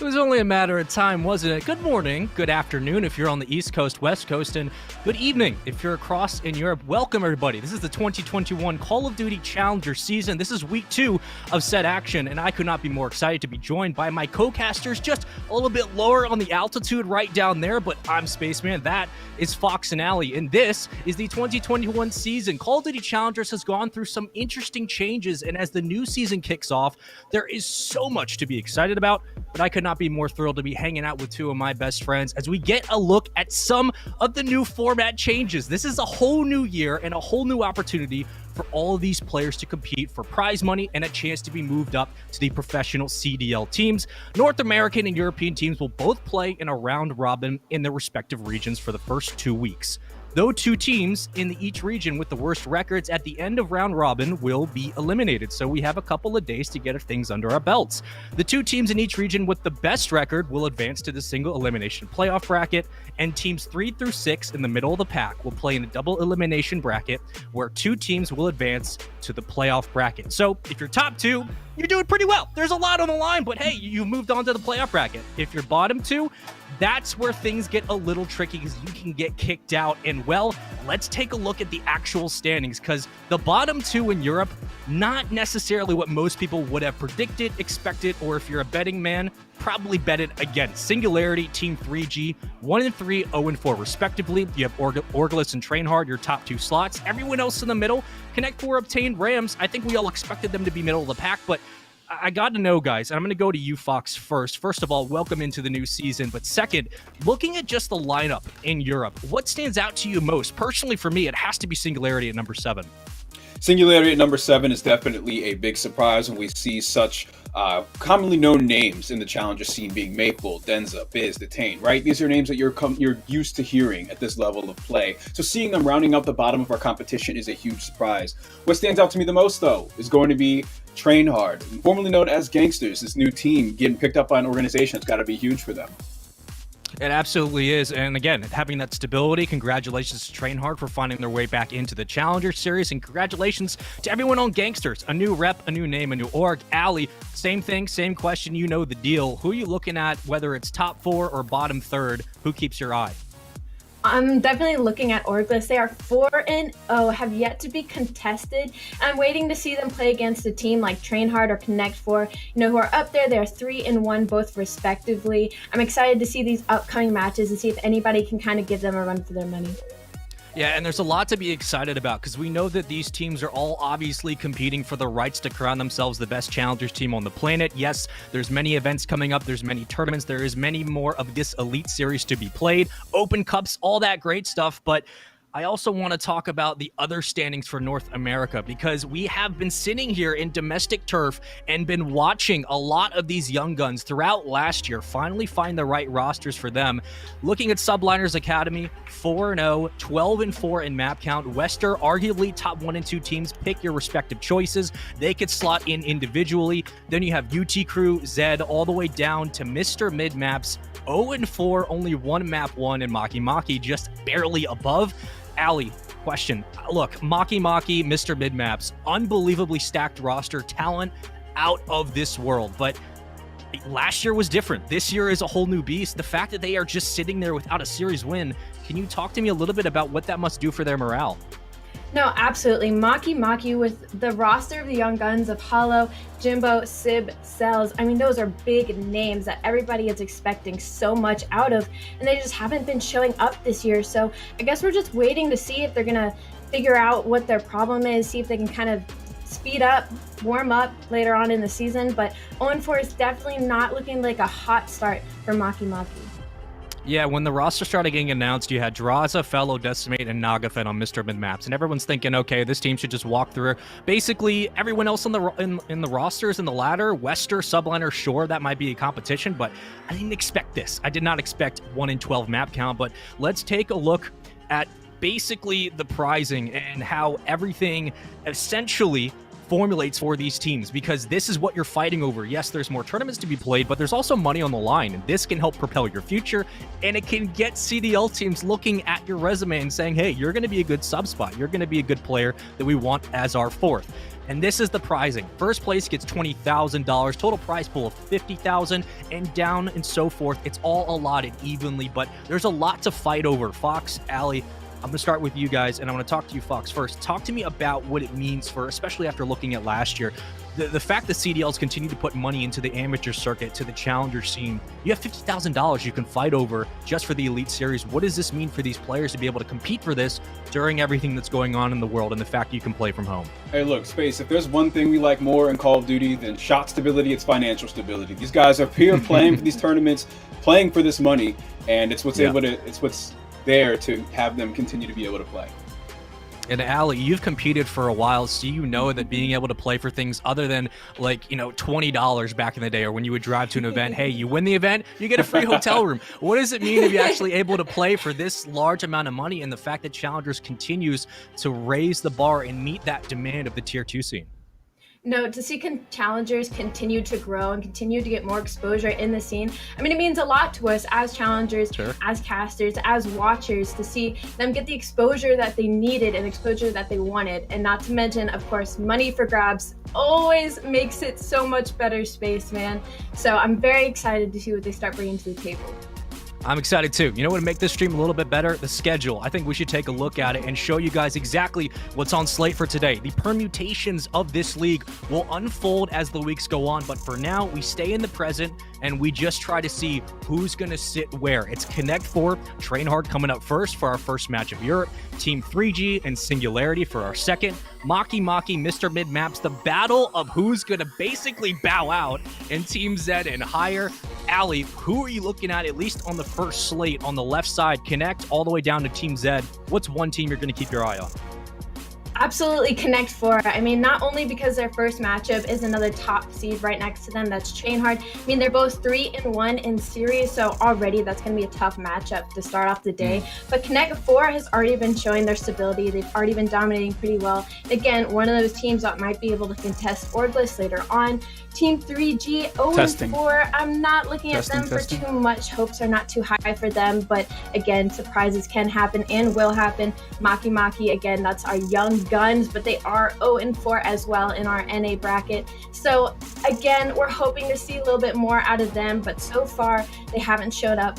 It was only a matter of time, wasn't it? Good morning, good afternoon if you're on the East Coast, West Coast, and good evening if you're across in Europe. Welcome, everybody. This is the 2021 Call of Duty Challenger season. This is week 2 of said action, and I could not be more excited to be joined by my co-casters, just a little bit lower on the altitude right down there, but I'm Spaceman. That is Fox and Alley, and this is the 2021 season. Call of Duty Challengers has gone through some interesting changes, and as the new season kicks off, there is so much to be excited about, but I could not be more thrilled to be hanging out with two of my best friends as we get a look at some of the new format changes. This is a whole new year and a whole new opportunity for all of these players to compete for prize money and a chance to be moved up to the professional CDL teams. North American and European teams will both play in a round robin in their respective regions for the first 2 weeks. Though 2 teams in each region with the worst records at the end of round robin will be eliminated, so we have a couple of days to get things under our belts. The 2 teams in each region with the best record will advance to the single elimination playoff bracket, and teams 3 through 6 in the middle of the pack will play in a double elimination bracket where 2 teams will advance to the playoff bracket. So if you're top 2, you're doing pretty well. There's a lot on the line, but hey, you've moved on to the playoff bracket. If you're bottom 2, that's where things get a little tricky because you can get kicked out. And well, let's take a look at the actual standings, because the bottom 2 in Europe, not necessarily what most people would have predicted, expected, or if you're a betting man, probably bet it against. Singularity, Team 3G, 1-3, 0-4 respectively. You have Orgulus and Trainhard, your top 2 slots. Everyone else in the middle, Connect 4 obtained Rams. I think we all expected them to be middle of the pack, but I got to know, guys, and I'm going to go to you, Fox, first. First of all, welcome into the new season. But second, looking at just the lineup in Europe, what stands out to you most? Personally, for me, it has to be Singularity at number 7. Singularity at number 7 is definitely a big surprise when we see such commonly known names in the challenger scene being Maple, Denza, Biz, Detain, right? These are names that you're used to hearing at this level of play. So seeing them rounding out the bottom of our competition is a huge surprise. What stands out to me the most, though, is going to be Trainhard, formerly known as Gangsters. This new team getting picked up by an organization, it's got to be huge for them. It absolutely is. And again, having that stability, congratulations to Trainhard for finding their way back into the Challenger Series. And congratulations to everyone on Gangsters. A new rep, a new name, a new org. Allie, same thing, same question. You know the deal. Who are you looking at, whether it's top 4 or bottom 3rd? Who keeps your eye? I'm definitely looking at Orgulus. They are 4-0, have yet to be contested. I'm waiting to see them play against a team like Trainhard or Connect 4, who are up there. They're 3-1 both respectively. I'm excited to see these upcoming matches and see if anybody can kind of give them a run for their money. Yeah, and there's a lot to be excited about because we know that these teams are all obviously competing for the rights to crown themselves the best challengers team on the planet. Yes, there's many events coming up. There's many tournaments. There is many more of this Elite Series to be played. Open Cups, all that great stuff. But I also want to talk about the other standings for North America because we have been sitting here in domestic turf and been watching a lot of these young guns throughout last year finally find the right rosters for them. Looking at Subliners Academy, 4-0, 12-4 in map count. Wester, arguably top 1 and 2 teams. Pick your respective choices. They could slot in individually. Then you have UT Crew, Zed, all the way down to Mr. Mid Maps, 0-4, only 1 map 1, and Maki Maki just barely above. Allie, question. Look, Maki Maki, Mr. Midmaps, unbelievably stacked roster, talent out of this world. But last year was different. This year is a whole new beast. The fact that they are just sitting there without a series win, can you talk to me a little bit about what that must do for their morale? No, absolutely. Maki Maki with the roster of the young guns of Hollow, Jimbo, Sib, Cells. I mean, those are big names that everybody is expecting so much out of, and they just haven't been showing up this year. So I guess we're just waiting to see if they're going to figure out what their problem is, see if they can kind of speed up, warm up later on in the season. But 0-4 is definitely not looking like a hot start for Maki Maki. Yeah, when the roster started getting announced, you had Draza, Fellow, Decimate, and Nagathan on Mr. Mid Maps, and everyone's thinking, okay, this team should just walk through. Basically, everyone else in the rosters in the ladder, Wester, Subliner, sure, that might be a competition, but I didn't expect this. I did not expect 1 in 12 map count, but let's take a look at basically the prizing and how everything essentially formulates for these teams, because this is what you're fighting over. Yes, there's more tournaments to be played, but there's also money on the line, and this can help propel your future, and it can get CDL teams looking at your resume and saying, hey, you're going to be a good sub spot. You're going to be a good player that we want as our fourth. And this is the prizing. First place gets $20,000, total prize pool of $50,000, and down and so forth. It's all allotted evenly, but there's a lot to fight over. Fox, Allie, I'm going to start with you guys, and I want to talk to you, Fox, first. Talk to me about what it means for, especially after looking at last year, the fact that CDLs continue to put money into the amateur circuit, to the challenger scene. You have $50,000 you can fight over just for the Elite Series. What does this mean for these players to be able to compete for this during everything that's going on in the world and the fact you can play from home? Hey, look, Space, if there's one thing we like more in Call of Duty than shot stability, it's financial stability. These guys are here playing for these tournaments, playing for this money, and it's what's it's what's there to have them continue to be able to play. And Allie, you've competed for a while, so you know that being able to play for things other than like, $20 back in the day, or when you would drive to an event, hey, you win the event, you get a free hotel room. What does it mean to be actually able to play for this large amount of money, and the fact that Challengers continues to raise the bar and meet that demand of the Tier 2 scene? No, to see challengers continue to grow and continue to get more exposure in the scene, I mean, it means a lot to us as challengers, as casters, as watchers, to see them get the exposure that they needed and exposure that they wanted. And not to mention, of course, money for grabs always makes it so much better, Space, man. So I'm very excited to see what they start bringing to the table. I'm excited too. You know what would make this stream a little bit better? The schedule. I think we should take a look at it and show you guys exactly what's on slate for today. The permutations of this league will unfold as the weeks go on, but for now, we stay in the present and we just try to see who's going to sit where. It's Connect 4, Train Hard coming up first for our first match of Europe, Team 3G and Singularity for our second, Maki Maki, Mr. Mid Maps, the battle of who's going to basically bow out, in Team Z and higher. Allie, who are you looking at least on the first slate on the left side, Connect all the way down to Team Z? What's one team you're going to keep your eye on? Absolutely Connect 4. I mean, not only because their first matchup is another top seed right next to them, that's Train Hard. I mean, they're both 3-1 in series, so already that's going to be a tough matchup to start off the day. But Connect 4 has already been showing their stability. They've already been dominating pretty well. Again, one of those teams that might be able to contest Orgless later on. Team 3G, 0-4. I'm not looking at them for too much. Hopes are not too high for them, but again, surprises can happen and will happen. Maki Maki, again, that's our young guns, but they are 0-4 as well in our NA bracket. So again, we're hoping to see a little bit more out of them, but so far they haven't showed up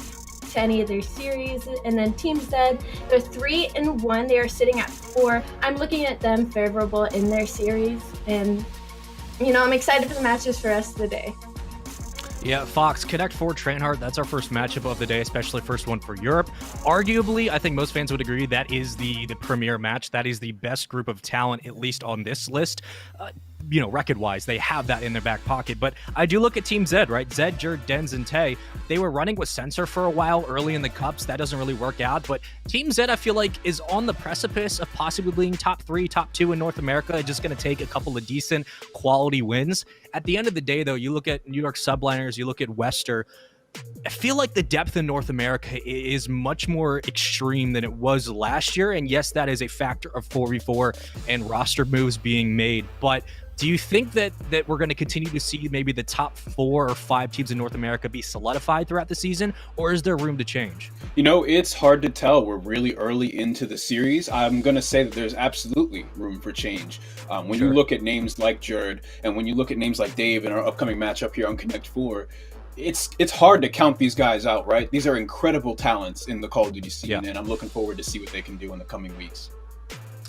to any of their series. And then Team Z, they're 3-1. They are sitting at 4. I'm looking at them favorable in their series, and I'm excited for the matches for the rest of the day. Yeah, Fox, Connect 4, Train Hard, that's our first matchup of the day, especially first one for Europe. Arguably, I think most fans would agree that is the premier match. That is the best group of talent, at least on this list. Record-wise, they have that in their back pocket. But I do look at Team Z, right? Z, Jerd, Denz, and Tay. They were running with Sensor for a while early in the Cups. That doesn't really work out. But Team Z, I feel like, is on the precipice of possibly being top 3, top 2 in North America. It's just going to take a couple of decent quality wins. At the end of the day, though, you look at New York Subliners, you look at Wester, I feel like the depth in North America is much more extreme than it was last year. And yes, that is a factor of 4v4 and roster moves being made. But do you think that we're going to continue to see maybe the top 4 or 5 teams in North America be solidified throughout the season, or is there room to change? It's hard to tell. We're really early into the series. I'm going to say that there's absolutely room for change. When you look at names like Jerd, and when you look at names like Dave in our upcoming matchup here on Connect 4, it's hard to count these guys out, right? These are incredible talents in the Call of Duty scene, and I'm looking forward to see what they can do in the coming weeks.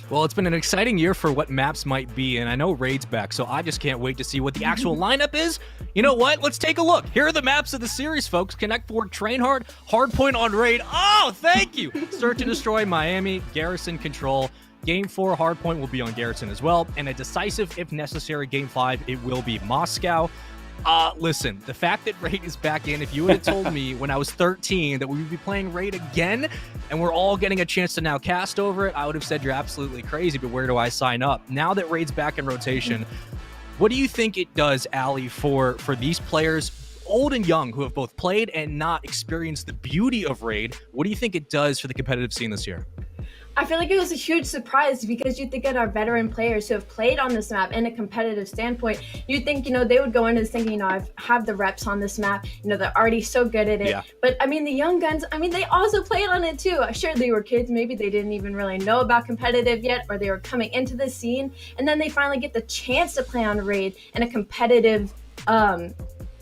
Well, it's been an exciting year for what maps might be, and I know Raid's back, so I just can't wait to see what the actual lineup is. You know what? Let's take a look. Here are the maps of the series, folks. Connect 4, Train Hard, Hardpoint on Raid. Oh, thank you! Search and Destroy, Miami, Garrison, Control. Game 4, Hardpoint will be on Garrison as well, and a decisive, if necessary, Game 5, it will be Moscow. Listen, the fact that Raid is back in, if you would have told me when I was 13 that we would be playing Raid again and we're all getting a chance to now cast over it, I would have said you're absolutely crazy, but where do I sign up? Now that Raid's back in rotation, what do you think it does, Allie, for these players, old and young, who have both played and not experienced the beauty of Raid? What do you think it does for the competitive scene this year? I feel like it was a huge surprise because you think of our veteran players who have played on this map in a competitive standpoint. You think, they would go into this thinking, I have the reps on this map. They're already so good at it. Yeah. But I mean, the young guns, they also played on it too. Sure, they were kids. Maybe they didn't even really know about competitive yet, or they were coming into the scene. And then they finally get the chance to play on Raid in a competitive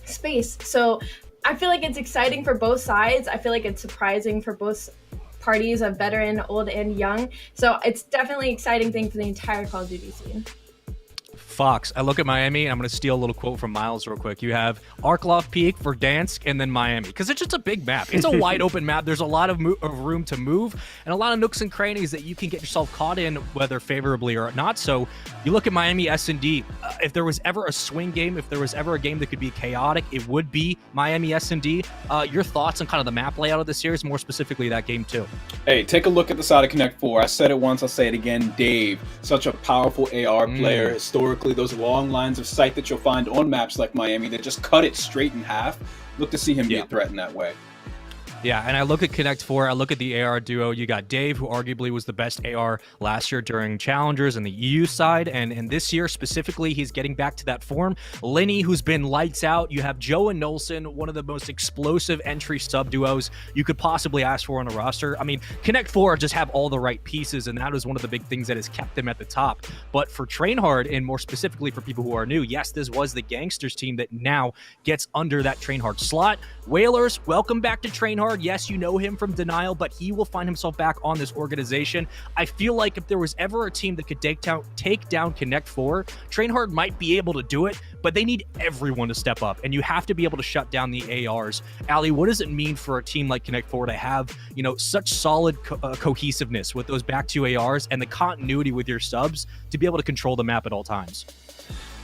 space. So I feel like it's exciting for both sides. I feel like it's surprising for both parties of veteran, old, and young. So it's definitely an exciting thing for the entire Call of Duty scene. Fox, I look at Miami, and I'm going to steal a little quote from Miles real quick. You have Arklov Peak, Verdansk, and then Miami, because it's just a big map. It's a wide open map. There's a lot of room to move and a lot of nooks and crannies that you can get yourself caught in, whether favorably or not. So you look at Miami S&D. If there was ever a swing game, if there was ever a game that could be chaotic, it would be Miami S&D. Your thoughts on kind of the map layout of the series, more specifically that game too? Hey, take a look at the side of Connect 4. I said it once, I'll say it again. Dave, such a powerful AR player. Historically, those long lines of sight that you'll find on maps like Miami that just cut it straight in half. Look to see him be a threat in that way. Yeah, and I look at Connect 4, I look at the AR duo. You got Dave, who arguably was the best AR last year during Challengers and the EU side, and this year specifically, he's getting back to that form. Lenny, who's been lights out. You have Joe and Nolson, one of the most explosive entry sub-duos you could possibly ask for on a roster. I mean, Connect 4 just have all the right pieces, and that is one of the big things that has kept them at the top. But for Trainhard, and more specifically for people who are new, yes, this was the Gangsters team that now gets under that Trainhard slot. Whalers, welcome back to Trainhard. Yes, you know him from Denial, but he will find himself back on this organization. I feel like if there was ever a team that could take down Connect 4, Trainhard might be able to do it, but they need everyone to step up, and you have to be able to shut down the ARs. Ali, what does it mean for a team like Connect 4 to have, such solid cohesiveness with those back two ARs and the continuity with your subs to be able to control the map at all times?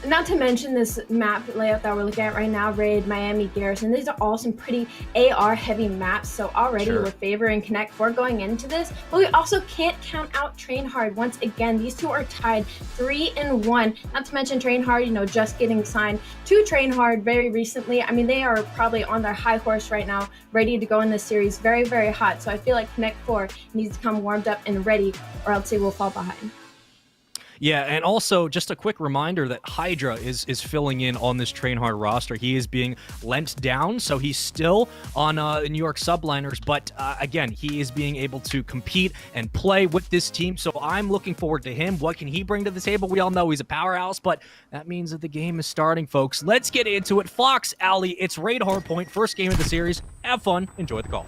Not to mention this map layout that we're looking at right now, Raid, Miami, Garrison. These are all some pretty AR-heavy maps, so already we're favoring Connect 4 going into this. But we also can't count out Trainhard. Once again, these two are tied 3-1. Not to mention Trainhard, just getting signed to Trainhard very recently. I mean, they are probably on their high horse right now, ready to go in this series, very, very hot. So I feel like Connect 4 needs to come warmed up and ready, or else they will fall behind. Yeah, and also just a quick reminder that Hydra is filling in on this Trainhard roster. He is being lent down, so he's still on New York subliners, but again, he is being able to compete and play with this team, so I'm looking forward to him. What can he bring to the table? We all know he's a powerhouse, but that means that the game is starting, folks. Let's get into it. Fox, Ali, it's Raid Hardpoint, first game of the series. Have fun. Enjoy the call.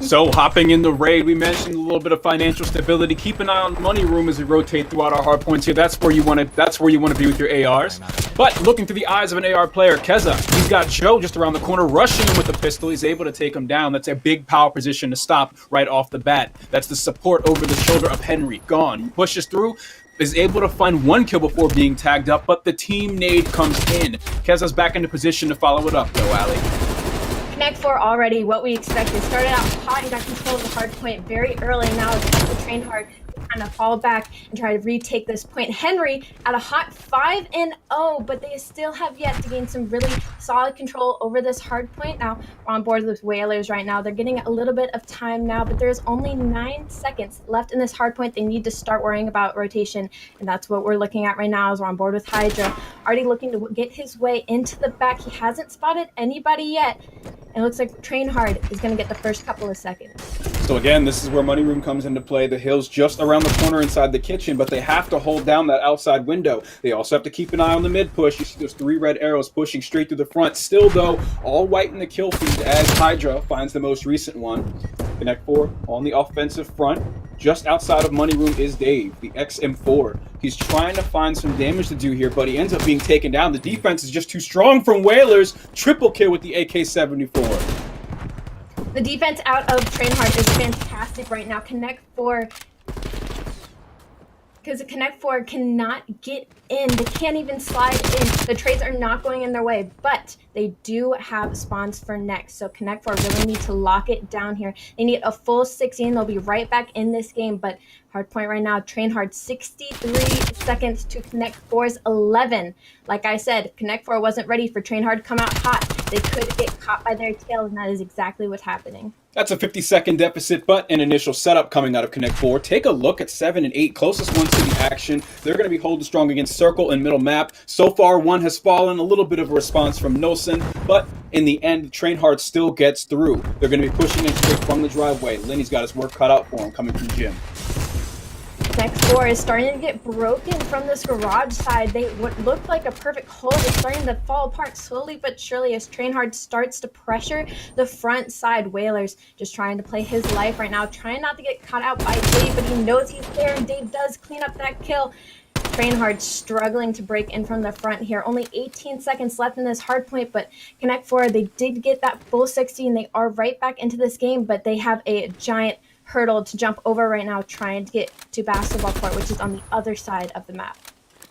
So hopping in the Raid, we mentioned a little bit of financial stability. Keep an eye on money room as we rotate throughout our hard points here. That's where you want to be with your ARs. But looking through the eyes of an AR player, Keza, he's got Joe just around the corner, rushing him with a pistol. He's able to take him down. That's a big power position to stop right off the bat. That's the support over the shoulder of Henry. Gone. Pushes through. Is able to find one kill before being tagged up, but the team nade comes in. Keza's back into position to follow it up, though, Ali. Connect 4 already, what we expected. Started out hot and got control of the hard point very early. Now it's time to Trainhard to kind of fall back and try to retake this point. Henry at a hot 5-0, but they still have yet to gain some really solid control over this hard point. Now we're on board with Whalers right now. They're getting a little bit of time now, but there's only 9 seconds left in this hard point. They need to start worrying about rotation, and that's what we're looking at right now as we're on board with Hydra. Already looking to get his way into the back. He hasn't spotted anybody yet. It looks like Trainhard is going to get the first couple of seconds. So again, this is where money room comes into play. The hill's just around the corner inside the kitchen, but they have to hold down that outside window. They also have to keep an eye on the mid push. You see those 3 red arrows pushing straight through the front. Still, though, all white in the kill feed as Hydra finds the most recent one. Connect 4 on the offensive front. Just outside of money room is Dave, the XM4. He's trying to find some damage to do here, but he ends up being taken down. The defense is just too strong from Whalers. Triple kill with the AK-74. The defense out of Trainhard is fantastic right now. Connect 4 cannot get in. They can't even slide in. The trades are not going in their way, but they do have spawns for next. So Connect 4 really need to lock it down here. They need a full 16. They'll be right back in this game, but Hardpoint right now, Trainhard 63 seconds to Connect 4's 11. Like I said, Connect 4 wasn't ready for Trainhard to come out hot. they could get caught by their tail, and that is exactly what's happening. That's a 50-second deficit, but an initial setup coming out of Connect 4. Take a look at 7 and 8, closest ones to the action. They're going to be holding strong against Circle and middle map. So far, one has fallen, a little bit of a response from Nilsson, but in the end, Trainhard still gets through. They're going to be pushing in straight from the driveway. Lenny's got his work cut out for him coming from Jim. Next floor is starting to get broken from this garage side. What looked like a perfect hold is starting to fall apart slowly but surely as Trainhard starts to pressure the front side. Whalers just trying to play his life right now, trying not to get caught out by Dave, but he knows he's there, and Dave does clean up that kill. Trainhard struggling to break in from the front here. Only 18 seconds left in this hardpoint, but Connect 4, they did get that full 60, and they are right back into this game, but they have a giant hurdle to jump over right now, trying to get to basketball court, which is on the other side of the map.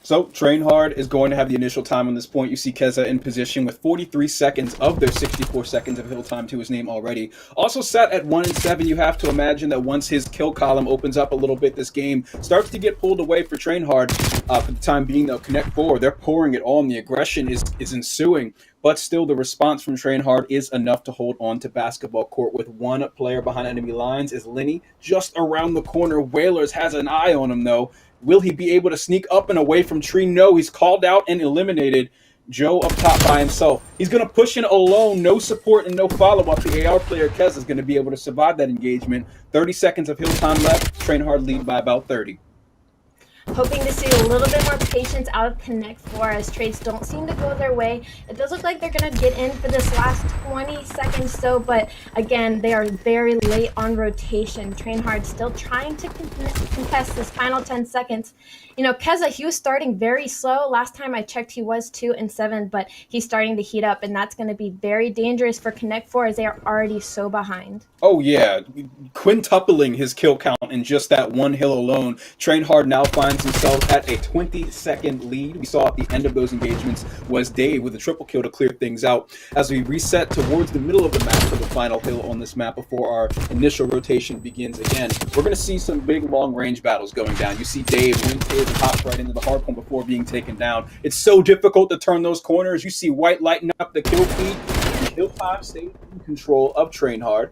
So Trainhard is going to have the initial time on this point. You see Keza in position with 43 seconds of their 64 seconds of hill time to his name already. Also set at 1 and 7. You have to imagine that once his kill column opens up a little bit, this game starts to get pulled away for Trainhard. For the time being, they'll Connect 4. They're pouring it on. The aggression is ensuing. But still, the response from Trainhard is enough to hold on to basketball court with one player behind enemy lines. Is Lenny just around the corner? Whalers has an eye on him, though. Will he be able to sneak up and away from Tree? No, he's called out and eliminated. Joe up top by himself. He's going to push in alone, no support and no follow-up. The AR player, Kez, is going to be able to survive that engagement. 30 seconds of hill time left. Trainhard lead by about 30. Hoping to see a little bit more patience out of Connect 4 as trades don't seem to go their way. It does look like they're going to get in for this last 20 seconds so, but again, they are very late on rotation. Trainhard still trying to contest this final 10 seconds. You know, Keza, he was starting very slow. Last time I checked, he was 2 and 7, but he's starting to heat up, and that's going to be very dangerous for Connect 4 as they are already so behind. Oh, yeah. Quintupling his kill count in just that one hill alone. Trainhard now finds himself at a 20-second lead. We saw at the end of those engagements was Dave with a triple kill to clear things out. As we reset towards the middle of the map for the final hill on this map before our initial rotation begins again, we're going to see some big long-range battles going down. You see Dave win and hops right into the hardpoint before being taken down. It's so difficult to turn those corners. You see White lighting up the kill feed. The kill time stays in control of Trainhard.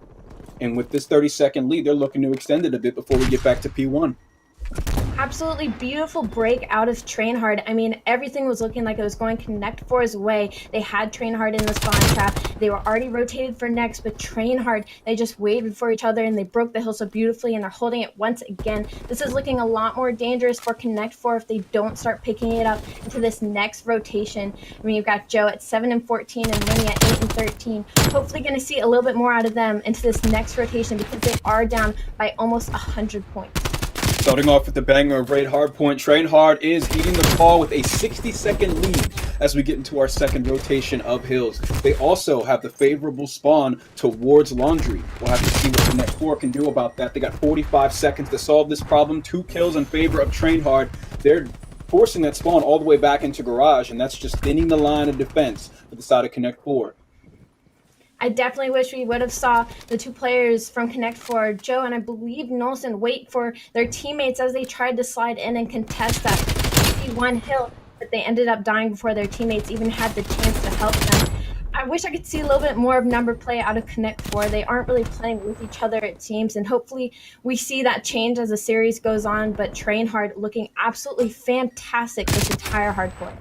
And with this 30-second lead, they're looking to extend it a bit before we get back to P1. Absolutely beautiful break out of Trainhard. I mean, everything was looking like it was going Connect 4's way. They had Trainhard in the spawn trap. They were already rotated for next, but Trainhard, they just waited for each other and they broke the hill so beautifully, and they're holding it once again. This is looking a lot more dangerous for Connect 4 if they don't start picking it up into this next rotation. I mean, you've got Joe at 7 and 14 and Winnie at 8 and 13. Hopefully going to see a little bit more out of them into this next rotation because they are down by almost 100 points. Starting off with the banger of Raid Hardpoint, Trainhard is eating the call with a 60-second lead as we get into our second rotation of hills. They also have the favorable spawn towards Laundry. We'll have to see what the Connect 4 can do about that. They got 45 seconds to solve this problem. 2 kills in favor of Trainhard. They're forcing that spawn all the way back into Garage, and that's just thinning the line of defense for the side of Connect 4. I definitely wish we would have saw the 2 players from Connect 4, Joe and I believe Nolson, wait for their teammates as they tried to slide in and contest that P1 hill, but they ended up dying before their teammates even had the chance to help them. I wish I could see a little bit more of number play out of Connect 4. They aren't really playing with each other, it seems, and hopefully we see that change as the series goes on, but Trainhard looking absolutely fantastic this entire hardcore.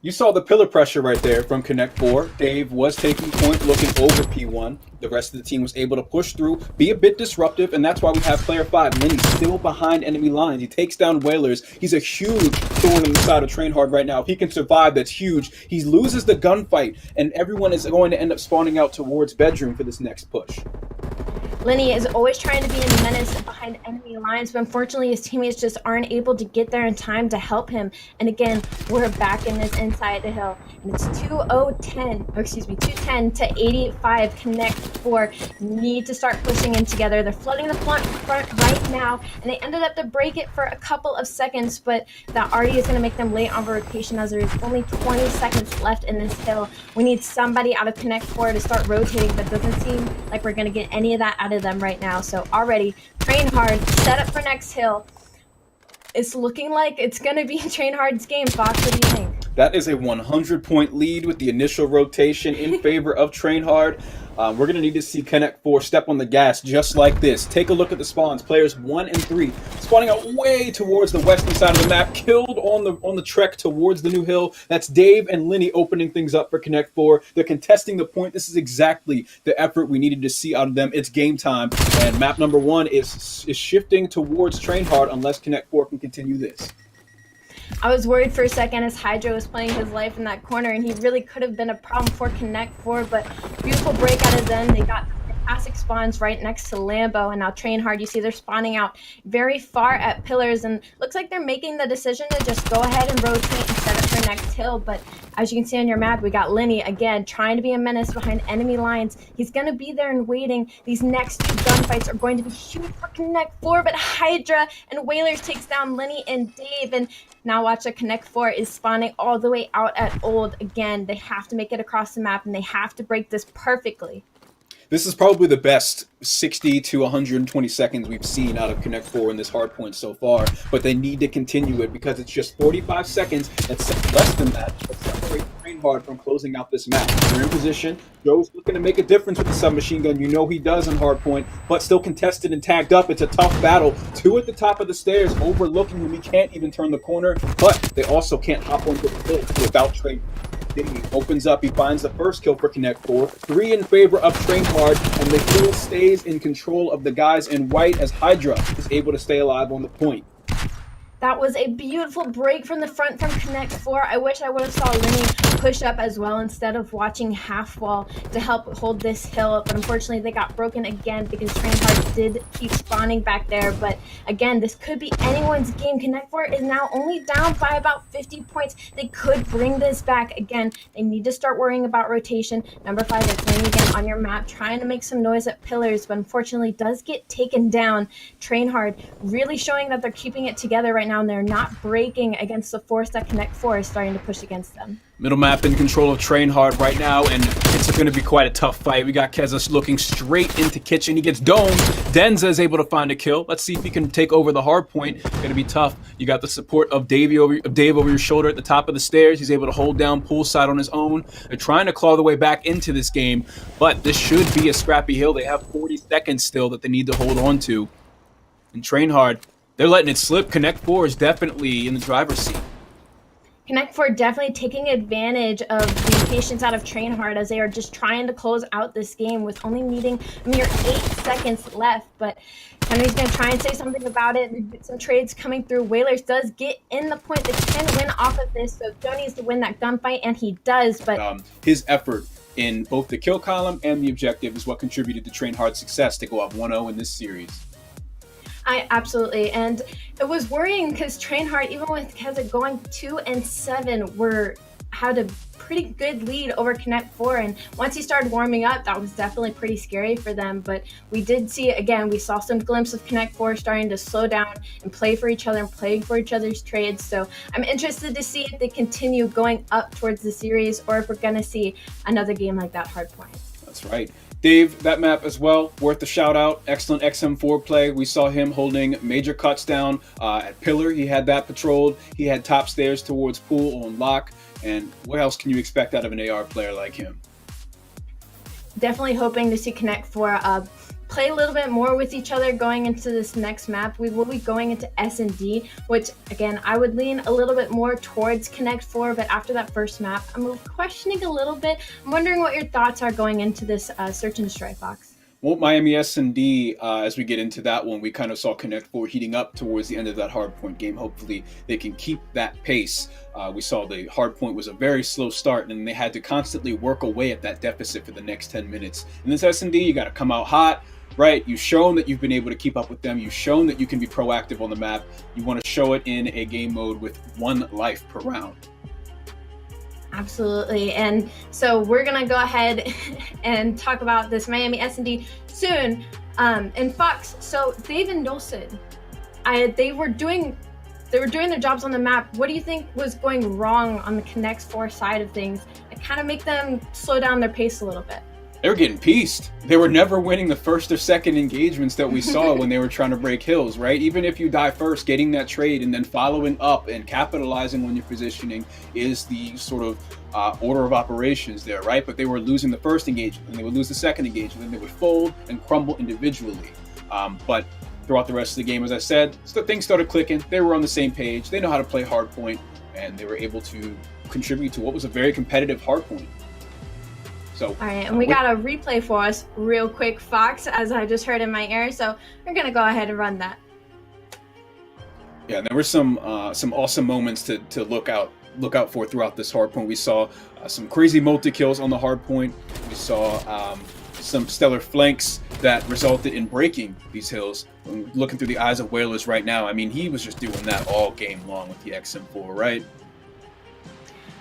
You saw the pillar pressure right there from Connect 4. Dave was taking point, looking over P1. The rest of the team was able to push through, be a bit disruptive, and that's why we have player 5, Lenny, still behind enemy lines. He takes down Whalers. He's a huge thorn in the side of Trainhard right now. If he can survive, that's huge. He loses the gunfight, and everyone is going to end up spawning out towards bedroom for this next push. Lenny is always trying to be a menace behind enemy lines, but unfortunately his teammates just aren't able to get there in time to help him. And again, we're back in this inside the hill. And it's 210 to 85. Connect 4 need to start pushing in together. They're flooding the front right now, and they ended up to break it for a couple of seconds, but that already is going to make them late on rotation as there's only 20 seconds left in this hill. We need somebody out of Connect 4 to start rotating, but doesn't seem like we're going to get any of that out of them right now. So already Trainhard set up for next hill. It's looking like it's going to be Trainhard's game. Fox, what do you think? That is a 100-point lead with the initial rotation in favor of Train Hard. We're going to need to see Connect 4 step on the gas just like this. Take a look at the spawns. Players 1 and 3 spawning out way towards the western side of the map, killed on the trek towards the new hill. That's Dave and Linny opening things up for Connect 4. They're contesting the point. This is exactly the effort we needed to see out of them. It's game time, and map number 1 is shifting towards Train Hard unless Connect 4 can continue this. I was worried for a second as Hydra was playing his life in that corner, and he really could have been a problem for Connect 4, but beautiful break out of them. They got fantastic spawns right next to Lambo, and now Train Hard, you see they're spawning out very far at pillars, and looks like they're making the decision to just go ahead and rotate and set up for next hill. But as you can see on your map, we got Linny again trying to be a menace behind enemy lines. He's going to be there and waiting. These next two gunfights are going to be huge for Connect 4, but Hydra and Whalers takes down Linny and Dave, and now watch the Connect 4 is spawning all the way out at Old. Again, they have to make it across the map, and they have to break this perfectly. This is probably the best 60 to 120 seconds we've seen out of Connect 4 in this hardpoint so far, but they need to continue it because it's just 45 seconds. That's less than that. That separates Train Hard from closing out this map. They're in position. Joe's looking to make a difference with the submachine gun. You know he does on hardpoint, but still contested and tagged up. It's a tough battle. 2 at the top of the stairs, overlooking him. He can't even turn the corner, but they also can't hop onto the hill without Train. He opens up, he finds the first kill for Connect 4, 3 in favor of Train Hard, and the kill stays in control of the guys in white as Hydra is able to stay alive on the point. That was a beautiful break from the front from Connect 4. I wish I would have saw Linny push up as well instead of watching half wall to help hold this hill, but unfortunately they got broken again because Train Hard did keep spawning back there. But again, this could be anyone's game. Connect 4 is now only down by about 50 points. They could bring this back. Again, they need to start worrying about rotation. Number 5 is Linny again on your map, trying to make some noise at pillars, but unfortunately does get taken down. Train Hard really showing that they're keeping it together right now, and they're not breaking against the force that Connect 4 is starting to push against them. Middle map in control of Train Hard right now, and it's going to be quite a tough fight. We got Keza looking straight into Kitchen. He gets domed. Denza is able to find a kill. Let's see if he can take over the hard point. Going to be tough. You got the support of Dave over your shoulder at the top of the stairs. He's able to hold down poolside on his own. They're trying to claw their way back into this game, but this should be a scrappy hill. They have 40 seconds still that they need to hold on to. And Train Hard, they're letting it slip. Connect 4 is definitely in the driver's seat. Connect 4 definitely taking advantage of the patience out of Train Hard as they are just trying to close out this game with only needing a mere 8 seconds left. But Henry's going to try and say something about it. Some trades coming through. Whalers does get in the point. They can win off of this, so Joe needs to win that gunfight, and he does. But his effort in both the kill column and the objective is what contributed to Train Hard's success to go up 1-0 in this series. Absolutely, and it was worrying because Train Hard, even with Keza going 2-7, had a pretty good lead over Connect 4, and once he started warming up, that was definitely pretty scary for them. But we did see, again, we saw some glimpse of Connect 4 starting to slow down and play for each other and playing for each other's trades. So I'm interested to see if they continue going up towards the series or if we're going to see another game like that Hardpoint. That's right. Dave, that map as well, worth a shout out. Excellent XM4 play. We saw him holding major cuts down at Pillar. He had that patrolled. He had top stairs towards Pool on lock. And what else can you expect out of an AR player like him? Definitely hoping to see Connect 4 play a little bit more with each other going into this next map. We will be going into S&D, which again, I would lean a little bit more towards Connect 4, but after that first map, I'm questioning a little bit. I'm wondering what your thoughts are going into this search and destroy box. Well, Miami S&D, as we get into that one, we kind of saw Connect 4 heating up towards the end of that hardpoint game. Hopefully they can keep that pace. We saw the hardpoint was a very slow start, and they had to constantly work away at that deficit for the next 10 minutes. In this S&D, you got to come out hot. Right, you've shown that you've been able to keep up with them. You've shown that you can be proactive on the map. You want to show it in a game mode with 1 life per round. Absolutely, and so we're gonna go ahead and talk about this Miami S&D soon. And Fox, so Dave and Nolson, they were doing their jobs on the map. What do you think was going wrong on the Connect 4 side of things that kind of make them slow down their pace a little bit? They were getting pieced. They were never winning the first or second engagements that we saw when they were trying to break hills, right? Even if you die first, getting that trade and then following up and capitalizing when you're positioning is the sort of order of operations there, right? But they were losing the first engagement, and they would lose the second engagement, and they would fold and crumble individually. But throughout the rest of the game, as I said, things started clicking. They were on the same page. They know how to play Hardpoint, and they were able to contribute to what was a very competitive Hardpoint. So, all right, and we got a replay for us real quick, Fox, as I just heard in my ear. So we're gonna go ahead and run that. Yeah, there were some awesome moments to look out for throughout this Hardpoint. We saw some crazy multi-kills on the Hardpoint. We saw some stellar flanks that resulted in breaking these hills. Looking through the eyes of Whalers right now, I mean, he was just doing that all game long with the XM4, right?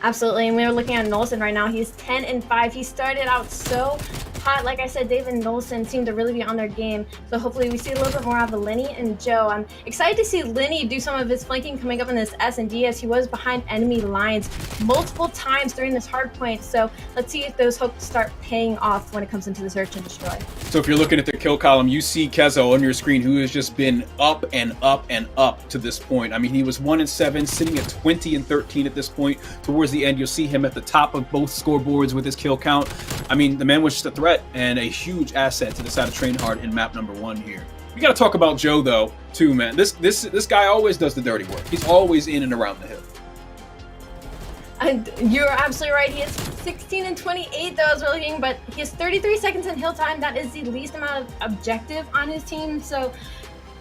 Absolutely, and we were looking at Nolson right now. He's 10-5. He started out so hot. Like I said, Dave and Nolson seem to really be on their game. So hopefully we see a little bit more out of Lenny and Joe. I'm excited to see Lenny do some of his flanking coming up in this S&D, as he was behind enemy lines multiple times during this hard point. So let's see if those hopes start paying off when it comes into the search and destroy. So if you're looking at the kill column, you see Kezo on your screen, who has just been up and up and up to this point. I mean, he was 1-7, sitting at 20-13 at this point. Towards the end, you'll see him at the top of both scoreboards with his kill count. I mean, the man was just a threat and a huge asset to the side of Train Hard in map number 1 here. We got to talk about Joe though, too, man. This guy always does the dirty work. He's always in and around the hill. And you're absolutely right. He is 16-28 though, as we're looking, but he has 33 seconds in hill time. That is the least amount of objective on his team. So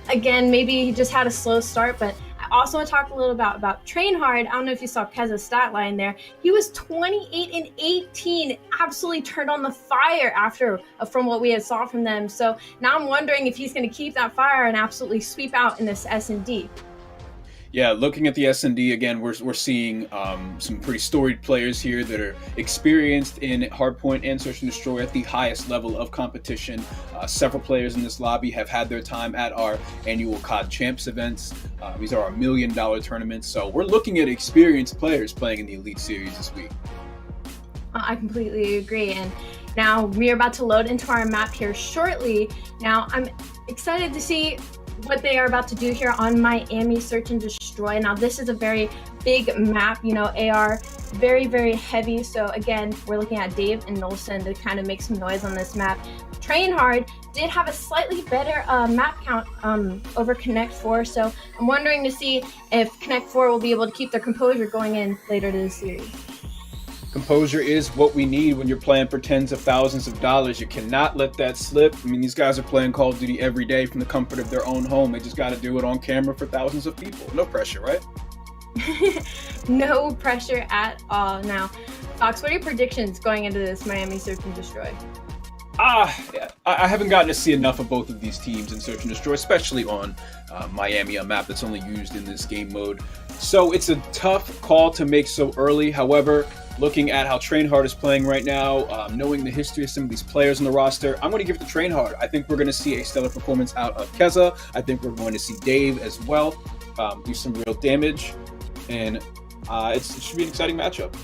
again, maybe he just had a slow start, but I also want to talk a little about Train Hard. I don't know if you saw Keza's stat line there. He was 28-18, absolutely turned on the fire after from what we had saw from them. So now I'm wondering if he's going to keep that fire and absolutely sweep out in this S&D. Yeah, looking at the S&D again, we're seeing some pretty storied players here that are experienced in Hardpoint and Search and Destroy at the highest level of competition. Several players in this lobby have had their time at our annual COD Champs events. These are our $1 million tournaments, so we're looking at experienced players playing in the Elite Series this week. I completely agree. And now we are about to load into our map here shortly. Now I'm excited to see what they are about to do here on Miami Search and Destroy. Now this is a very big map, you know, AR very, very heavy. So again, we're looking at Dave and Nolson to kind of make some noise on this map. Train Hard did have a slightly better map count over Connect 4. So I'm wondering to see if Connect 4 will be able to keep their composure going in later to the series. Composure is what we need when you're playing for tens of thousands of dollars. You cannot let that slip. I mean, these guys are playing Call of Duty every day from the comfort of their own home. They just got to do it on camera for thousands of people. No pressure, right? No pressure at all. Now, Fox, what are your predictions going into this Miami Search and Destroy? Yeah. I haven't gotten to see enough of both of these teams in Search and Destroy, especially on Miami, a map that's only used in this game mode. So it's a tough call to make so early. However, looking at how Train Hard is playing right now, knowing the history of some of these players on the roster, I'm going to give it to Train Hard. I think we're going to see a stellar performance out of Keza. I think we're going to see Dave as well do some real damage, and it should be an exciting matchup.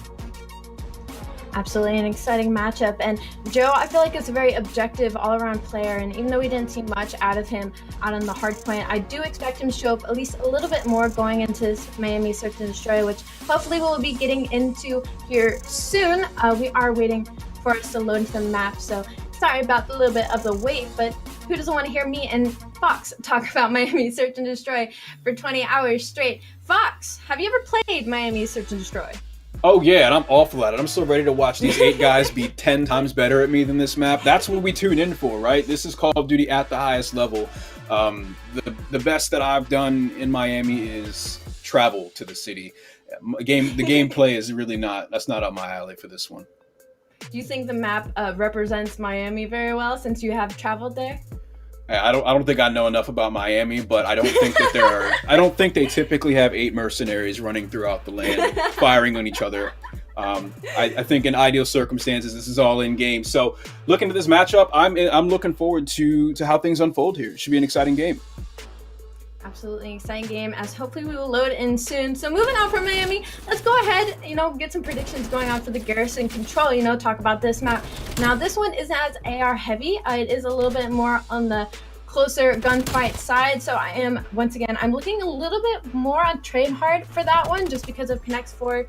Absolutely an exciting matchup. And Joe, I feel like it's a very objective all-around player, and even though we didn't see much out of him out on the Hardpoint, I do expect him to show up at least a little bit more going into this Miami Search and Destroy, which hopefully we'll be getting into here soon. We are waiting for us to load into the map, so sorry about the little bit of the wait, but who doesn't want to hear me and Fox talk about Miami Search and Destroy for 20 hours straight? Fox, have you ever played Miami Search and Destroy? Oh yeah, and I'm awful at it. I'm so ready to watch these 8 guys be 10 times better at me than this map. That's what we tune in for, right? This is Call of Duty at the highest level. The best that I've done in Miami is travel to the city. The gameplay is really that's not up my alley for this one. Do you think the map represents Miami very well since you have traveled there? I don't think I know enough about Miami, but I don't think that I don't think they typically have 8 mercenaries running throughout the land, firing on each other. I think in ideal circumstances, this is all in game. So looking at this matchup, I'm looking forward to how things unfold here. It should be an exciting game. Absolutely exciting game, as hopefully we will load in soon. So moving on from Miami, let's go ahead, get some predictions going on for the Garrison Control, talk about this map. Now this one isn't as AR heavy. It is a little bit more on the closer gunfight side. So I'm looking a little bit more on Trade Hard for that one, just because of Connects 4,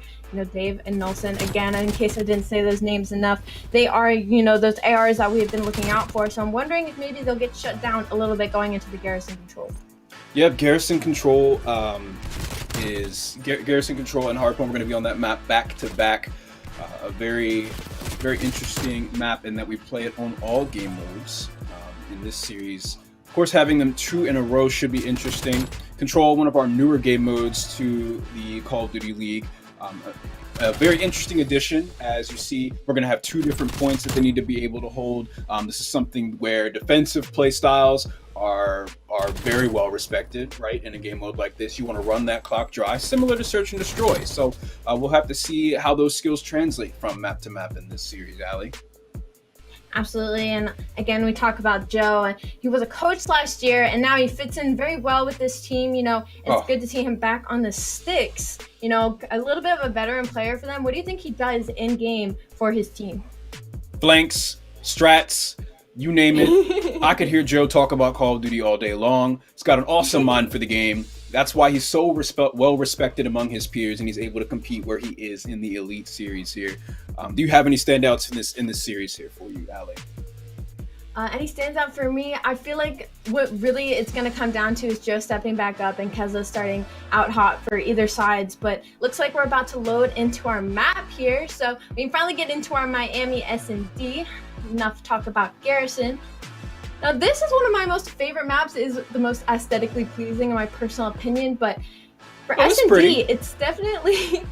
Dave and Nelson. Again, in case I didn't say those names enough, they are, those ARs that we've been looking out for. So I'm wondering if maybe they'll get shut down a little bit going into the Garrison Control. Yep, Garrison Control Garrison Control and Hardpoint. We're going to be on that map back to back. A very, very interesting map in that we play it on all game modes in this series. Of course, having them 2 in a row should be interesting. Control, one of our newer game modes to the Call of Duty League. A very interesting addition. As you see, we're going to have 2 different points that they need to be able to hold. This is something where defensive play styles are very well respected, right? In a game mode like this, you want to run that clock dry, similar to Search and Destroy. So we'll have to see how those skills translate from map to map in this series, Allie. Absolutely. And again, we talk about Joe. He was a coach last year, and now he fits in very well with this team. It's good to see him back on the sticks. A little bit of a veteran player for them. What do you think he does in game for his team? Flanks, strats, you name it. I could hear Joe talk about Call of Duty all day long. He's got an awesome mind for the game. That's why he's so well respected among his peers, and he's able to compete where he is in the Elite Series here. Do you have any standouts in this series here for you, Allie? Any standout for me? I feel like what really it's going to come down to is Joe stepping back up and Keza starting out hot for either sides. But looks like we're about to load into our map here, so we can finally get into our Miami S&D. Enough talk about Garrison. Now this is one of my most favorite maps. It is the most aesthetically pleasing in my personal opinion, but for S&D, it's definitely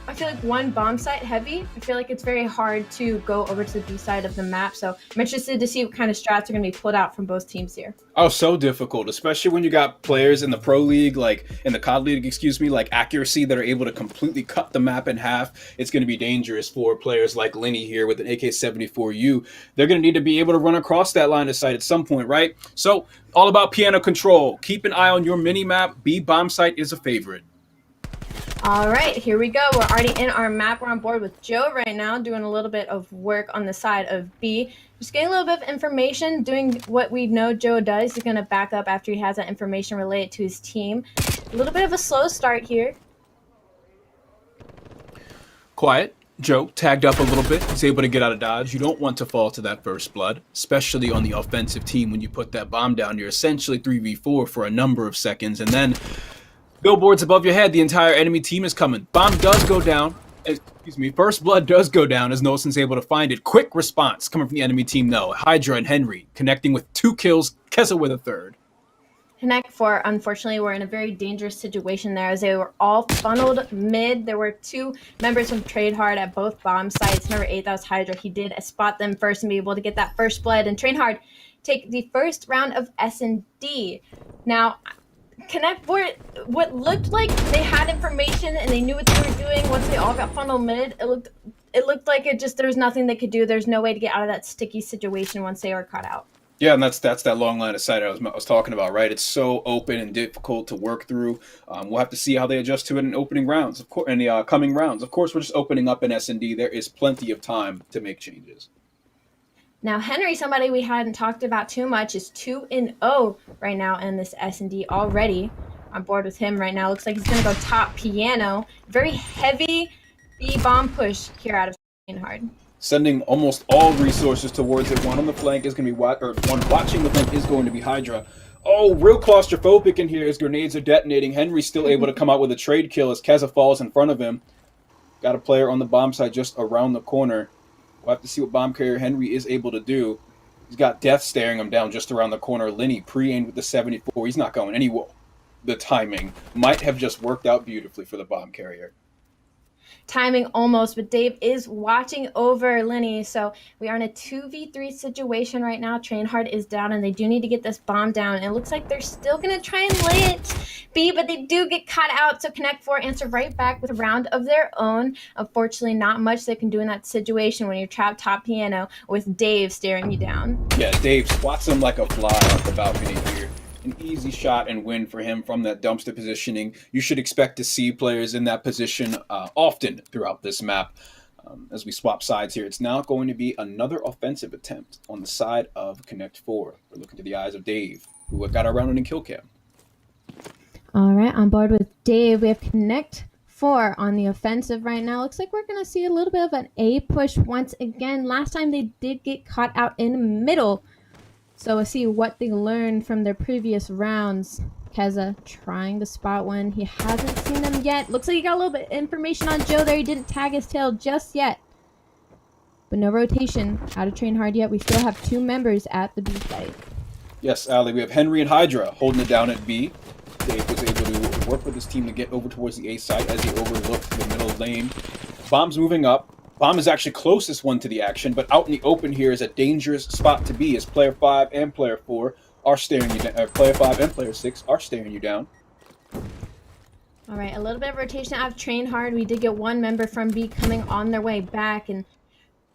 I feel like one bomb site heavy. I feel like it's very hard to go over to the B side of the map. So I'm interested to see what kind of strats are going to be pulled out from both teams here. Oh, so difficult, especially when you got players in the Pro League, like in the COD League, like Accuracy, that are able to completely cut the map in half. It's going to be dangerous for players like Lenny here with an AK-74U. They're going to need to be able to run across that line of sight at some point, right? So all about piano control. Keep an eye on your mini map. B bomb site is a favorite. All right, here we go. We're already in our map. We're on board with Joe right now, doing a little bit of work on the side of B. Just getting a little bit of information, doing what we know Joe does. He's going to back up after he has that information related to his team. A little bit of a slow start here. Quiet. Joe tagged up a little bit. He's able to get out of dodge. You don't want to fall to that first blood, especially on the offensive team. When you put that bomb down, you're essentially 3v4 for a number of seconds, and then billboards above your head, the entire enemy team is coming. Bomb does go down. First blood does go down as Nolson's able to find it. Quick response coming from the enemy team, though. Hydra and Henry connecting with 2 kills. Keza with a 3rd. Connect 4, unfortunately, were in a very dangerous situation there as they were all funneled mid. There were 2 members from Trade Hard at both bomb sites. Number 8, that was Hydra. He did spot them first and be able to get that first blood. And Trade Hard take the first round of S&D. Now, Connect 4, what looked like they had information and they knew what they were doing once they all got funneled mid. It looked like there was nothing they could do. There's no way to get out of that sticky situation once they were caught out. Yeah, and that's that long line of sight I was talking about, right? It's so open and difficult to work through. We'll have to see how they adjust to it in opening rounds, of course, in the coming rounds. Of course, we're just opening up in S&D. There is plenty of time to make changes. Now, Henry, somebody we hadn't talked about too much, is 2-0 right now in this S&D already. On board with him right now. Looks like he's going to go top piano. Very heavy B-bomb push here out of Hard. Sending almost all resources towards it. One on the flank is going to be one watching the flank is going to be Hydra. Oh, real claustrophobic in here as grenades are detonating. Henry's still able to come out with a trade kill as Keza falls in front of him. Got a player on the bomb side just around the corner. We'll have to see what bomb carrier Henry is able to do. He's got Death staring him down just around the corner. Lenny pre-aimed with the 74. He's not going anywhere. The timing might have just worked out beautifully for the bomb carrier. Timing almost, but Dave is watching over Lenny. So we are in a 2v3 situation right now. Train Hard is down, and they do need to get this bomb down. And it looks like they're still going to try and lay it B, but they do get caught out. So Connect 4 answer right back with a round of their own. Unfortunately, not much they can do in that situation when you're trapped top piano with Dave staring you down. Yeah, Dave swats him like a fly off the balcony here. an easy shot and win for him from that dumpster positioning. You should expect to see players in that position often throughout this map. As we swap sides here, it's now going to be another offensive attempt on the side of Connect 4. We're looking to the eyes of Dave, who got our round in kill cam. All right, on board with Dave. We have Connect 4 on the offensive right now. Looks like we're going to see a little bit of an A push once again. Last time they did get caught out in the middle. So we'll see what they learned from their previous rounds. Keza trying to spot one. He hasn't seen them yet. Looks like he got a little bit of information on Joe there. He didn't tag his tail just yet. But no rotation out of Train Hard yet. We still have 2 members at the B site. Yes, Ali, we have Henry and Hydra holding it down at B. Dave was able to work with his team to get over towards the A site as he overlooked the middle lane. Bomb's moving up. Bomb is actually closest one to the action, but out in the open here is a dangerous spot to be as player 5 and player 4 are staring you down. Player 5 and player 6 are staring you down. All right, a little bit of rotation out of Train Hard. We did get 1 member from B coming on their way back, and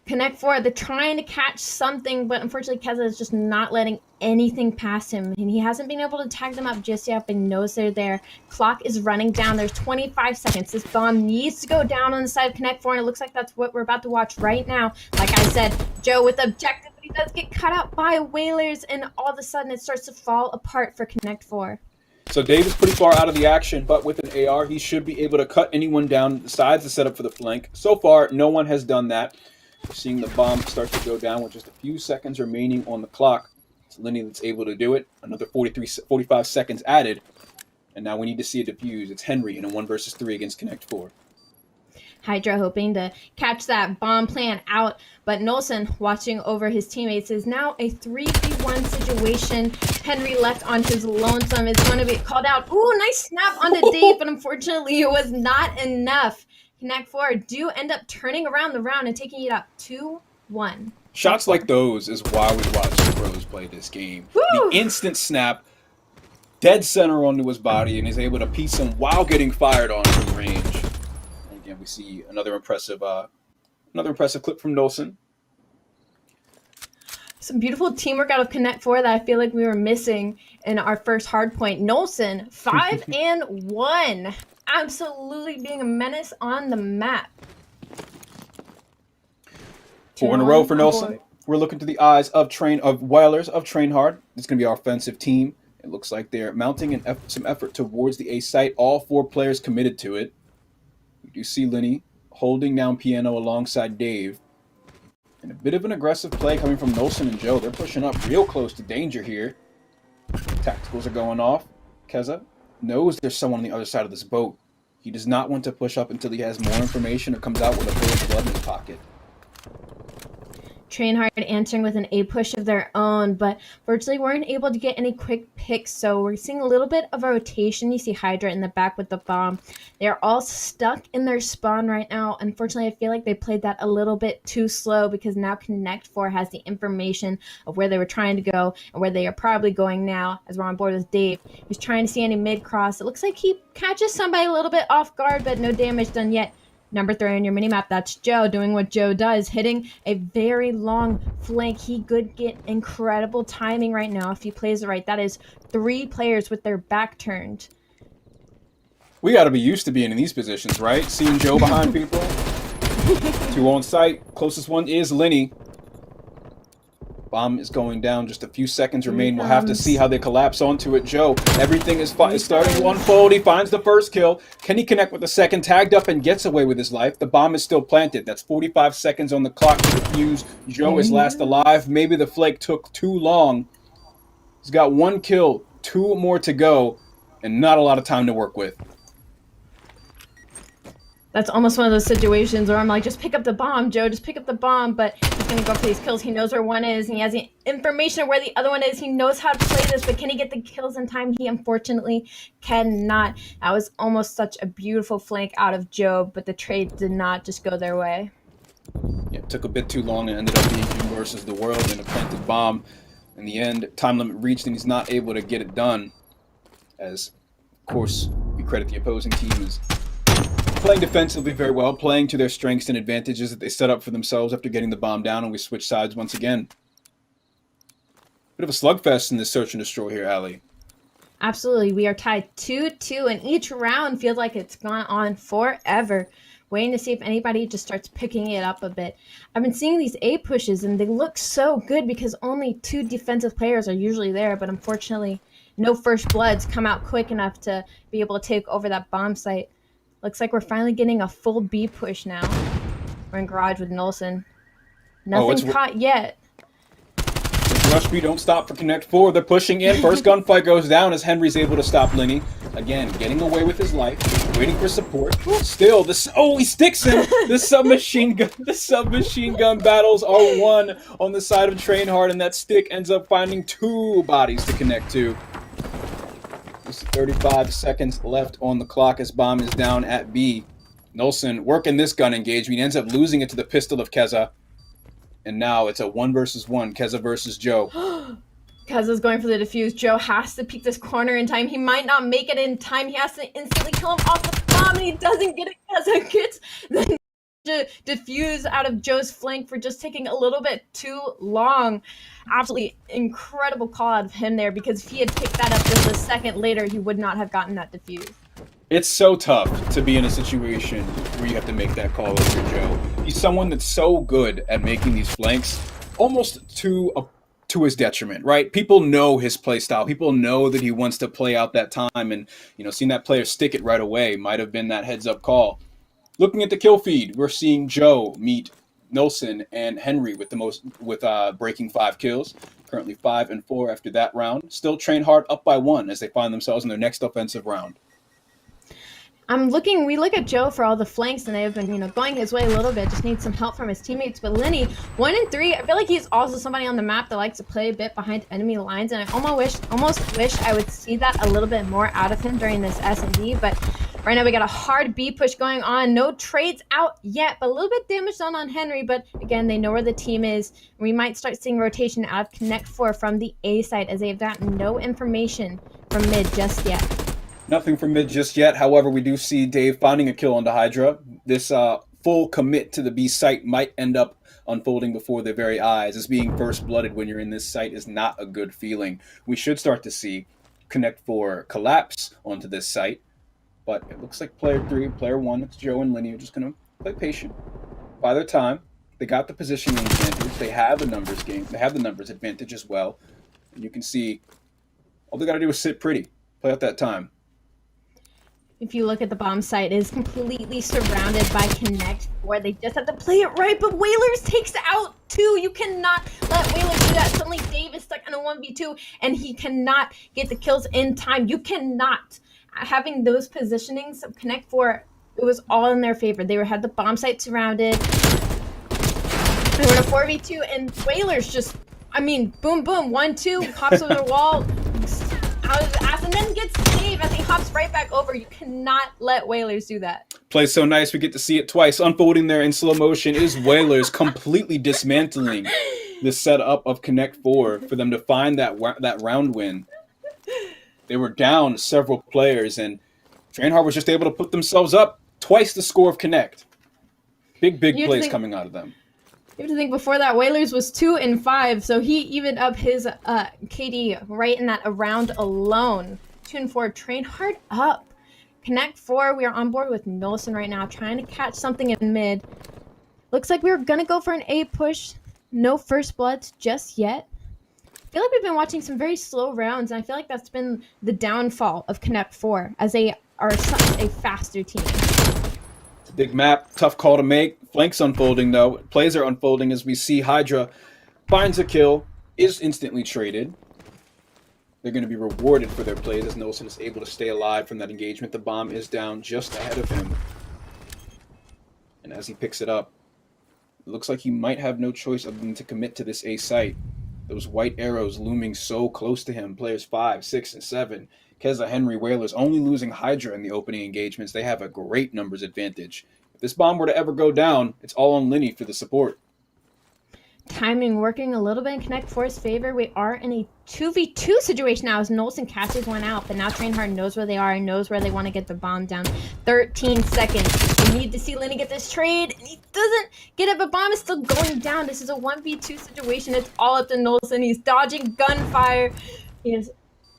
Connect 4, they're trying to catch something, but unfortunately Keza is just not letting anything pass him, and he hasn't been able to tag them up just yet, but knows they're there. Clock is running down. There's 25 seconds. This bomb needs to go down on the side of Connect 4, and it looks like that's what we're about to watch right now. Like I said, Joe with the objective, but he does get cut out by Whalers, and all of a sudden it starts to fall apart for Connect 4. So Dave is pretty far out of the action, but with an AR, he should be able to cut anyone down the sides to set up for the flank. So far, no one has done that. Seeing the bomb start to go down with just a few seconds remaining on the clock. It's Lenny that's able to do it. Another 45 seconds added. And now we need to see it defuse. It's Henry in a 1 versus 3 against Connect 4. Hydra hoping to catch that bomb plan out, but Nolson watching over his teammates is now a 3v1 situation. Henry left on his lonesome is going to be called out. Ooh, nice snap onto Dave, but unfortunately it was not enough. Connect 4 do end up turning around the round and taking it up 2-1. Shots like those is why we watch the pros play this game. Woo! The instant snap, dead center onto his body, and he's able to piece him while getting fired on from range. And again, we see another impressive clip from Nolson. Some beautiful teamwork out of Connect 4 that I feel like we were missing in our first Hardpoint. Nolson, 5-1. Absolutely being a menace on the map. 4 in a row for Nolson. We're looking to the eyes of Whalers of Train Hard. It's going to be our offensive team. It looks like they're mounting some effort towards the A site. All 4 players committed to it. We do see Lenny holding down piano alongside Dave. And a bit of an aggressive play coming from Nolson and Joe. They're pushing up real close to danger here. Tacticals are going off. Keza knows there's someone on the other side of this boat. He does not want to push up until he has more information or comes out with a full of blood in his pocket. Train Hard answering with an A push of their own, but fortunately weren't able to get any quick picks, so we're seeing a little bit of a rotation. You see Hydra in the back with the bomb. They're all stuck in their spawn right now. Unfortunately, I feel like they played that a little bit too slow because now Connect 4 has the information of where they were trying to go and where they are probably going now, as we're on board with Dave. He's trying to see any mid-cross. It looks like he catches somebody a little bit off guard, but no damage done yet. Number 3 on your minimap, that's Joe doing what Joe does, hitting a very long flank. He could get incredible timing right now if he plays it right. That is 3 players with their back turned. We got to be used to being in these positions, right? Seeing Joe behind people. 2 on site. Closest one is Lenny. Bomb is going down. Just a few seconds remain. We'll have to see how they collapse onto it. Joe, everything is starting to unfold. He finds the first kill. Can he connect with the second? Tagged up and gets away with his life. The bomb is still planted. That's 45 seconds on the clock to defuse. Joe is last alive. Maybe the flake took too long. He's got 1 kill, 2 more to go, and not a lot of time to work with. That's almost one of those situations where I'm like, just pick up the bomb, Joe, just pick up the bomb. But he's going to go for these kills. He knows where one is, and he has the information of where the other one is. He knows how to play this, but can he get the kills in time? He unfortunately cannot. That was almost such a beautiful flank out of Joe, but the trade did not just go their way. Yeah, it took a bit too long and ended up being him versus the world and a planted bomb. In the end, time limit reached, and he's not able to get it done. As, of course, we credit the opposing team as playing defensively very well, playing to their strengths and advantages that they set up for themselves after getting the bomb down, and we switch sides once again. Bit of a slugfest in this search and destroy here, Ali. Absolutely. We are tied 2-2, and each round feels like it's gone on forever. Waiting to see if anybody just starts picking it up a bit. I've been seeing these A pushes, and they look so good because only 2 defensive players are usually there, but unfortunately, no first bloods come out quick enough to be able to take over that bomb site. Looks like we're finally getting a full B push now. We're in garage with Nolson. Nothing caught yet. Rush B don't stop for Connect 4. They're pushing in. First gunfight goes down as Henry's able to stop Linny. Again, getting away with his life, waiting for support. Still, he sticks him. The submachine gun battles are won on the side of Trainhard, and that stick ends up finding 2 bodies to connect to. Just 35 seconds left on the clock as bomb is down at B. Nolson working this gun engagement. He ends up losing it to the pistol of Keza. And now it's a 1 versus 1, Keza versus Joe. Keza's going for the defuse. Joe has to peek this corner in time. He might not make it in time. He has to instantly kill him off the bomb, and he doesn't get it. Keza gets the defuse out of Joe's flank for just taking a little bit too long. Absolutely incredible call out of him there, because if he had picked that up just a second later, he would not have gotten that defuse. It's so tough to be in a situation where you have to make that call over Joe. He's someone that's so good at making these flanks, almost to his detriment, right? People know his play style. People know that he wants to play out that time, and seeing that player stick it right away might have been that heads-up call. Looking at the kill feed, we're seeing Joe meet Nolson and Henry with breaking 5 kills. Currently 5 and 4 after that round. Still Trainhard up by 1 as they find themselves in their next offensive round. We look at Joe for all the flanks, and they have been, going his way a little bit. Just needs some help from his teammates. But Linny, 1 and 3, I feel like he's also somebody on the map that likes to play a bit behind enemy lines, and I almost wish I would see that a little bit more out of him during this S&D. But right now we got a hard B push going on. No trades out yet, but a little bit damage done on Henry. But again, they know where the team is. We might start seeing rotation out of Connect 4 from the A side, as they have gotten no information from mid just yet. Nothing from mid just yet. However, we do see Dave finding a kill on the Hydra. This full commit to the B site might end up unfolding before their very eyes, as being first-blooded when you're in this site is not a good feeling. We should start to see Connect 4 collapse onto this site, but it looks like player 3, player 1, that's Joe and Linny, are just going to play patient. By their time, they got the positioning advantage. They have the numbers game. They have the numbers advantage as well. And you can see all they got to do is sit pretty, play out that time. If you look at the bomb site, it is completely surrounded by Connect 4. They just have to play it right, but Whalers takes out 2. You cannot let Whalers do that. Suddenly Dave is stuck in a 1v2, and he cannot get the kills in time. You cannot. Having those positionings of Connect 4, it was all in their favor. They had the bomb site surrounded. They were in a 4v2, and Whalers just, boom, boom, 1-2, hops over the wall, out of the ass, and then gets Dave as he hops right back over. You cannot let Whalers do that. Play so nice, we get to see it twice. Unfolding there in slow motion is Whalers completely dismantling the setup of Connect 4 for them to find that round win. They were down several players, and Trainhard was just able to put themselves up twice the score of Connect. Big plays coming out of them. You have to think before that, Whalers was 2 and 5, so he evened up his KD right in that round alone. 2 and 4, Trainhard up. Connect 4, we are on board with Nolson right now, trying to catch something in mid. Looks like we were going to go for an A push. No first bloods just yet. I feel like we've been watching some very slow rounds, and I feel like that's been the downfall of Connect 4, as they are such a faster team. Big map, tough call to make. Flanks unfolding, though. Plays are unfolding as we see Hydra finds a kill, is instantly traded. They're going to be rewarded for their plays as Nolson is able to stay alive from that engagement. The bomb is down just ahead of him. And as he picks it up, it looks like he might have no choice other than to commit to this A site. Those white arrows looming so close to him. Players 5, 6, and 7. Keza, Henry, Whalers only losing Hydra in the opening engagements. They have a great numbers advantage. If this bomb were to ever go down, it's all on Linny for the support. Timing working a little bit in Connect 4's favor. We are in a 2v2 situation now as Nolson catches one out, but now Trainhard knows where they are and knows where they want to get the bomb down. 13 seconds. We need to see Linny get this trade, and he doesn't get it, but bomb is still going down. This is a 1v2 situation. It's all up to Nolson. He's dodging gunfire. He has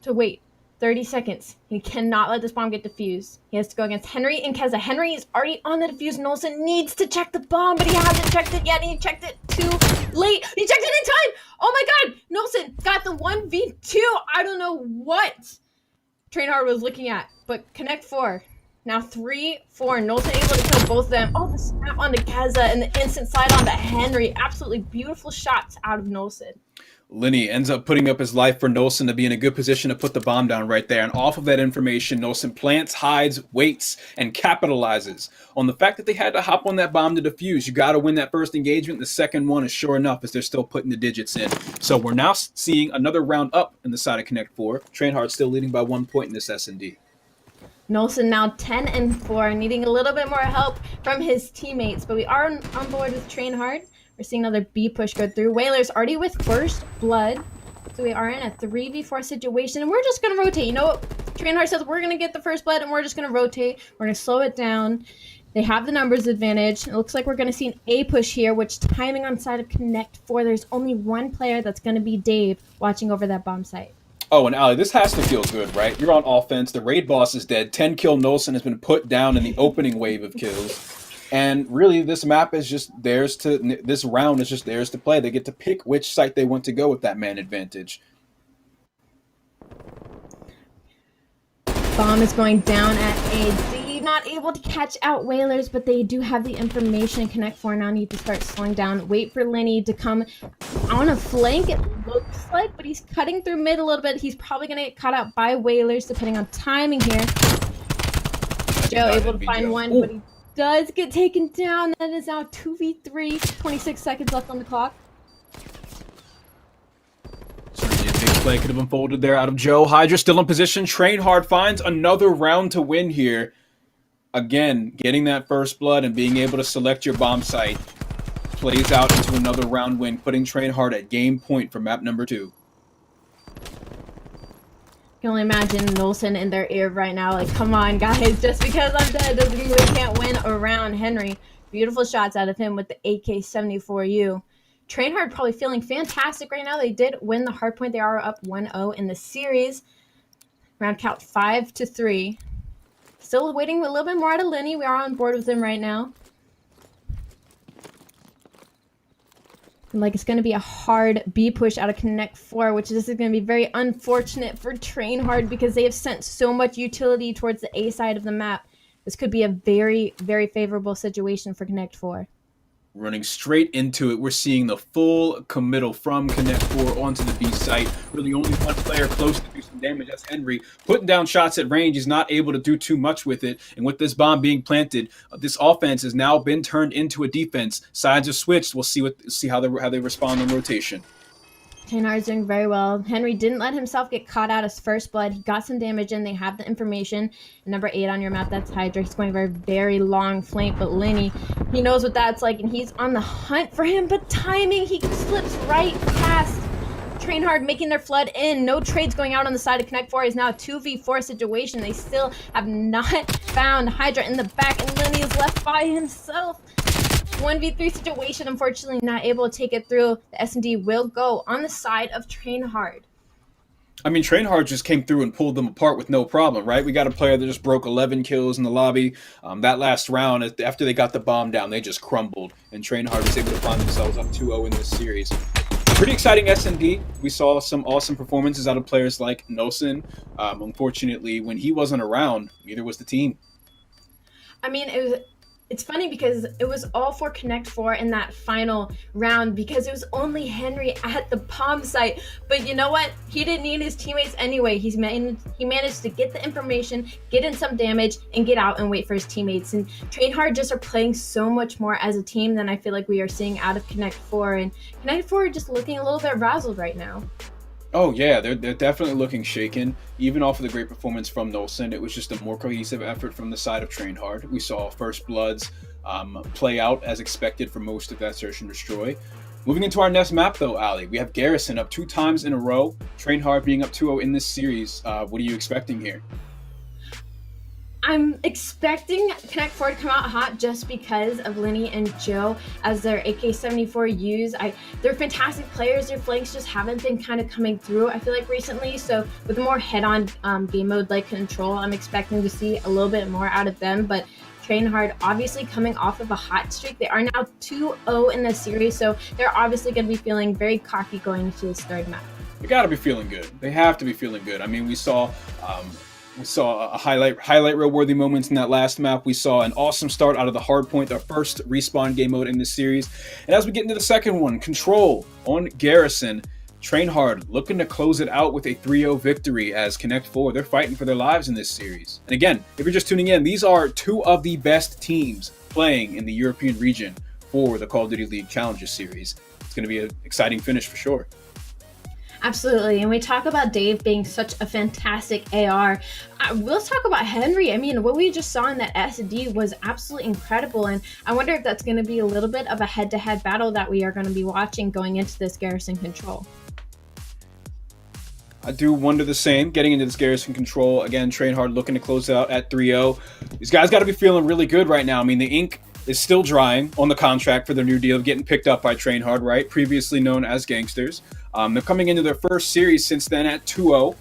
to wait. 30 seconds. He cannot let this bomb get defused. He has to go against Henry and Keza. Henry is already on the defuse. Nolson needs to check the bomb, but he hasn't checked it yet. He checked it too late. He checked it in time. Oh my God. Nolson got the 1v2. I don't know what Trainhard was looking at, but Connect 4. Now 3-4. Nolson able to kill both of them. Oh, the snap onto Keza and the instant slide onto Henry. Absolutely beautiful shots out of Nolson. Lenny ends up putting up his life for Nolson to be in a good position to put the bomb down right there. And off of that information, Nolson plants, hides, waits, and capitalizes on the fact that they had to hop on that bomb to defuse. You got to win that first engagement. The second one is sure enough as they're still putting the digits in. So we're now seeing another round up in the side of Connect 4. Trainhard still leading by 1 point in this S&D. Nolson now 10-4, needing a little bit more help from his teammates. But we are on board with Trainhard. We're seeing another B push go through. Whalers already with first blood. So we are in a 3v4 situation. And we're just going to rotate. You know what? Trainhard says we're going to get the first blood and we're just going to rotate. We're going to slow it down. They have the numbers advantage. It looks like we're going to see an A push here, which timing on side of Connect 4. There's only one player that's going to be Dave watching over that bomb site. Oh, and Ali, this has to feel good, right? You're on offense. The raid boss is dead. 10-kill Nolson has been put down in the opening wave of kills. And really, this map is just theirs to, this round is just theirs to play. They get to pick which site they want to go with that man advantage. Bomb is going down at A. Not able to catch out Whalers, but they do have the information. Connect 4 now need to start slowing down. Wait for Lenny to come on a flank, it looks like, but he's cutting through mid a little bit. He's probably going to get caught out by Whalers, depending on timing here. Joe able to find one, but he does get taken down. That is now 2v3, 26 seconds left on the clock. Certainly a big play could have unfolded there out of Joe. Hydra still in position. Trainhard finds another round to win here. Again, getting that first blood and being able to select your bomb site plays out into another round win, putting Trainhard at game point for map number 2. I can only imagine Nolson in their ear right now, like, come on, guys, just because I'm dead doesn't mean we can't win around Henry. Beautiful shots out of him with the AK-74U. Trainhard probably feeling fantastic right now. They did win the Hardpoint. They are up 1-0 in the series. Round count 5-3. Still waiting a little bit more out of Lenny. We are on board with him right now. Like, it's going to be a hard B push out of Connect 4, which this is going to be very unfortunate for Trainhard because they have sent so much utility towards the A side of the map. This could be a very, very favorable situation for Connect 4. Running straight into it, we're seeing the full committal from Connect 4 onto the B site. Really only one player close to do some damage. That's Henry. Putting down shots at range. He's not able to do too much with it. And with this bomb being planted, this offense has now been turned into a defense. Sides are switched. We'll see how they respond on rotation. Trainhard's doing very well. Henry didn't let himself get caught out as first blood. He got some damage in. They have the information. Number 8 on your map, that's Hydra. He's going very, very long flank, but Lenny, he knows what that's like, and he's on the hunt for him, but timing, he slips right past Trainhard, making their flood in. No trades going out on the side of Connect 4. Is now a 2v4 situation. They still have not found Hydra in the back, and Lenny is left by himself. 1v3 situation, unfortunately not able to take it through. The S&D will go on the side of Trainhard. I mean, Trainhard just came through and pulled them apart with no problem, right? We got a player that just broke 11 kills in the lobby. That last round, after they got the bomb down, they just crumbled. And Trainhard was able to find themselves up 2-0 in this series. Pretty exciting S&D. We saw some awesome performances out of players like Nolson. Unfortunately, when he wasn't around, neither was the team. I mean, it's funny because it was all for Connect 4 in that final round because it was only Henry at the bomb site. But you know what? He didn't need his teammates anyway. He managed to get the information, get in some damage, and get out and wait for his teammates. And Trainhard just are playing so much more as a team than I feel like we are seeing out of Connect 4. And Connect 4 are just looking a little bit razzled right now. Oh yeah, they're definitely looking shaken. Even off of the great performance from Nolson, it was just a more cohesive effort from the side of Trainhard. We saw First Bloods play out as expected for most of that Search and Destroy. Moving into our next map though, Ali, we have Garrison up 2 times in a row. Trainhard being up 2-0 in this series. What are you expecting here? I'm expecting Connect 4 to come out hot just because of Linny and Joe as their AK-74Us. They're fantastic players. Their flanks just haven't been kind of coming through, I feel like, recently. So with a more head-on game mode like Control, I'm expecting to see a little bit more out of them. But Train Hard obviously coming off of a hot streak. They are now 2-0 in the series, so they're obviously going to be feeling very cocky going into this third map. They got to be feeling good. They have to be feeling good. I mean, we saw a highlight reel worthy moments in that last map. We saw an awesome start out of the Hardpoint, our first respawn game mode in this series. And as we get into the second one, Control on Garrison. Train Hard looking to close it out with a 3-0 victory as Connect 4. They're fighting for their lives in this series. And again, if you're just tuning in, these are two of the best teams playing in the European region for the Call of Duty League Challenger Series. It's going to be an exciting finish for sure. Absolutely. And we talk about Dave being such a fantastic AR. Let's talk about Henry. I mean, what we just saw in that SD was absolutely incredible. And I wonder if that's going to be a little bit of a head-to-head battle that we are going to be watching going into this Garrison Control. I do wonder the same. Getting into this Garrison Control, again, Train Hard looking to close out at 3-0. These guys got to be feeling really good right now. I mean, the ink is still drying on the contract for their new deal, getting picked up by Train Hard, right? Previously known as Gangsters. They're coming into their first series since then at 2-0.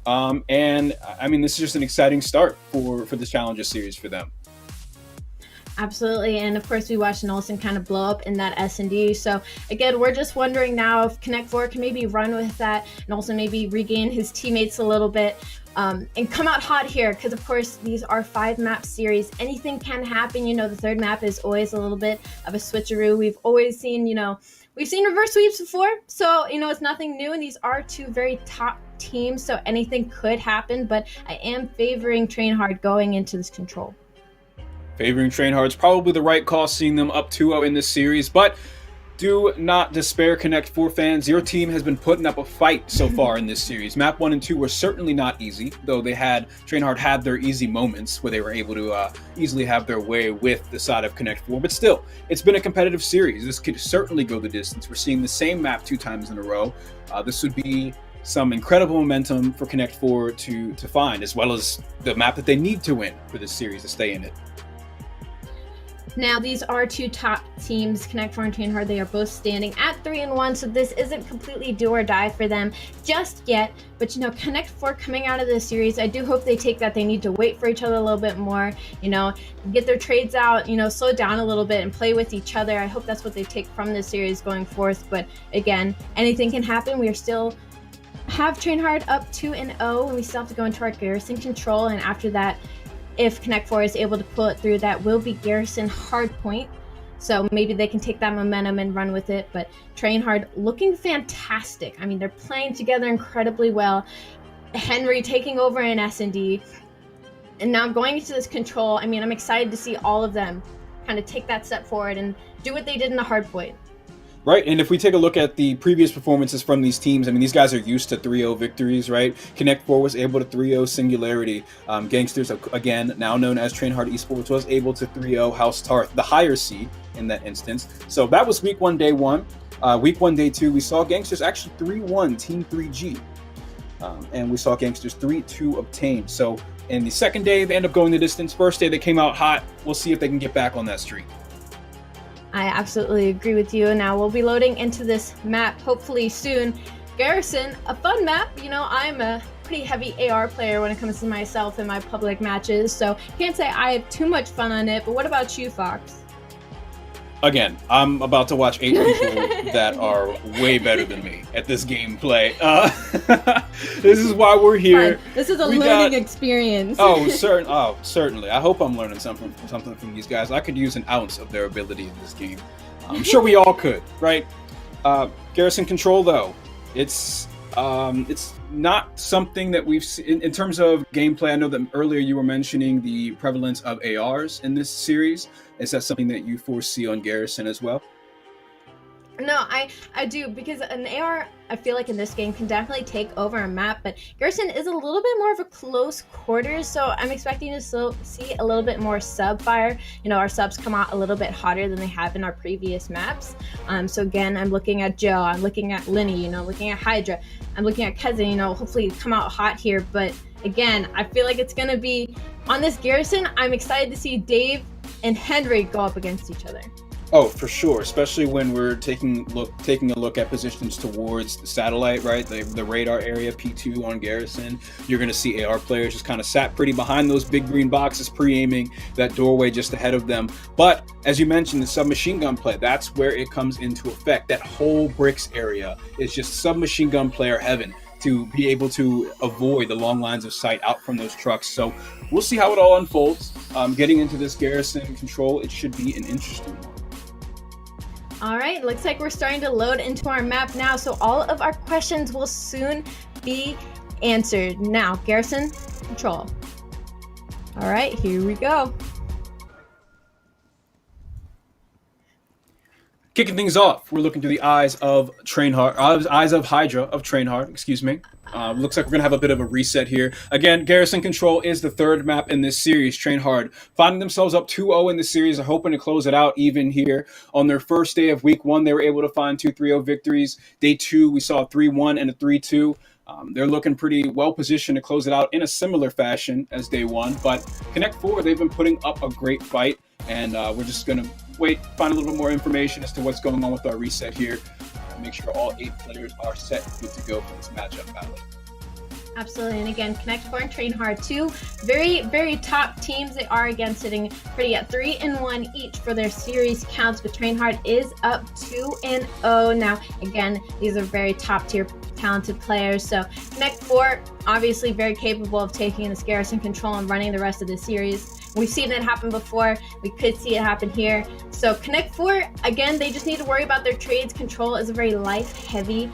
And, I mean, this is just an exciting start for the Challenger Series for them. Absolutely. And of course, we watched Olsen kind of blow up in that S&D. So again, we're just wondering now if Connect 4 can maybe run with that and also maybe regain his teammates a little bit and come out hot here. Because of course, these are 5-map series. Anything can happen. You know, the third map is always a little bit of a switcheroo. We've always seen, we've seen reverse sweeps before. So, it's nothing new. And these are two very top teams. So anything could happen. But I am favoring Train Hard going into this Control. Favoring Train Hard's probably the right call, seeing them up 2-0 in this series, but do not despair, Connect 4 fans. Your team has been putting up a fight so far in this series. Map 1 and 2 were certainly not easy, though Train Hard had their easy moments where they were able to easily have their way with the side of Connect 4, but still, it's been a competitive series. This could certainly go the distance. We're seeing the same map 2 times in a row. This would be some incredible momentum for Connect 4 to find, as well as the map that they need to win for this series to stay in it. Now, these are two top teams, Connect 4 and Train Hard. They are both standing at 3-1, so this isn't completely do or die for them just yet. But, Connect 4 coming out of this series, I do hope they take that. They need to wait for each other a little bit more, get their trades out, slow down a little bit and play with each other. I hope that's what they take from this series going forth. But again, anything can happen. We are still have Train Hard up 2-0, and we still have to go into our Garrison Control. And after that, if Connect 4 is able to pull it through, that will be Garrison Hardpoint. So maybe they can take that momentum and run with it. But Train Hard looking fantastic. I mean, they're playing together incredibly well. Henry taking over in S&D. And now going into this Control, I mean, I'm excited to see all of them kind of take that step forward and do what they did in the Hardpoint. Right, and if we take a look at the previous performances from these teams, I mean, these guys are used to 3-0 victories, right? Connect 4 was able to 3-0 Singularity. Gangsters, again, now known as Train Hard Esports, was able to 3-0 House Tarth, the higher seed in that instance. So that was week 1, day 1. Week 1, day 2, we saw Gangsters actually 3-1 Team 3G. And we saw Gangsters 3-2 obtain. So in the second day, they end up going the distance. First day, they came out hot. We'll see if they can get back on that streak. I absolutely agree with you. Now we'll be loading into this map hopefully soon. Garrison, a fun map. I'm a pretty heavy AR player when it comes to myself in my public matches, so can't say I have too much fun on it. But what about you, Fox? Again, I'm about to watch 8 people that are way better than me at this gameplay. This is why we're here. Fine. This is a learning experience. Certainly. I hope I'm learning something from these guys. I could use an ounce of their ability in this game. I'm sure we all could, right? Garrison Control, though, it's not something that we've seen in terms of gameplay. I know that earlier you were mentioning the prevalence of ARs in this series. Is that something that you foresee on Garrison as well? No, I do, because an AR, I feel like in this game can definitely take over a map, but Garrison is a little bit more of a close quarters, so I'm expecting to still see a little bit more sub fire. Our subs come out a little bit hotter than they have in our previous maps. So again, I'm looking at Joe, I'm looking at Linny, looking at Hydra, I'm looking at Cousin, hopefully come out hot here, but again, I feel like it's going to be on this Garrison. I'm excited to see Dave and Henry go up against each other. Oh, for sure, especially when we're taking a look at positions towards the satellite, right? The radar area, P2 on Garrison. You're going to see AR players just kind of sat pretty behind those big green boxes, pre-aiming that doorway just ahead of them. But as you mentioned, the submachine gun play, that's where it comes into effect. That whole bricks area is just submachine gun player heaven, to be able to avoid the long lines of sight out from those trucks. So we'll see how it all unfolds. Getting into this Garrison control, it should be an interesting one. All right, looks like we're starting to load into our map now, so all of our questions will soon be answered. Now, Garrison, control. All right, here we go. Kicking things off, we're looking through the eyes of Hydra of Trainhard, excuse me. Looks like we're going to have a bit of a reset here. Again, Garrison Control is the third map in this series. Trainhard finding themselves up 2-0 in the series. Are hoping to close it out even here. On their first day of week 1, they were able to find 2 3-0 victories. Day 2, we saw a 3-1 and a 3-2. They're looking pretty well positioned to close it out in a similar fashion as day 1. But Connect 4, they've been putting up a great fight. And we're just going to find a little bit more information as to what's going on with our reset here. Make sure all 8 players are set good to go for this matchup battle. Absolutely, and again, Connect 4 and Trainhard 2, very, very top teams. They are again sitting pretty at 3-1 each for their series counts, but Trainhard is up 2-0 now. Again, these are very top tier talented players. So Connect 4, obviously very capable of taking this Garrison control and running the rest of the series. We've seen it happen before. We could see it happen here. So Connect 4, again, they just need to worry about their trades. Control is a very life-heavy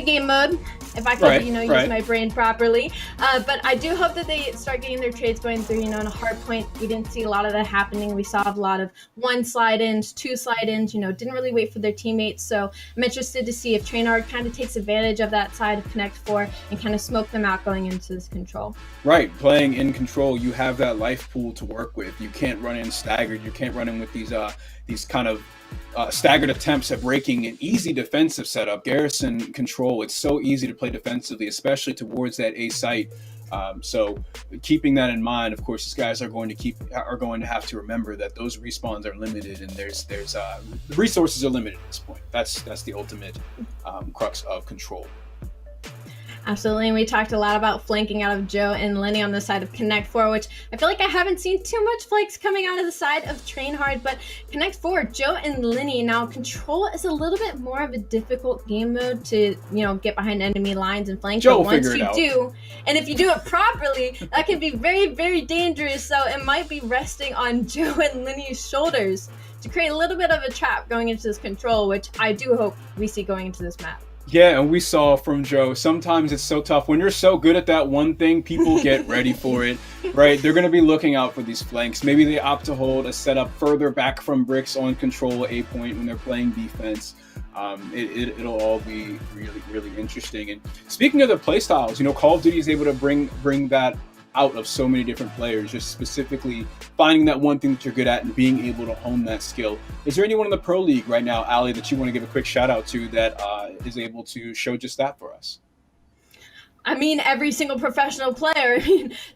game mode, if I could, use my brain properly. But I do hope that they start getting their trades going through, in a hard point. We didn't see a lot of that happening. We saw a lot of 1 slide-ins, 2 slide-ins, didn't really wait for their teammates. So I'm interested to see if Trainhard kind of takes advantage of that side of Connect 4 and kind of smoke them out going into this control. Right, playing in control, you have that life pool to work with. You can't run in staggered. You can't run in with these kind of staggered attempts at breaking an easy defensive setup. Garrison control, it's so easy to play defensively, especially towards that A site. So keeping that in mind, of course, these guys are going to have to remember that those respawns are limited, and there's the resources are limited at this point. That's the ultimate crux of control. Absolutely, and we talked a lot about flanking out of Joe and Lenny on the side of Connect 4, which I feel like I haven't seen too much flanks coming out of the side of Trainhard, but Connect 4, Joe and Lenny. Now, Control is a little bit more of a difficult game mode to, get behind enemy lines and flank, Joe but once you do, and if you do it properly, that can be very, very dangerous, so it might be resting on Joe and Lenny's shoulders to create a little bit of a trap going into this Control, which I do hope we see going into this map. Yeah, and we saw from Joe, sometimes it's so tough. When you're so good at that one thing, people get ready for it, right? They're going to be looking out for these flanks. Maybe they opt to hold a setup further back from bricks on control A point when they're playing defense. It'll all be really, really interesting. And speaking of the playstyles, Call of Duty is able to bring that out of so many different players, just specifically finding that one thing that you're good at and being able to hone that skill. Is there anyone in the Pro League right now, Ali, that you want to give a quick shout out to that is able to show just that for us? I mean, every single professional player,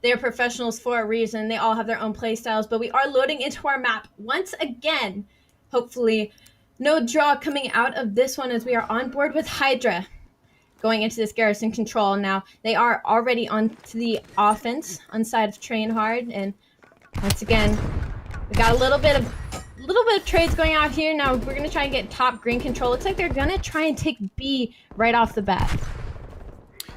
they're professionals for a reason. They all have their own play styles, but we are loading into our map once again. Hopefully, no draw coming out of this one as we are on board with Hydra. Going into this Garrison control now, they are already on to the offense on side of Trainhard, and once again, we got a little bit of trades going out here. Now we're gonna try and get top green control. Looks like they're gonna try and take B right off the bat.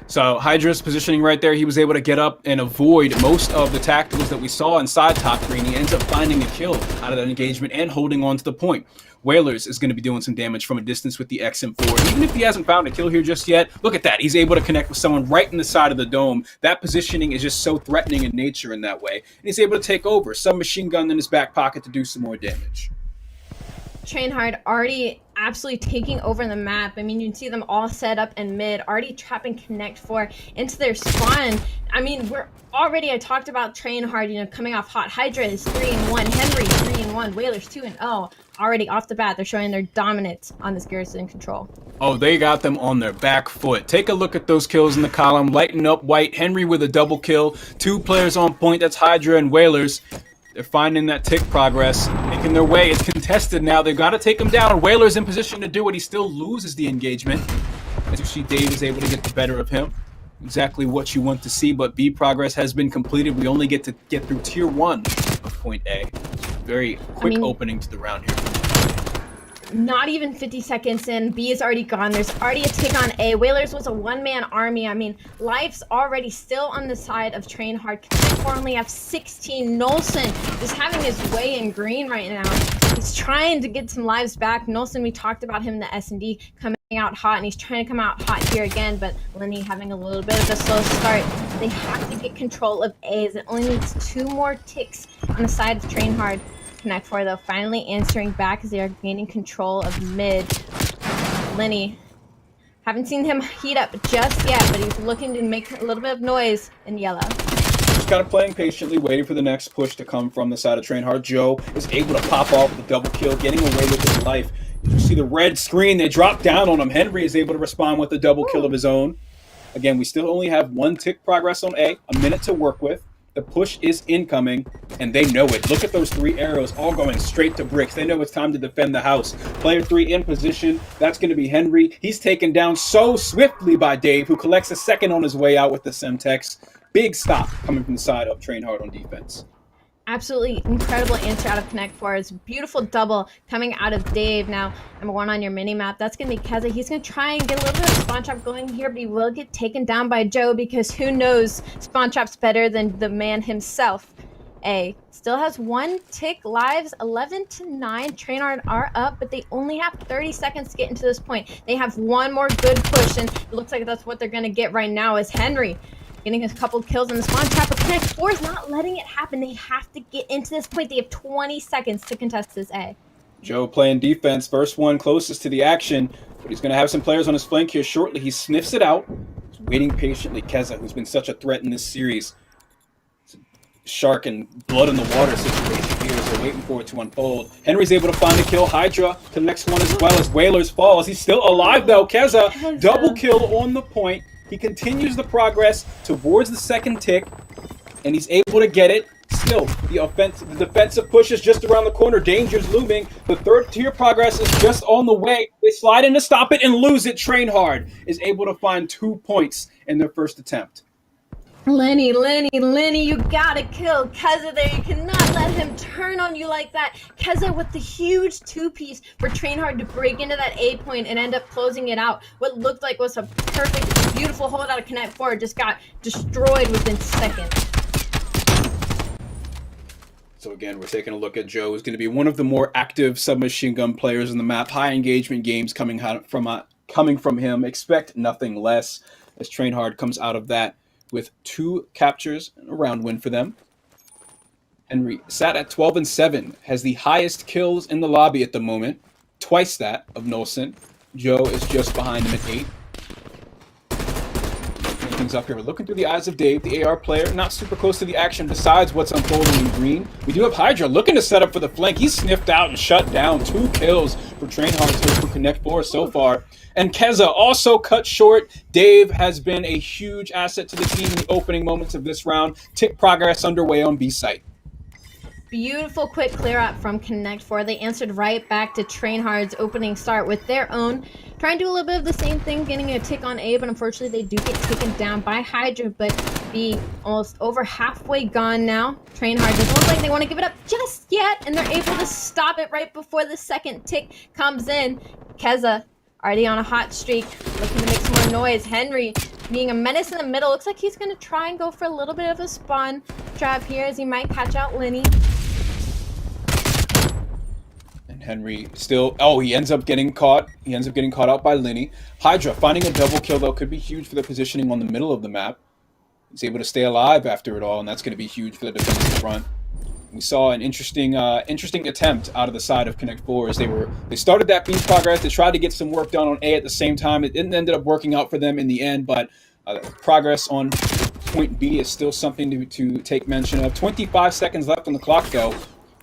So Hydra's positioning right there. He was able to get up and avoid most of the tacticals that we saw inside top green. He ends up finding a kill out of that engagement and holding on to the point. Whalers is going to be doing some damage from a distance with the XM4. Even if he hasn't found a kill here just yet, look at that. He's able to connect with someone right in the side of the dome. That positioning is just so threatening in nature in that way. And he's able to take over. Submachine gun in his back pocket to do some more damage. Trainhard already absolutely taking over the map. I mean, you can see them all set up in mid, already trapping Connect 4 into their spawn. I mean, I talked about Trainhard, coming off hot. Hydra is 3-1, Henry 3-1, Whalers 2-0. already off the bat, they're showing their dominance on this Garrison control. Oh, they got them on their back foot. Take a look at those kills in the column. Lighten up White. Henry with a double kill. 2 players on point. That's Hydra and Whalers. They're finding that tick progress, making their way. It's contested now. They've got to take him down. Whalers in position to do it. He still loses the engagement. As you see, Dave is able to get the better of him. Exactly what you want to see, but B progress has been completed. We only get to get through tier 1 of point A. Very quick opening to the round here. Not even 50 seconds in, B is already gone. There's already a tick on A. Whalers was a one-man army. I mean, life's already still on the side of Train Hard. Connect4 only have 16. Nolson is having his way in green right now. He's trying to get some lives back. Nolson, we talked about him in the S&D coming out hot, and he's trying to come out hot here again, but Lenny having a little bit of a slow start. They have to get control of A, as it only needs 2 more ticks on the side of Train Hard. Connect4 though finally answering back as they are gaining control of mid. Lenny, haven't seen him heat up just yet, but he's looking to make a little bit of noise in yellow. Just kind of playing patiently, waiting for the next push to come from the side of Train Hard. Joe is able to pop off with a double kill, getting away with his life. You see the red screen, they drop down on him. Henry is able to respond with a double kill of his own. Again, we still only have 1 tick progress on A, a minute to work with. The push is incoming, and they know it. Look at those 3 arrows all going straight to bricks. They know it's time to defend the house. Player 3 in position. That's going to be Henry. He's taken down so swiftly by Dave, who collects a second on his way out with the Semtex. Big stop coming from the side of Train Hard on defense. Absolutely incredible answer out of Connect4. It's a beautiful double coming out of Dave. Now, number 1 on your mini map, that's going to be Keza. He's going to try and get a little bit of Spawn Trap going here, but he will get taken down by Joe, because who knows Spawn Trap's better than the man himself. A still has 1 tick lives, 11-9. Train Hard are up, but they only have 30 seconds to get into this point. They have 1 more good push, and it looks like that's what they're going to get right now, is Henry getting a couple kills in the Spawn Trap, but Connect4 is not letting it happen. They have to get into this point. They have 20 seconds to contest this A. Joe playing defense, first one closest to the action, but he's going to have some players on his flank here shortly. He sniffs it out. He's waiting patiently. Keza, who's been such a threat in this series. It's a shark and blood in the water situation here, so waiting for it to unfold. Henry's able to find a kill. Hydra connects one as well as Whalers falls. He's still alive though. Keza, double kill on the point. He continues the progress towards the second tick, and he's able to get it. Still, the defensive push is just around the corner. Danger's looming. The 3rd tier progress is just on the way. They slide in to stop it and lose it. Train Hard is able to find 2 points in their first attempt. Lenny, you gotta kill Keza there. You cannot let him turn on you like that. Keza with the huge 2-piece for Train Hard to break into that A point and end up closing it out. What looked like was a perfect, beautiful hold out of Connect4 just got destroyed within seconds. So again, we're taking a look at Joe, who's going to be one of the more active submachine gun players in the map. High engagement games coming from him. Expect nothing less as Train Hard comes out of that with 2 captures and a round win for them. Henry sat at 12-7, has the highest kills in the lobby at the moment, twice that of Nolson. Joe is just behind him at 8. Things up here. We're looking through the eyes of Dave, the AR player, not super close to the action besides what's unfolding in green. We do have Hydra looking to set up for the flank. He's sniffed out and shut down. 2 kills for Train Hard for Connect4 so far. And Keza also cut short. Dave has been a huge asset to the team in the opening moments of this round. Tick progress underway on B site. Beautiful quick clear up from Connect4. They answered right back to Train Hard's opening start with their own. Trying to do a little bit of the same thing, getting a tick on A, but unfortunately they do get taken down by Hydra, but B almost over halfway gone now. Train Hard doesn't look like they want to give it up just yet, and they're able to stop it right before the second tick comes in. Keza already on a hot streak, looking to make some more noise. Henry being a menace in the middle. Looks like he's going to try and go for a little bit of a spawn trap here as he might catch out Lenny. And Henry still, he ends up getting caught. He ends up getting caught out by Lenny. Hydra finding a double kill, though, could be huge for the positioning on the middle of the map. He's able to stay alive after it all, and that's going to be huge for the defensive front. We saw an interesting attempt out of the side of Connect4 as they started that B progress. They tried to get some work done on A at the same time. It didn't ended up working out for them in the end, but progress on point B is still something to take mention of. 25 seconds left on the clock, though.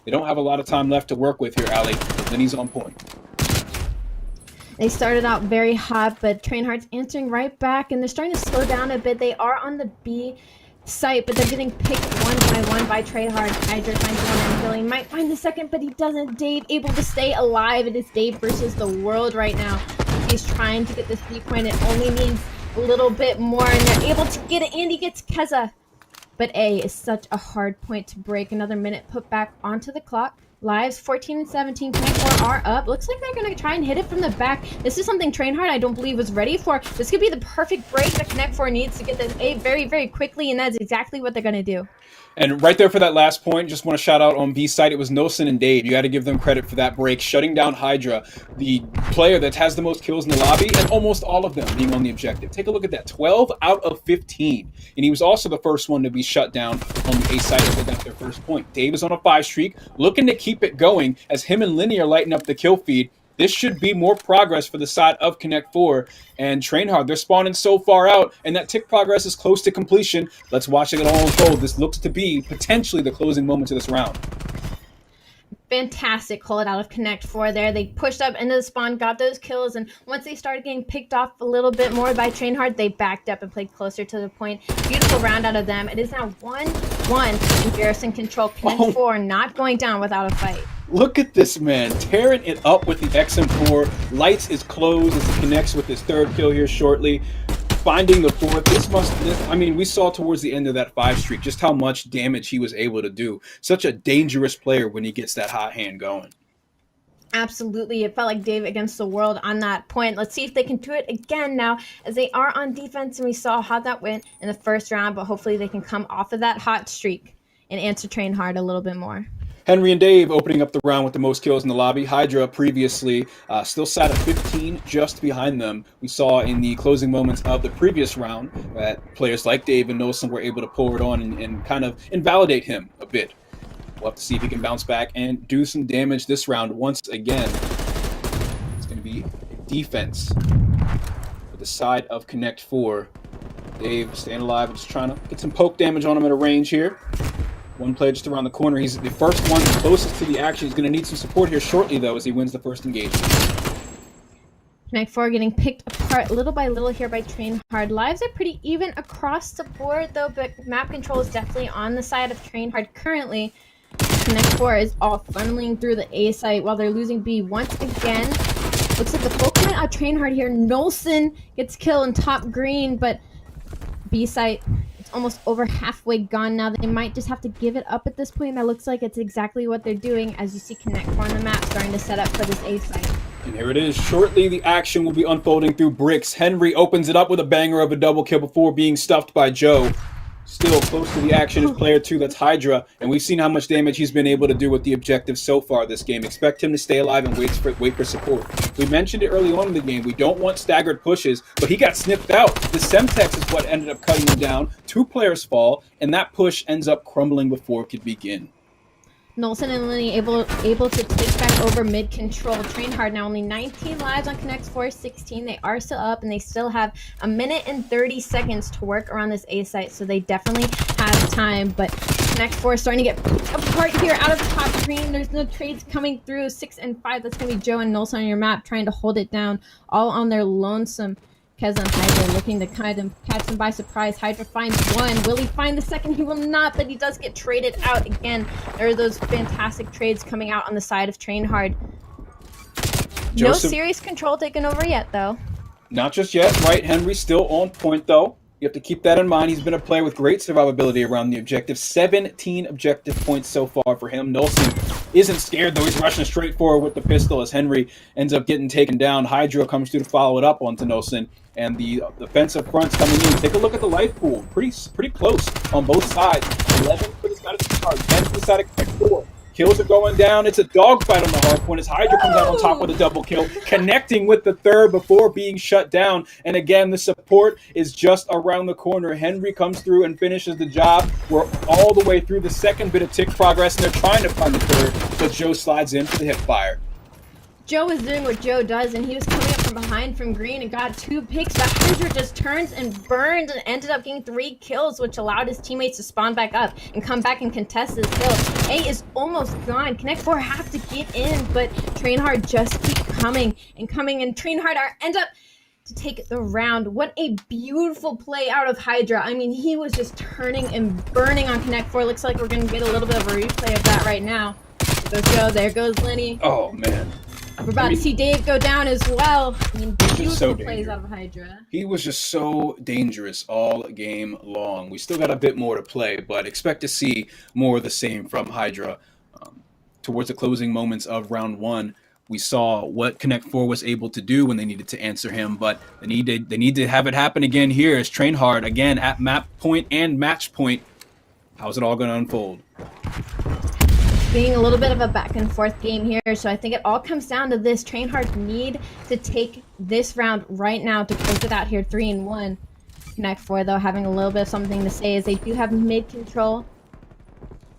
They don't have a lot of time left to work with here, Ali. Lenny's on point. They started out very hot, but Trainhard's answering right back, and they're starting to slow down a bit. They are on the B site, but they're getting picked one by one by Trainhard. Hydra finds one, and Billy might find the second, but he doesn't. Dave able to stay alive. It is Dave versus the world right now. He's trying to get this 3 point. It only needs a little bit more, and they're able to get it, and he gets Keza. But A is such a hard point to break. Another minute put back onto the clock. Lives 14 and 17, 24 are up. Looks like they're going to try and hit it from the back. This is something Trainhard I don't believe was ready for. This could be the perfect break that Connect 4 needs to get this A very, very quickly, and that's exactly what they're going to do. And right there for that last point, just want to shout out on B side, it was Nelson and Dave. You got to give them credit for that break, shutting down Hydra, the player that has the most kills in the lobby, and almost all of them being on the objective. Take a look at that, 12 out of 15. And he was also the first one to be shut down on the A side as they got their first point. Dave is on a 5 streak, looking to keep it going as him and Lenny are lighting up the kill feed. This should be more progress for the side of Connect 4 and Trainhard. They're spawning so far out, and that tick progress is close to completion. Let's watch it all unfold. This looks to be potentially the closing moment to this round. Fantastic hold out of Connect 4 there. They pushed up into the spawn, got those kills, and once they started getting picked off a little bit more by Trainhard, they backed up and played closer to the point. Beautiful round out of them. It is now 1-1 in Garrison control. Connect 4 not going down without a fight. Look at this man, tearing it up with the XM4. Lights is closed as he connects with his third kill here shortly. Finding the fourth. I mean, we saw towards the end of that 5 streak just how much damage he was able to do. Such a dangerous player when he gets that hot hand going. Absolutely. It felt like Dave against the world on that point. Let's see if they can do it again now as they are on defense, and we saw how that went in the first round, but hopefully they can come off of that hot streak and answer Trainhard a little bit more. Henry and Dave opening up the round with the most kills in the lobby. Hydra previously still sat at 15 just behind them. We saw in the closing moments of the previous round that players like Dave and Nelson were able to pull it on and kind of invalidate him a bit. We'll have to see if he can bounce back and do some damage this round once again. It's going to be defense for the side of Connect 4. Dave staying alive, just trying to get some poke damage on him at a range here. One player just around the corner. He's the first one, the closest to the action. He's going to need some support here shortly, though, as he wins the first engagement. Connect 4 getting picked apart little by little here by Trainhard. Lives are pretty even across the board, though, but map control is definitely on the side of Trainhard currently. Connect 4 is all funneling through the A site while they're losing B once again. Looks like the focus on Trainhard here. Nelson gets killed in top green, but B site, it's almost over halfway gone now. They might just have to give it up at this point. That looks like it's exactly what they're doing as you see Connect 4 on the map starting to set up for this A site. And here it is. Shortly, the action will be unfolding through bricks. Henry opens it up with a banger of a double kill before being stuffed by Joe. Still close to the action is player 2, that's Hydra, and we've seen how much damage he's been able to do with the objective so far this game. Expect him to stay alive and wait for support. We mentioned it early on in the game. We don't want staggered pushes, but he got sniffed out. The Semtex is what ended up cutting him down. 2 players fall, and that push ends up crumbling before it could begin. Nelson and Lenny able to take back over mid control. Trainhard now only 19 lives on Connect 4, 16. They are still up, and they still have a minute and 30 seconds to work around this A site, so they definitely have time. But Connect 4 is starting to get picked apart here out of top green. There's no trades coming through. 6 and 5. That's going to be Joe and Nelson on your map trying to hold it down, all on their lonesome. Keza and Hydra looking to kind of catch them by surprise. Hydra finds one. Will he find the second? He will not, but he does get traded out again. There are those fantastic trades coming out on the side of Trainhard. No serious control taken over yet, though. Not just yet, right? Henry still on point, though. You have to keep that in mind. He's been a player with great survivability around the objective. 17 objective points so far for him. Nelson isn't scared, though. He's rushing straight forward with the pistol as Henry ends up getting taken down. Hydra comes through to follow it up onto Nelson. And the defensive front's coming in. Take a look at the life pool. Pretty close on both sides. 11 for the side of the start. 10 for the side of Connect 4. Kills are going down. It's a dogfight on the Hardpoint as Hydra comes out on top with a double kill, connecting with the third before being shut down. And again, the support is just around the corner. Henry comes through and finishes the job. We're all the way through the second bit of tick progress, and they're trying to find the third, but Joe slides in for the hip fire. Joe was doing what Joe does, and he was coming up from behind from green and got 2 picks, but Hydra just turns and burns and ended up getting 3 kills, which allowed his teammates to spawn back up and come back and contest this kill. A is almost gone. Connect 4 have to get in, but Trainhard just keep coming, and Trainhard end up to take the round. What a beautiful play out of Hydra. I mean, he was just turning and burning on Connect 4. Looks like we're going to get a little bit of a replay of that right now. There goes Joe. There goes Lenny. Oh, man. We're about to see Dave go down as well. I mean, beautiful so plays out of Hydra. He was just so dangerous all game long. We still got a bit more to play, but expect to see more of the same from Hydra. Towards the closing moments of round 1, we saw what Connect 4 was able to do when they needed to answer him, but they need to have it happen again here as Trainhard again at map point and match point. How's it all going to unfold? Being a little bit of a back and forth game here, so I think it all comes down to this. Trainhard need to take this round right now to close it out here 3-1. Connect 4 though having a little bit of something to say as they do have mid control.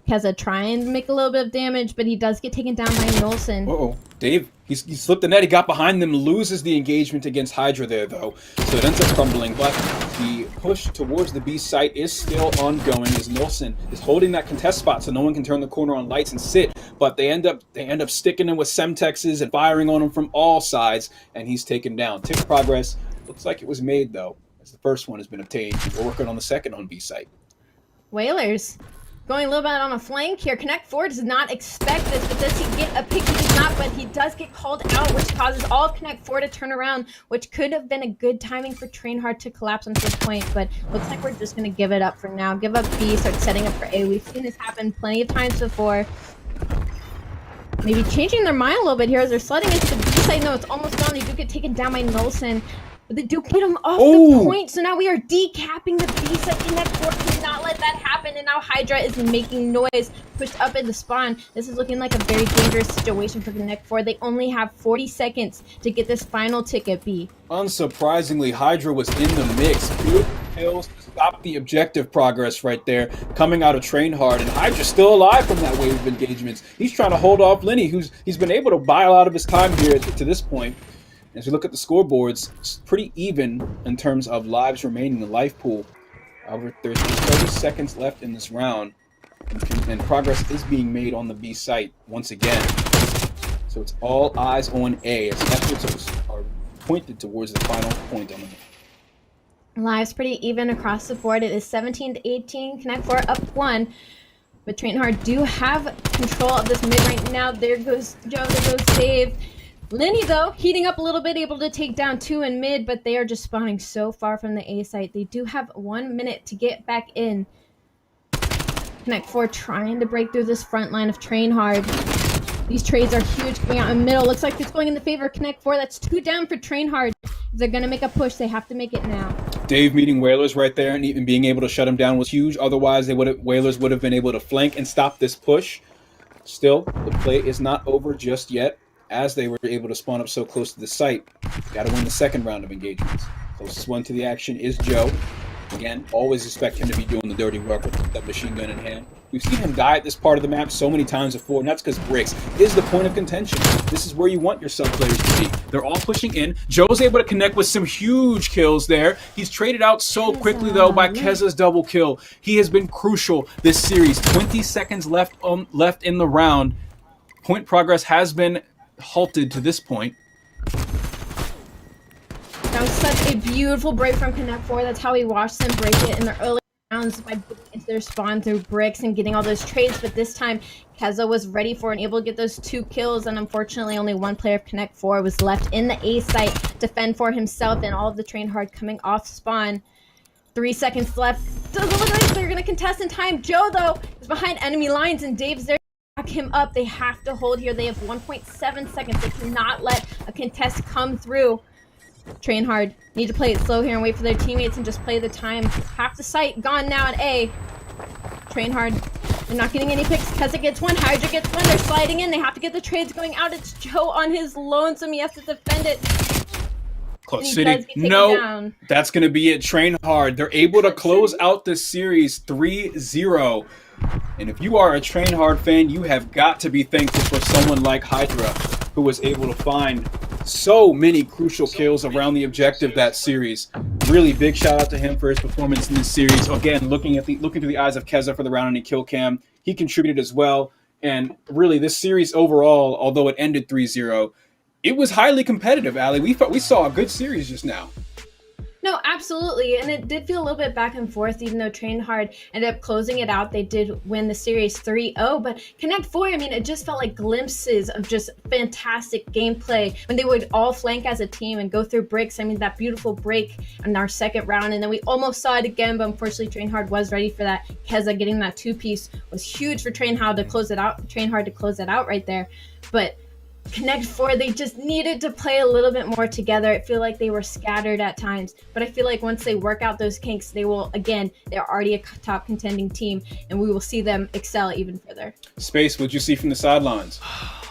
Keza trying to make a little bit of damage, but he does get taken down by Nolson. Uh-oh. Dave, he slipped the net, he got behind them, loses the engagement against Hydra there though, so it ends up crumbling, but the push towards the B site is still ongoing as Nolson is holding that contest spot so no one can turn the corner on lights and sit, but they end up sticking him with Semtexes and firing on him from all sides, and he's taken down. Tick progress, looks like it was made though, as the first one has been obtained. We're working on the second on B site. Whalers going a little bit on a flank here. Connect 4 does not expect this, but does he get a pick? He does not, but he does get called out, which causes all of Connect 4 to turn around, which could have been a good timing for Trainhard to collapse on this point, but looks like we're just going to give it up for now. Give up B, start setting up for A. We've seen this happen plenty of times before. Maybe changing their mind a little bit here as they're sledding into the B side. No, it's almost gone. They do get taken down by Nolson, but they do get him off the point, so now we are decapping the B side. Connect 4 cannot let that happen, and now Hydra is making noise, pushed up into spawn. This is looking like a very dangerous situation for Connect 4. They only have 40 seconds to get this final ticket B. Unsurprisingly, Hydra was in the mix. Beautiful kills to stop the objective progress right there, coming out of Trainhard, and Hydra's still alive from that wave of engagements. He's trying to hold off Lenny, he's been able to buy a lot of his time here to this point. As we look at the scoreboards, it's pretty even in terms of lives remaining in the life pool. However, there's just 30 seconds left in this round, and progress is being made on the B site once again. So it's all eyes on A as efforts are pointed towards the final point on the map. Lives pretty even across the board. It is 17-18. Connect 4 up 1. But Trainhard do have control of this mid right now. There goes Joe, there goes Dave. Lenny, though, heating up a little bit, able to take down 2 in mid, but they are just spawning so far from the A site. They do have 1 minute to get back in. Connect 4 trying to break through this front line of Trainhard. These trades are huge coming out in the middle. Looks like it's going in the favor of Connect 4. That's 2 down for Trainhard. If they're going to make a push, they have to make it now. Dave meeting Whalers right there and even being able to shut him down was huge. Otherwise, Whalers would have been able to flank and stop this push. Still, the play is not over just yet, as they were able to spawn up so close to the site. Got to win the second round of engagements. Closest one to the action is Joe. Again, always expect him to be doing the dirty work with that machine gun in hand. We've seen him die at this part of the map so many times before, and that's because bricks is the point of contention. This is where you want your sub players to be. They're all pushing in. Joe's able to connect with some huge kills there. He's traded out so quickly, though, by Keza's double kill. He has been crucial this series. 20 seconds left in the round. Point progress has been halted to this point. That was such a beautiful break from Connect 4. That's how we watched them break it in the early rounds by breaking into their spawn through bricks and getting all those trades. But this time, Keza was ready for and able to get those 2 kills. And unfortunately, only 1 player of Connect 4 was left in the A site to fend for himself and all of the Trainhard coming off spawn. 3 seconds left. Doesn't look like they're going to contest in time. Joe, though, is behind enemy lines, and Dave's there to back him up. They have to hold here. They have 1.7 seconds. They cannot let a contest come through. Trainhard need to play it slow here and wait for their teammates and just play the time. Half the site gone now at A. Trainhard, they're not getting any picks. Keza gets 1, Hydra gets 1. They're sliding in. They have to get the trades going out. It's Joe on his lonesome. He has to defend it. Close City. No, that's going to be it. Trainhard. They're able to close out this series 3-0. And if you are a Trainhard fan, you have got to be thankful for someone like Hydra. who was able to find so many crucial kills around the objective that series. Really big shout out to him for his performance in this series. Again, looking through the eyes of Keza for the round and kill cam, he contributed as well. And really, this series overall, although it ended 3-0, it was highly competitive, Ali. We saw a good series just now. No, absolutely. And it did feel a little bit back and forth, even though Train Hard ended up closing it out. They did win the series 3-0. But Connect 4, I mean, it just felt like glimpses of just fantastic gameplay when they would all flank as a team and go through bricks. I mean, that beautiful break in our second round. And then we almost saw it again, but unfortunately, Train Hard was ready for that. Keza getting that two-piece was huge for Train Hard to close it out right there. But Connect 4, they just needed to play a little bit more together. I feel like they were scattered at times, but I feel like once they work out those kinks, they will, again, they're already a top contending team, and we will see them excel even further. Space, what'd you see from the sidelines?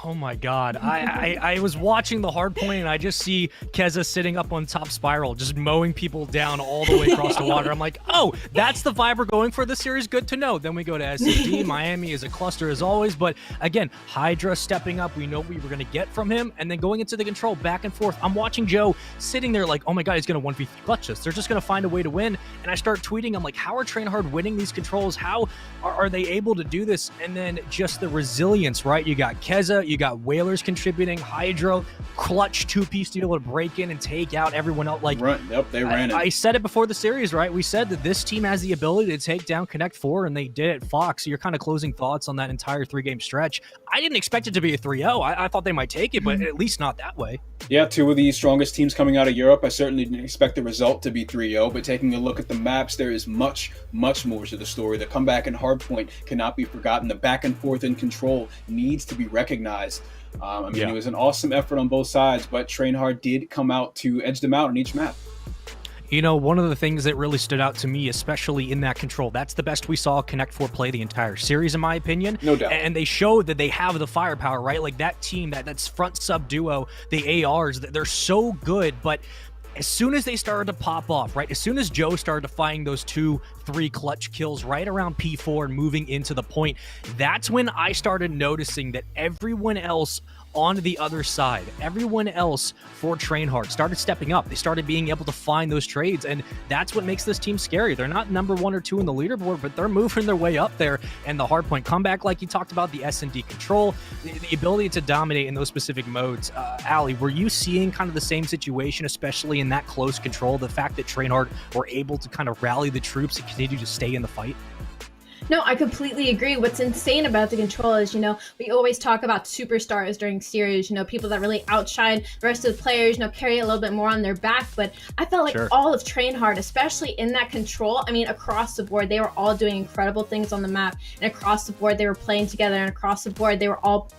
Oh my God. I was watching the Hardpoint and I just see Keza sitting up on top spiral, just mowing people down all the way across the water. I'm like, oh, that's the vibe we're going for this series. Good to know. Then we go to SMD. Miami is a cluster as always. But again, Hydra stepping up. We know what we were going to get from him. And then going into the control back and forth. I'm watching Joe sitting there like, oh my God, he's going to 1v3 clutch this. They're just going to find a way to win. And I start tweeting. I'm like, how are Train Hard winning these controls? How are they able to do this? And then just the resilience, right? You got Keza. You got Whalers contributing, Hydro, clutch two-piece to be able to break in and take out everyone else. Like, they ran it. I said it before the series, right? We said that this team has the ability to take down Connect 4, and they did it. Fox, so you're kind of closing thoughts on that entire three-game stretch. I didn't expect it to be a 3-0. I thought they might take it, but at least not that way. Yeah, two of the strongest teams coming out of Europe. I certainly didn't expect the result to be 3-0, but taking a look at the maps, there is much, much more to the story. The comeback in Hardpoint cannot be forgotten. The back and forth in control needs to be recognized. It was an awesome effort on both sides, but Train Hard did come out to edge them out on each map. You know, one of the things that really stood out to me, especially in that control, that's the best we saw Connect 4 play the entire series, in my opinion. No doubt. And they showed that they have the firepower, right? Like that team, that's front sub duo, the ARs, they're so good, but as soon as they started to pop off, right? As soon as Joe started to find those 2-3 clutch kills right around P4 and moving into the point, that's when I started noticing that everyone else on the other side, everyone else for Train Hard started stepping up. They started being able to find those trades, and that's what makes this team scary. They're not number 1 or 2 in the leaderboard, but they're moving their way up there. And the Hardpoint comeback, like you talked about, the S&D control, the ability to dominate in those specific modes. Ali, were you seeing kind of the same situation, especially in that close control, the fact that Train Hard were able to kind of rally the troops and continue to stay in the fight? No, I completely agree. What's insane about the control is, we always talk about superstars during series, people that really outshine the rest of the players, carry a little bit more on their back. But I felt like all of Train Hard, especially in that control, across the board, they were all doing incredible things on the map. And across the board, they were playing together. And across the board, they were all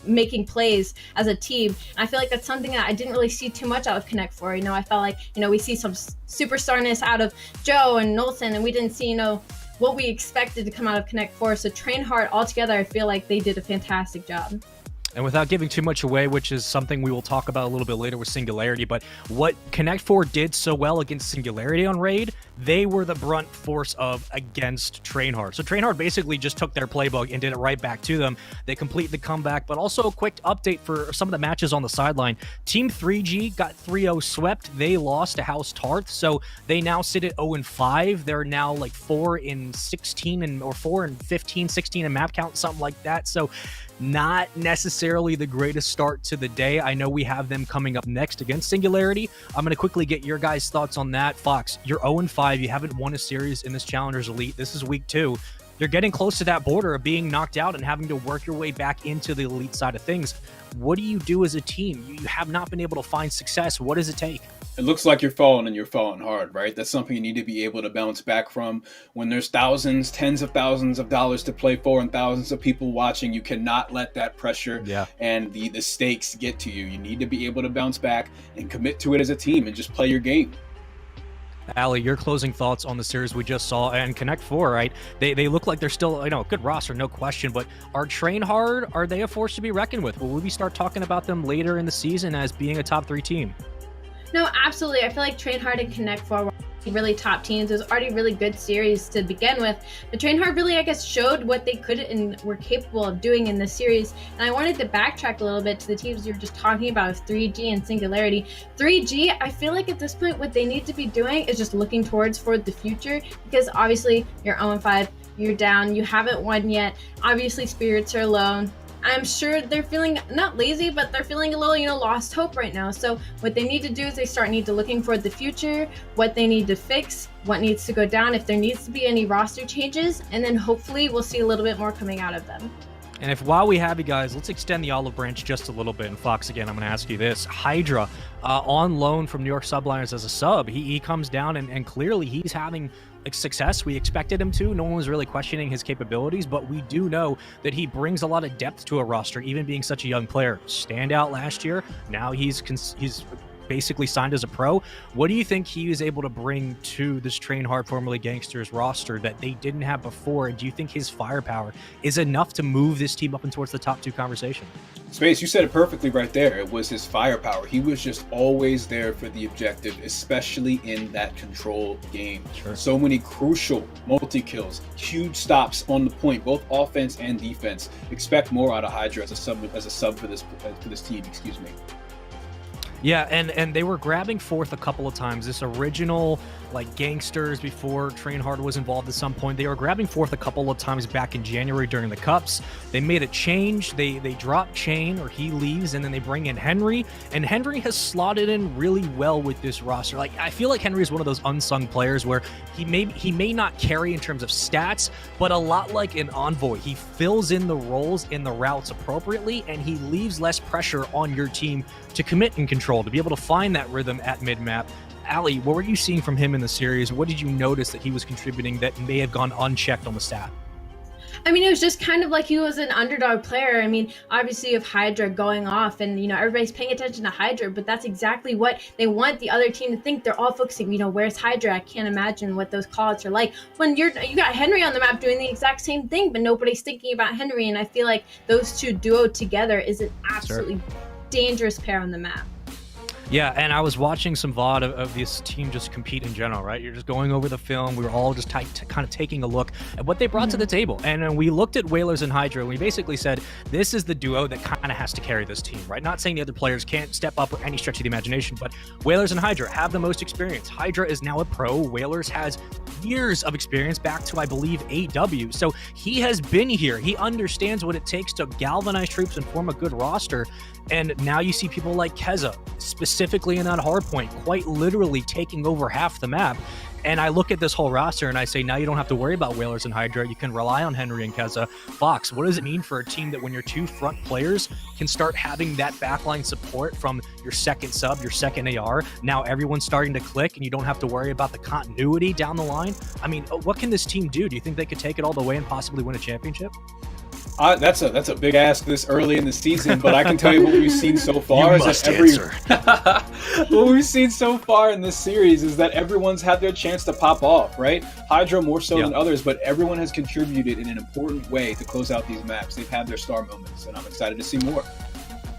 making plays as a team. And I feel like that's something that I didn't really see too much out of Connect 4. I felt like, we see some superstarness out of Joe and Knowlton, and we didn't see, what we expected to come out of Connect 4. So Train Hard altogether, I feel like they did a fantastic job. And without giving too much away, which is something we will talk about a little bit later with Singularity, but what Connect 4 did so well against Singularity on Raid, they were the brunt force of against Train Hard. So Train Hard basically just took their playbook and did it right back to them. They complete the comeback, but also a quick update for some of the matches on the sideline. Team 3G got 3-0 swept. They lost to House Tarth, so they now sit at 0-5. They're now like 4-16 or 4-15, 16 in map count, something like that. So not necessarily the greatest start to the day. I know we have them coming up next against Singularity. I'm going to quickly get your guys' thoughts on that. Fox, you're 0-5. You haven't won a series in this Challengers Elite. This is week 2. You're getting close to that border of being knocked out and having to work your way back into the elite side of things. What do you do as a team? You have not been able to find success. What does it take? It looks like you're falling, and you're falling hard, right? That's something you need to be able to bounce back from. When there's thousands, tens of thousands of dollars to play for and thousands of people watching, you cannot let that pressure and the stakes get to you. You need to be able to bounce back and commit to it as a team and just play your game. Ali, your closing thoughts on the series we just saw and Connect 4, right? They look like they're still, a good roster, no question, but are Train Hard, are they a force to be reckoned with? Will we start talking about them later in the season as being a top 3 team? No, absolutely. I feel like Train Hard and Connect 4 really top teams. It was already a really good series to begin with. But Train Hard really, I guess, showed what they could and were capable of doing in this series. And I wanted to backtrack a little bit to the teams you were just talking about, 3G and Singularity. 3G, I feel like at this point, what they need to be doing is just looking for the future, because obviously you're 0-5, you're down, you haven't won yet. Obviously spirits are low. I'm sure they're feeling not lazy, but they're feeling a little, lost hope right now. So what they need to do is they need to looking for the future, what they need to fix, what needs to go down, if there needs to be any roster changes, and then hopefully we'll see a little bit more coming out of them. And while we have you guys, let's extend the olive branch just a little bit. And Fox, again, I'm going to ask you this. Hydra, on loan from New York Subliners as a sub, he comes down and clearly he's having success. We expected him to. No one was really questioning his capabilities, but we do know that he brings a lot of depth to a roster, even being such a young player. Standout last year. Now he's basically signed as a pro. What do you think he was able to bring to this Train Hard, formerly Gangsters roster that they didn't have before? And do you think his firepower is enough to move this team up and towards the top 2 conversation? Space, you said it perfectly right there. It was his firepower. He was just always there for the objective, especially in that control game. Sure. So many crucial multi-kills, huge stops on the point, both offense and defense. Expect more out of Hydra as a sub for this team, excuse me. Yeah, and they were grabbing fourth a couple of times. This original, Gangsters before Train Hard was involved at some point, they were grabbing fourth a couple of times back in January during the Cups. They made a change. They dropped Chain, or he leaves, and then they bring in Henry. And Henry has slotted in really well with this roster. I feel like Henry is one of those unsung players where he may not carry in terms of stats, but a lot like an Envoy, he fills in the roles in the routes appropriately, and he leaves less pressure on your team to commit and control, to be able to find that rhythm at mid-map. Allie, what were you seeing from him in the series? What did you notice that he was contributing that may have gone unchecked on the stat? I mean, it was just kind of like he was an underdog player. I mean, obviously you have Hydra going off and, everybody's paying attention to Hydra, but that's exactly what they want the other team to think. They're all focusing, where's Hydra? I can't imagine what those callouts are like. When you got Henry on the map doing the exact same thing, but nobody's thinking about Henry. And I feel like those two duo together is an absolutely dangerous pair on the map. Yeah, and I was watching some VOD of this team just compete in general, right? You're just going over the film. We were all just kind of taking a look at what they brought to the table. And we looked at Whalers and Hydra, and we basically said, this is the duo that kind of has to carry this team, right? Not saying the other players can't step up or any stretch of the imagination, but Whalers and Hydra have the most experience. Hydra is now a pro. Whalers has years of experience back to, I believe, AW. So he has been here. He understands what it takes to galvanize troops and form a good roster. And now you see people like Keza, specifically in that Hardpoint, quite literally taking over half the map. And I look at this whole roster and I say, now you don't have to worry about Whalers and Hydra. You can rely on Henry and Keza. Fox, what does it mean for a team that when your 2 front players can start having that backline support from your second sub, your second AR, now everyone's starting to click and you don't have to worry about the continuity down the line? I mean, what can this team do? Do you think they could take it all the way and possibly win a championship? That's a big ask this early in the season, but I can tell you what we've seen so far what we've seen so far in this series is that everyone's had their chance to pop off, right? Hydra more so than others, but everyone has contributed in an important way to close out these maps. They've had their star moments, and I'm excited to see more.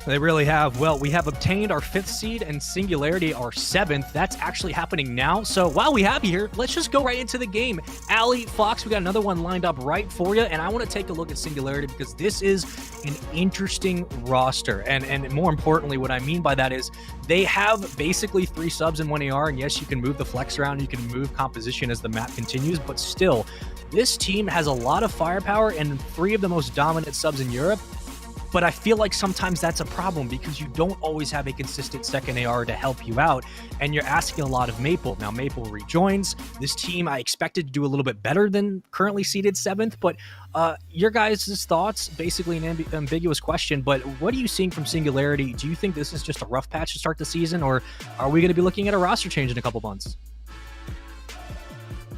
They really have. Well, we have obtained our 5th seed and Singularity our 7th. That's actually happening now. So while we have you here, let's just go right into the game. Allie, Fox, we got another one lined up right for you. And I want to take a look at Singularity because this is an interesting roster. And more importantly, what I mean by that is they have basically 3 subs and 1 AR. And yes, you can move the flex around. You can move composition as the map continues. But still, this team has a lot of firepower and 3 of the most dominant subs in Europe. But I feel like sometimes that's a problem because you don't always have a consistent second AR to help you out, and you're asking a lot of Maple. Now, Maple rejoins. This team I expected to do a little bit better than currently seeded 7th, but your guys' thoughts, basically an ambiguous question, but what are you seeing from Singularity? Do you think this is just a rough patch to start the season, or are we going to be looking at a roster change in a couple months?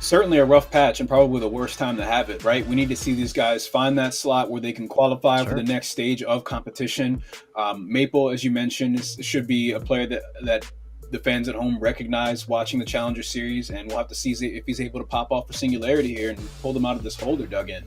Certainly a rough patch and probably the worst time to have it, right? We need to see these guys find that slot where they can qualify for the next stage of competition. Maple, as you mentioned, should be a player that the fans at home recognize watching the Challenger Series, and we'll have to see if he's able to pop off for Singularity here and pull them out of this hole they're dug in.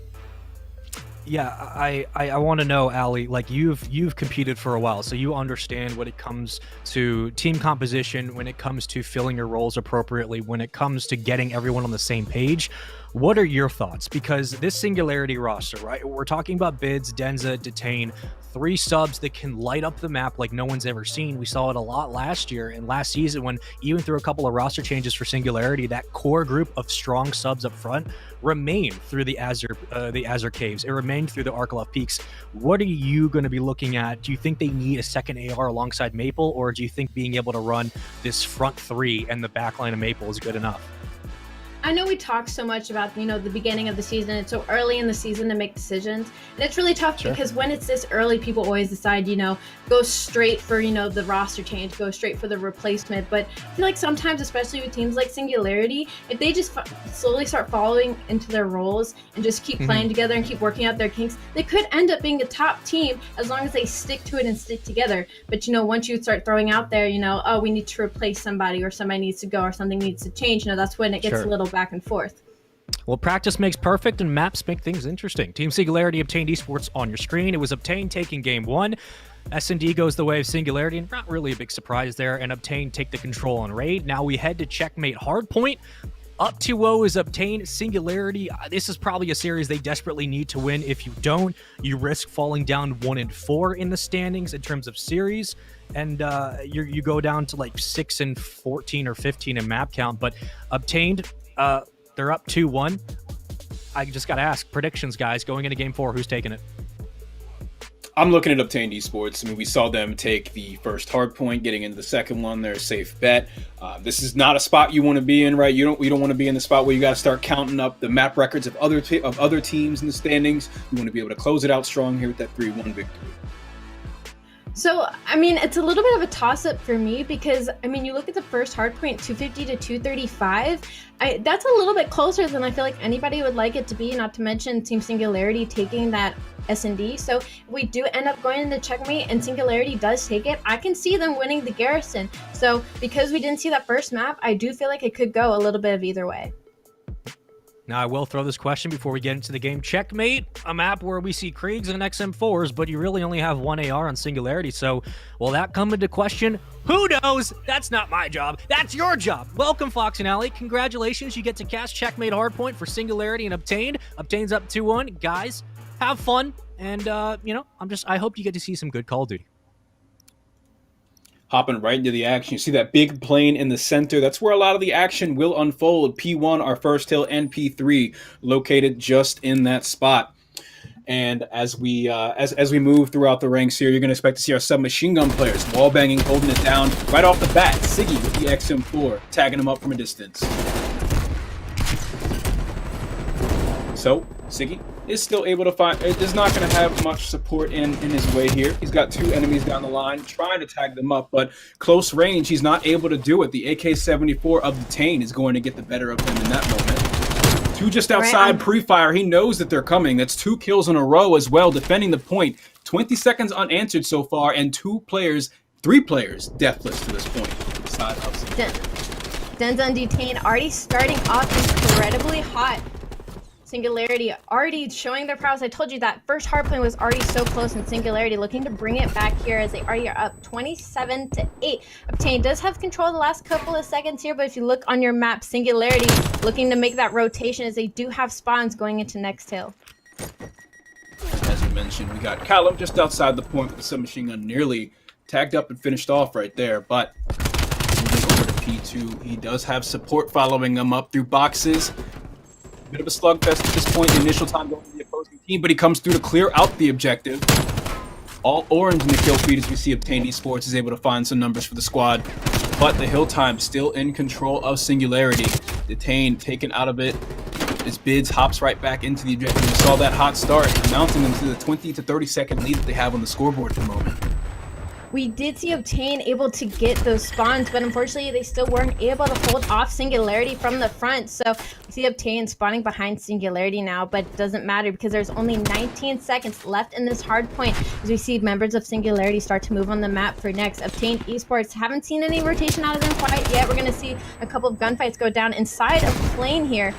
Yeah, I want to know, Ali, like you've competed for a while, so you understand when it comes to team composition, when it comes to filling your roles appropriately, when it comes to getting everyone on the same page. What are your thoughts? Because this Singularity roster, right? We're talking about Bids, Denza, Detain, 3 subs that can light up the map like no one's ever seen. We saw it a lot last year and last season when even through a couple of roster changes for Singularity, that core group of strong subs up front remained through the Azure Caves. It remained through the Arkalov Peaks. What are you going to be looking at? Do you think they need a second AR alongside Maple, or do you think being able to run this front 3 and the backline of Maple is good enough? I know we talk so much about, the beginning of the season. It's so early in the season to make decisions. And it's really tough because when it's this early, people always decide, go straight for, the roster change, go straight for the replacement. But I feel like sometimes, especially with teams like Singularity, if they just slowly start following into their roles and just keep playing together and keep working out their kinks, they could end up being a top team as long as they stick to it and stick together. But, once you start throwing out there, oh, we need to replace somebody or somebody needs to go or something needs to change, that's when it gets a little back and forth. Well, practice makes perfect and maps make things interesting. Team Singularity obtained esports on your screen. It was Obtain taking game 1. S&D goes the way of Singularity, and not really a big surprise there, and Obtain take the control on Raid. Now we head to Checkmate Hardpoint. Up 2-0 is Obtain. Singularity, this is probably a series they desperately need to win. If you don't, you risk falling down 1-4 in the standings in terms of series, and you go down to like 6-14 or 15 in map count. But Obtained, they're up 2-1. I just got to ask, predictions, guys, going into game 4, who's taking it? I'm looking at Obtained Esports. I mean, we saw them take the first hard point, getting into the second one. They're a safe bet. This is not a spot you want to be in, right? You don't want to be in the spot where you got to start counting up the map records of other teams in the standings. You want to be able to close it out strong here with that 3-1 victory. So, it's a little bit of a toss-up for me because, you look at the first hardpoint, 250 to 235. That's a little bit closer than I feel like anybody would like it to be, not to mention Team Singularity taking that S&D. So, if we do end up going into Checkmate and Singularity does take it, I can see them winning the Garrison. So, because we didn't see that first map, I do feel like it could go a little bit of either way. Now, I will throw this question before we get into the game. Checkmate, a map where we see Kriegs and XM4s, but you really only have 1 AR on Singularity, so will that come into question? Who knows? That's not my job. That's your job. Welcome, Fox and Alley. Congratulations. You get to cast Checkmate Hardpoint for Singularity and Obtained. Obtained's up 2-1. Guys, have fun, and, I hope you get to see some good Call of Duty. Hopping right into the action. You see that big plane in the center. That's where a lot of the action will unfold. P1, our first hill, and P3 located just in that spot. And as we move throughout the ranks here, you're going to expect to see our submachine gun players wall banging, holding it down right off the bat. Siggy with the XM4, tagging him up from a distance. So Siggy is still able to find, is not going to have much support in his way here. He's got 2 enemies down the line trying to tag them up, but close range, he's not able to do it. The AK-74 of Detain is going to get the better of him in that moment. 2 just outside pre-fire. He knows that they're coming. That's 2 kills in a row as well, defending the point. 20 seconds unanswered so far, and 3 players deathless to this point. Denza and Detain already starting off incredibly hot. Singularity already showing their prowess. I told you that first hardpoint was already so close, and Singularity looking to bring it back here as they already are up 27-8. Obtain does have control the last couple of seconds here, but if you look on your map, Singularity looking to make that rotation as they do have spawns going into next hill. As you mentioned, we got Callum just outside the point with the submachine gun nearly tagged up and finished off right there, but moving over to P2, he does have support following him up through boxes. Bit of a slugfest at this point, the initial time going to the opposing team, but he comes through to clear out the objective. All orange in the kill feed as we see Obtained Esports is able to find some numbers for the squad, but the hill time still in control of Singularity. Detain taken out of it as Bids hops right back into the objective. We saw that hot start, mounting them to the 20 to 30 second lead that they have on the scoreboard at the moment. We did see Obtain able to get those spawns, but unfortunately they still weren't able to hold off Singularity from the front. So we see Obtain spawning behind Singularity now, but it doesn't matter because there's only 19 seconds left in this hard point as we see members of Singularity start to move on the map for next. Obtain Esports, haven't seen any rotation out of them quite yet. We're going to see a couple of gunfights go down inside of plane here.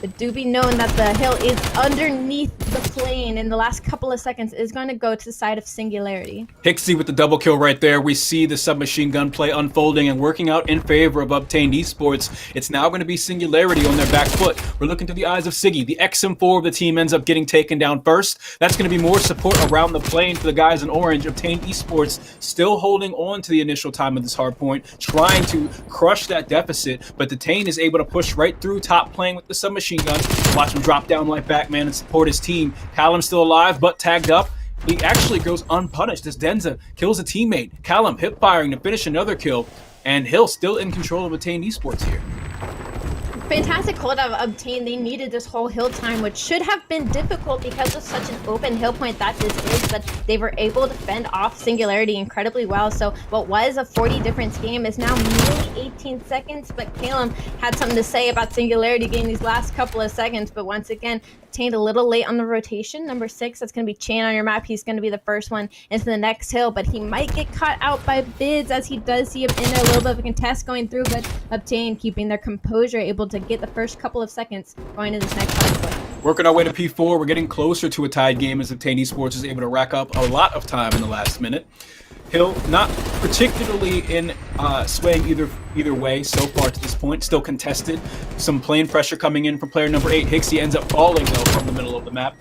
But do be known that the hill is underneath the plane, and the last couple of seconds is going to go to the side of Singularity. Hixie with the double kill right there. We see the submachine gun play unfolding and working out in favor of Obtained Esports. It's now going to be Singularity on their back foot. We're looking to the eyes of Siggy. The XM4 of the team ends up getting taken down first. That's going to be more support around the plane for the guys in orange. Obtained Esports still holding on to the initial time of this hard point, trying to crush that deficit, but Detain is able to push right through top plane with the submachine gun. Watch him drop down like Batman and support his team. Callum's still alive, but tagged up. He actually goes unpunished as Denza kills a teammate. Callum hip firing to finish another kill, and Hill still in control of Obtained Esports here. Fantastic hold of Obtained. They needed this whole hill time, which should have been difficult because of such an open hill point that this is, but they were able to fend off Singularity incredibly well. So what was a 40 difference game is now nearly 18 seconds, but Calum had something to say about Singularity getting these last couple of seconds, but once again, Obtained a little late on the rotation. Number 6, that's going to be Chain on your map. He's going to be the first one into the next hill, but he might get caught out by Bids as he does see him in a little bit of a contest going through, but Obtained keeping their composure, able to get the first couple of seconds going to this next hardpoint. Working our way to P4, we're getting closer to a tied game as Obtained Esports is able to rack up a lot of time in the last minute. Hill not particularly in swaying either way so far to this point. Still contested. Some plane pressure coming in from player number 8. Hixie ends up falling though from the middle of the map.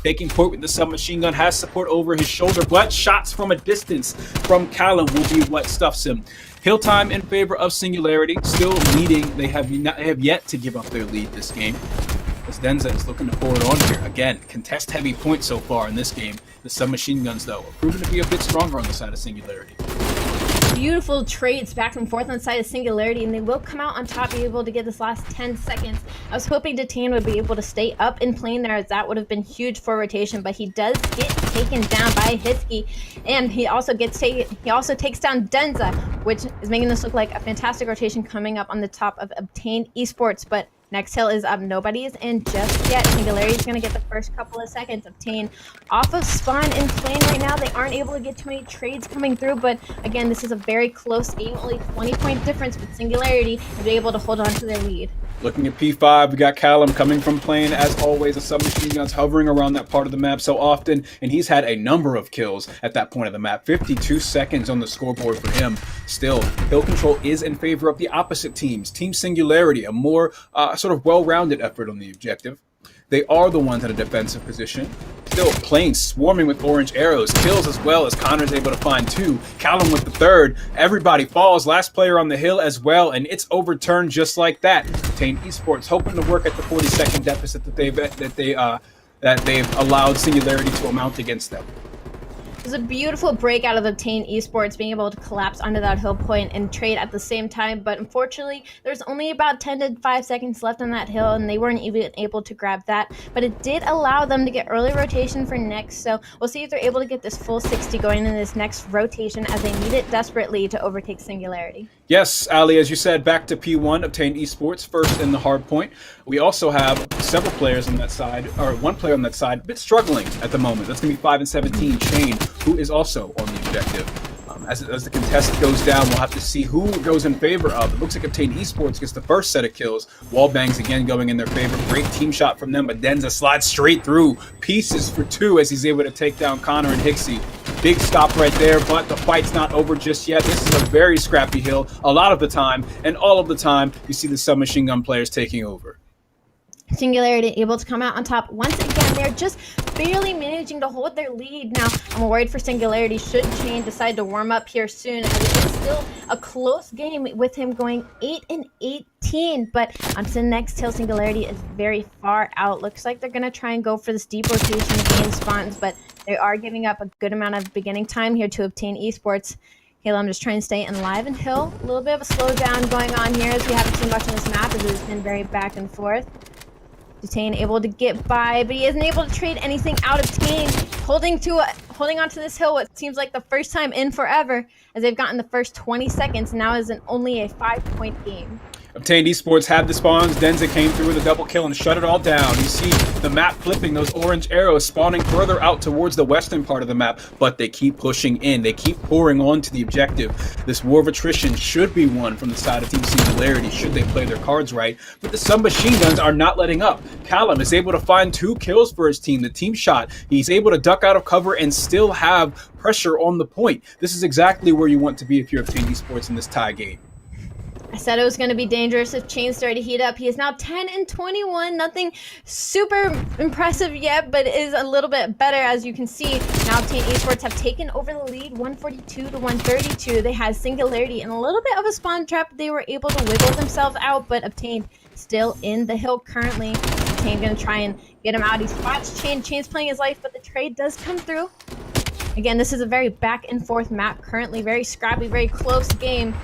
Taking point with the submachine gun, has support over his shoulder, but shots from a distance from Callum will be what stuffs him. Hill time in favor of Singularity, still leading. They have yet to give up their lead this game. As Denza is looking to forward on here. Again, contest heavy point so far in this game. The submachine guns, though, are proven to be a bit stronger on the side of Singularity. Beautiful trades back and forth on the side of Singularity, and they will come out on top, be able to get this last 10 seconds. I was hoping Detain would be able to stay up in plane there, as that would have been huge for rotation, but he does get taken down by Hitsky, and he also takes down Denza, which is making this look like a fantastic rotation coming up on the top of Obtained Esports, but next hill is up. Nobody's in just yet. Singularity is going to get the first couple of seconds. Obtained off of spawn in plane right now. They aren't able to get too many trades coming through, but again, this is a very close game. Only 20-point difference, but Singularity will be able to hold on to their lead. Looking at P5, we got Callum coming from plane. As always, the submachine guns hovering around that part of the map so often, and he's had a number of kills at that point of the map. 52 seconds on the scoreboard for him. Still, hill control is in favor of the opposite teams. Team Singularity, a more sort of well-rounded effort on the objective. They are the ones at a defensive position. Still, plane swarming with orange arrows. Kills as well as Connor's able to find 2. Callum with the 3rd. Everybody falls. Last player on the hill as well, and it's overturned just like that. Obtained Esports hoping to work at the 40-second deficit that they've allowed Singularity to amount against them. It was a beautiful break out of Obtained Esports, being able to collapse onto that hill point and trade at the same time, but unfortunately there's only about 10 to 5 seconds left on that hill, and they weren't even able to grab that, but it did allow them to get early rotation for next, so we'll see if they're able to get this full 60 going in this next rotation, as they need it desperately to overtake Singularity. Yes, Ali, as you said, back to P1, Obtained Esports, first in the hard point. We also have several players on that side, or one player on that side, a bit struggling at the moment. That's going to be 5 and 17, Shane, who is also on the objective. As the contest goes down, we'll have to see who goes in favor of. It looks like Obtained Esports gets the first set of kills. Wall bangs again going in their favor. Great team shot from them, but Denza slides straight through. Pieces for 2 as he's able to take down Connor and Hixie. Big stop right there, but the fight's not over just yet. This is a very scrappy hill a lot of the time, and all of the time you see the submachine gun players taking over. Singularity able to come out on top once again. They're just barely managing to hold their lead. Now, I'm worried for Singularity should Chain decide to warm up here soon, as it is still a close game with him going 8 and 18. But onto the next hill, Singularity is very far out. Looks like they're going to try and go for this deep rotation of game spawns, but they are giving up a good amount of beginning time here to Obtain Esports. Halo, I'm just trying to stay in live and hill. A little bit of a slowdown going on here, as we haven't seen much on this map, as it's been very back and forth. Detain able to get by, but he isn't able to trade anything out of Tain. Holding onto this hill what seems like the first time in forever, as they've gotten the first 20 seconds. Now is only a 5-point game. Obtained Esports had the spawns. Denza came through with a double kill and shut it all down. You see the map flipping, those orange arrows spawning further out towards the western part of the map, but they keep pushing in. They keep pouring on to the objective. This war of attrition should be won from the side of Team Singularity, should they play their cards right, but the submachine guns are not letting up. Callum is able to find 2 kills for his team. The team shot. He's able to duck out of cover and still have pressure on the point. This is exactly where you want to be if you're Obtained Esports in this tie game. I said it was going to be dangerous if Chain started to heat up. He is now 10-21. Nothing super impressive yet, but is a little bit better, as you can see. Now Obtained Esports have taken over the lead, 142-132. They had Singularity in a little bit of a spawn trap. They were able to wiggle themselves out, but Obtained still in the hill currently. Obtained going to try and get him out. He spots Chain. Chain's playing his life, but the trade does come through. Again, this is a very back and forth map currently. Very scrappy, very close game.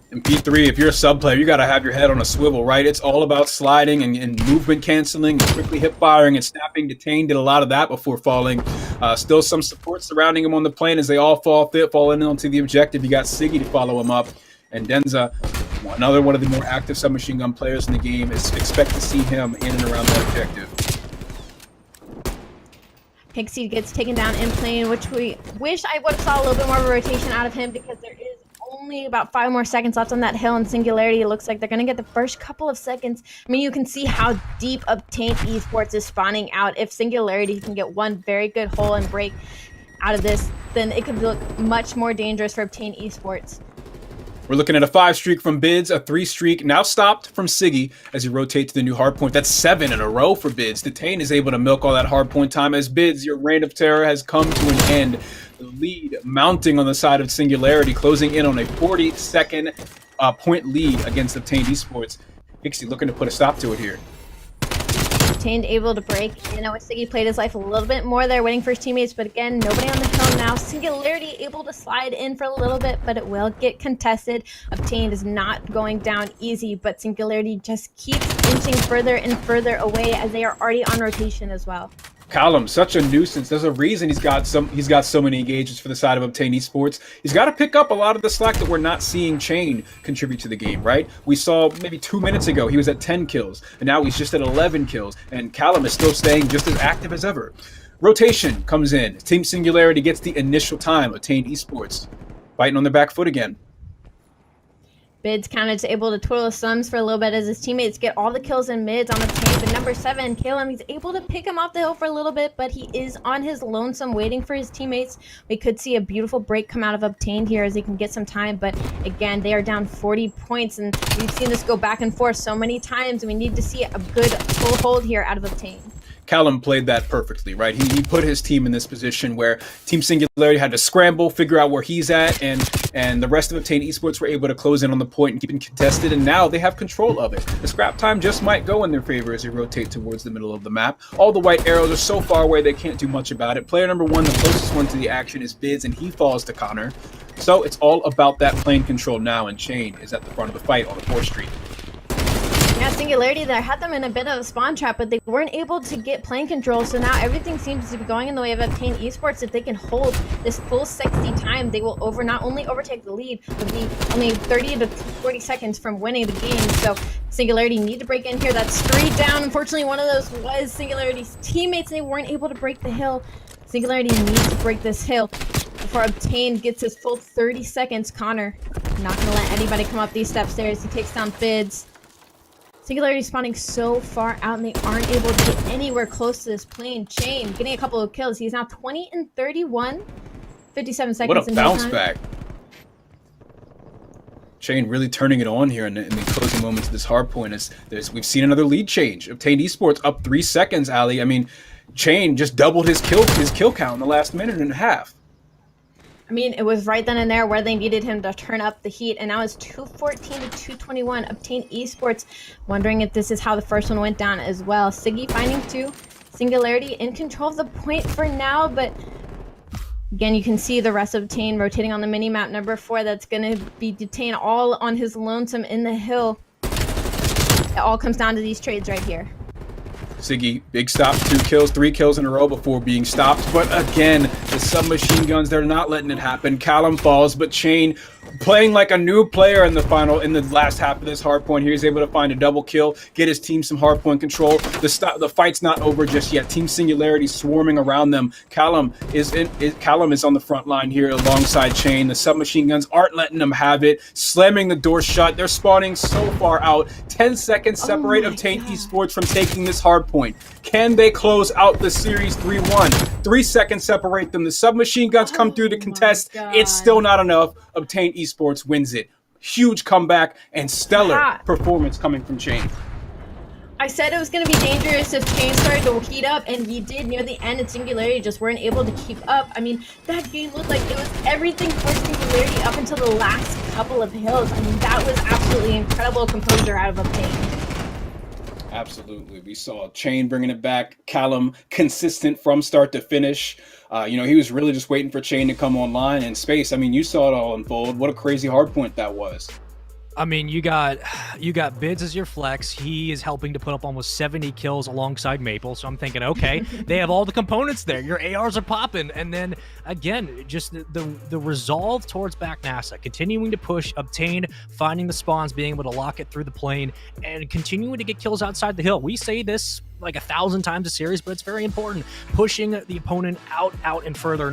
In P3, if you're a sub player, you got to have your head on a swivel, right? It's all about sliding and movement canceling and quickly hip firing and snapping. Detained did a lot of that before falling. Still some support surrounding him on the plane as they all fall in onto the objective. You got Siggy to follow him up. And Denza, another one of the more active submachine gun players in the game, expect to see him in and around that objective. Pixie gets taken down in plane, which we wish I would have saw a little bit more of a rotation out of him, because there is only about 5 more seconds left on that hill, and Singularity, it looks like they're going to get the first couple of seconds. I mean, you can see how deep Obtained Esports is spawning out. If Singularity can get one very good hole and break out of this, then it could look much more dangerous for Obtained Esports. We're looking at a 5 streak from Bids, a 3 streak now stopped from Siggy as he rotates to the new Hardpoint. That's 7 in a row for Bids. Detain is able to milk all that Hardpoint time as Bids, your reign of terror has come to an end. The lead mounting on the side of Singularity, closing in on a 40-second point lead against Obtained Esports. Pixie looking to put a stop to it here. Obtained able to break. You know, Siggy played his life a little bit more there, waiting for his teammates, but again, nobody on the hill now. Singularity able to slide in for a little bit, but it will get contested. Obtained is not going down easy, but Singularity just keeps inching further and further away as they are already on rotation as well. Callum, such a nuisance. There's a reason he's got so many engagements for the side of Obtained Esports. He's got to pick up a lot of the slack that we're not seeing Chain contribute to the game, right? We saw maybe 2 minutes ago he was at 10 kills, and now he's just at 11 kills, and Callum is still staying just as active as ever. Rotation comes in. Team Singularity gets the initial time. Obtained Esports fighting on their back foot again. Bids kind of able to twiddle his thumbs for a little bit as his teammates get all the kills in mids on Obtained. But number 7, Caleb, he's able to pick him off the hill for a little bit, but he is on his lonesome waiting for his teammates. We could see a beautiful break come out of Obtained here as he can get some time, but again, they are down 40 points, and we've seen this go back and forth so many times, and we need to see a good full hold here out of Obtained. Callum played that perfectly, right? He put his team in this position where Team Singularity had to scramble, figure out where he's at, and the rest of Obtained Esports were able to close in on the point and keep it contested, and now they have control of it. The scrap time just might go in their favor as they rotate towards the middle of the map. All the white arrows are so far away they can't do much about it. Player number 1, the closest one to the action, is Bids, and he falls to Connor. So it's all about that plane control now, and Chain is at the front of the fight on the 4th street. Yeah, Singularity there had them in a bit of a spawn trap, but they weren't able to get plane control, so now everything seems to be going in the way of Obtained Esports. If they can hold this full 60 time, they will not only overtake the lead, but be only 30 to 40 seconds from winning the game. So Singularity need to break in here. That's 3 down. Unfortunately, one of those was Singularity's teammates. They weren't able to break the hill. Singularity needs to break this hill before Obtained gets his full 30 seconds. Connor not going to let anybody come up these steps stairs. He takes down Bids. Singularity spawning so far out, and they aren't able to get anywhere close to this plane. Chain getting a couple of kills. He's now 20-31, 57 seconds. What a bounce back. Chain really turning it on here in the closing moments of this Hardpoint. We've seen another lead change. Obtained Esports up 3 seconds, Ali. I mean, Chain just doubled his kill count in the last minute and a half. I mean, it was right then and there where they needed him to turn up the heat, and now it's 214-221. Obtained Esports wondering if this is how the first one went down as well. Siggy finding 2. Singularity in control of the point for now, but again, you can see the rest of Obtained rotating on the mini-map. Number 4, that's going to be Detained all on his lonesome in the hill. It all comes down to these trades right here. Siggy, big stop, 2 kills, 3 kills in a row before being stopped. But again, the submachine guns, they're not letting it happen. Callum falls, but Chain playing like a new player in the last half of this hardpoint here. He's able to find a double kill, get his team some hardpoint control. The fight's not over just yet. Team Singularity swarming around them. Callum is on the front line here alongside Chain. The submachine guns aren't letting them have it, slamming the door shut. They're spawning so far out. 10 seconds separate Obtain Esports from taking this hardpoint. Can they close out the series 3-1? 3 seconds separate them. The submachine guns come through to contest. It's still not enough. Obtain Esports wins it. Huge comeback and stellar performance coming from Chain. I said it was going to be dangerous if Chain started to heat up, and he did near the end, and Singularity just weren't able to keep up. I mean, that game looked like it was everything for Singularity up until the last couple of hills. I mean, that was absolutely incredible composure out of Obtain. Absolutely. We saw Chain bringing it back. Callum consistent from start to finish. He was really just waiting for Chain to come online. And Space, I mean, you saw it all unfold. What a crazy hardpoint that was. I mean, you got Bids as your flex. He is helping to put up almost 70 kills alongside Maple. So I'm thinking, okay, they have all the components there. Your ARs are popping. And then again, just the resolve towards back NASA, continuing to push, Obtain, finding the spawns, being able to lock it through the plane, and continuing to get kills outside the hill. We say this like 1,000 times a series, but it's very important. Pushing the opponent out, and further,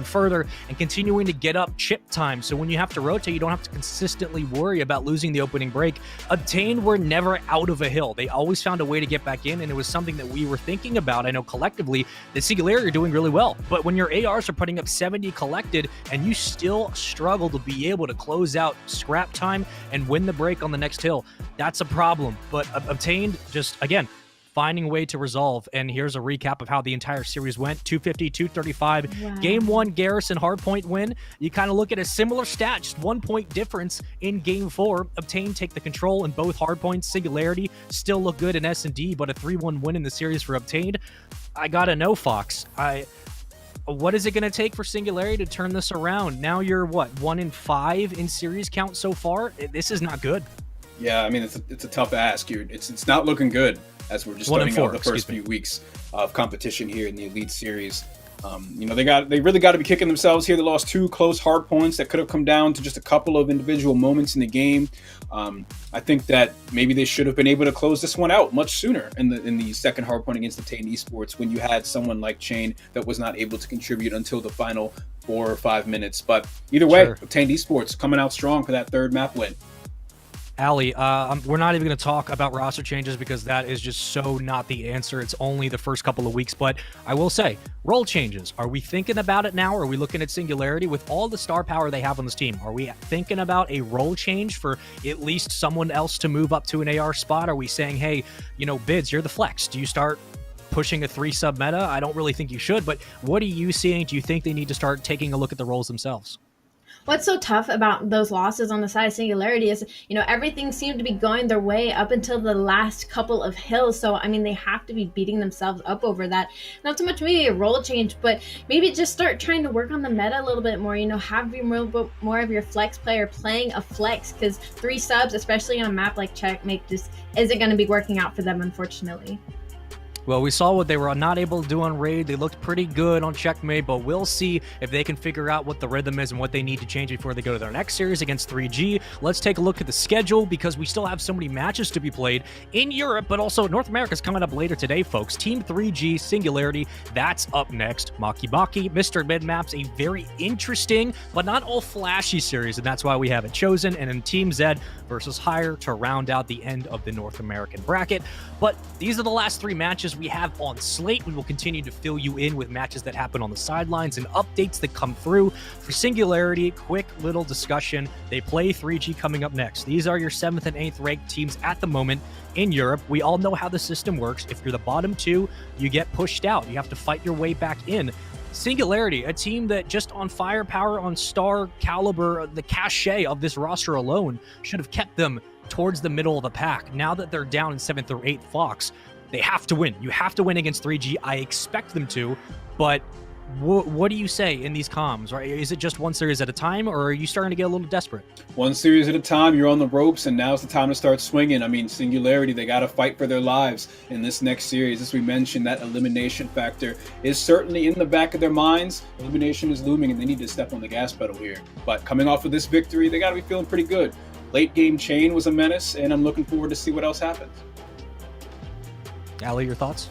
and continuing to get up chip time. So when you have to rotate, you don't have to consistently worry about losing the opening break. Obtain were never out of a hill. They always found a way to get back in, and it was something that we were thinking about. I know collectively, the Singularity are doing really well, but when your ARs are putting up 70 collected, and you still struggle to be able to close out scrap time and win the break on the next hill, that's a problem. But Obtain just, again, finding a way to resolve. And here's a recap of how the entire series went. 250, 235. Wow. Game 1, Garrison Hardpoint win. You kind of look at a similar stat, just 1 point difference in Game 4. Obtain take the control in both hardpoints. Singularity still look good in S&D, but a 3-1 win in the series for Obtain. I gotta know, Fox. What is it going to take for Singularity to turn this around? Now you're, 1-5 in series count so far? This is not good. Yeah, I mean, it's a tough ask. It's not looking good as we're just starting out the first few weeks of competition here in the Elite Series. They really got to be kicking themselves here. They lost 2 close hard points that could have come down to just a couple of individual moments in the game. I think that maybe they should have been able to close this one out much sooner in the second hard point against Obtain Esports, when you had someone like Chain that was not able to contribute until the final 4 or 5 minutes. But either way, Obtain Esports coming out strong for that third map win. Ali, we're not even going to talk about roster changes because that is just so not the answer. It's only the first couple of weeks, but I will say, role changes. Are we thinking about it now? Are we looking at Singularity with all the star power they have on this team? Are we thinking about a role change for at least someone else to move up to an AR spot? Are we saying, hey, Bids, you're the flex. Do you start pushing a 3-sub meta? I don't really think you should, but what are you seeing? Do you think they need to start taking a look at the roles themselves? What's so tough about those losses on the side of Singularity is, everything seemed to be going their way up until the last couple of hills. So, I mean, they have to be beating themselves up over that. Not so much maybe a role change, but maybe just start trying to work on the meta a little bit more. Have more of your flex player playing a flex, because 3 subs, especially on a map like Checkmate, just isn't going to be working out for them, unfortunately. Well, we saw what they were not able to do on Raid. They looked pretty good on Checkmate, but we'll see if they can figure out what the rhythm is and what they need to change before they go to their next series against 3G. Let's take a look at the schedule, because we still have so many matches to be played in Europe, but also North America's coming up later today, folks. Team 3G, Singularity, that's up next. Maki Maki, Mr. Midmaps, a very interesting, but not all flashy series, and that's why we have it chosen. And then Team Z versus Higher to round out the end of the North American bracket. But these are the last 3 matches we have on slate. We will continue to fill you in with matches that happen on the sidelines and updates that come through. For Singularity, quick little discussion. They play 3G coming up next. These are your 7th and 8th ranked teams at the moment in Europe. We all know how the system works. If you're the bottom 2, you get pushed out. You have to fight your way back in. Singularity, a team that just on firepower, on star caliber, the cachet of this roster alone should have kept them towards the middle of the pack. Now that they're down in 7th or 8th, Fox, they have to win. You have to win against 3G. I expect them to, but What do you say in these comms? Right? Is it just one series at a time, or are you starting to get a little desperate? One series at a time, you're on the ropes, and now's the time to start swinging. I mean, Singularity, they got to fight for their lives in this next series. As we mentioned, that elimination factor is certainly in the back of their minds. Elimination is looming, and they need to step on the gas pedal here. But coming off of this victory, they got to be feeling pretty good. Late game chain was a menace, and I'm looking forward to see what else happens. Allie, your thoughts?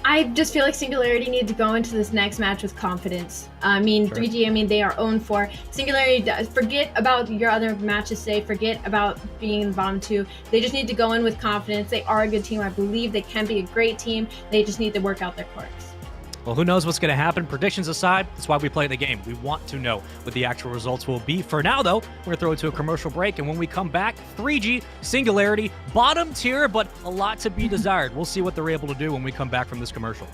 I just feel like Singularity need to go into this next match with confidence. I mean, Sure. 3G, I mean, they are 0-4. Singularity, forget about your other matches today. Forget about being in the bottom two. They just need to go in with confidence. They are a good team. I believe they can be a great team. They just need to work out their quirks. Well, who knows what's going to happen? Predictions aside, that's why we play the game. We want to know what the actual results will be. For now, though, we're going to throw it to a commercial break, and when we come back, 3G, Singularity, bottom tier, but a lot to be desired. We'll see what they're able to do when we come back from this commercial.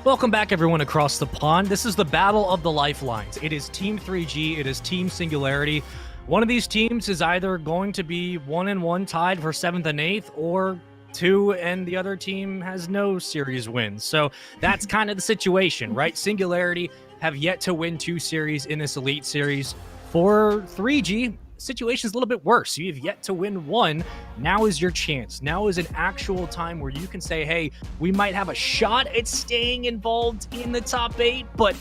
Welcome back, everyone across the pond. This is the battle of the lifelines. It is Team 3G. It is Team Singularity. One of these teams is either going to be 1-1 tied for 7th and 8th, or 2 and the other team has no series wins. So that's kind of the situation, right? Singularity have yet to win 2 series in this Elite Series. For 3G, situation's a little bit worse. You've yet to win 1. Now is your chance. Now is an actual time where you can say, hey, we might have a shot at staying involved in the top 8, but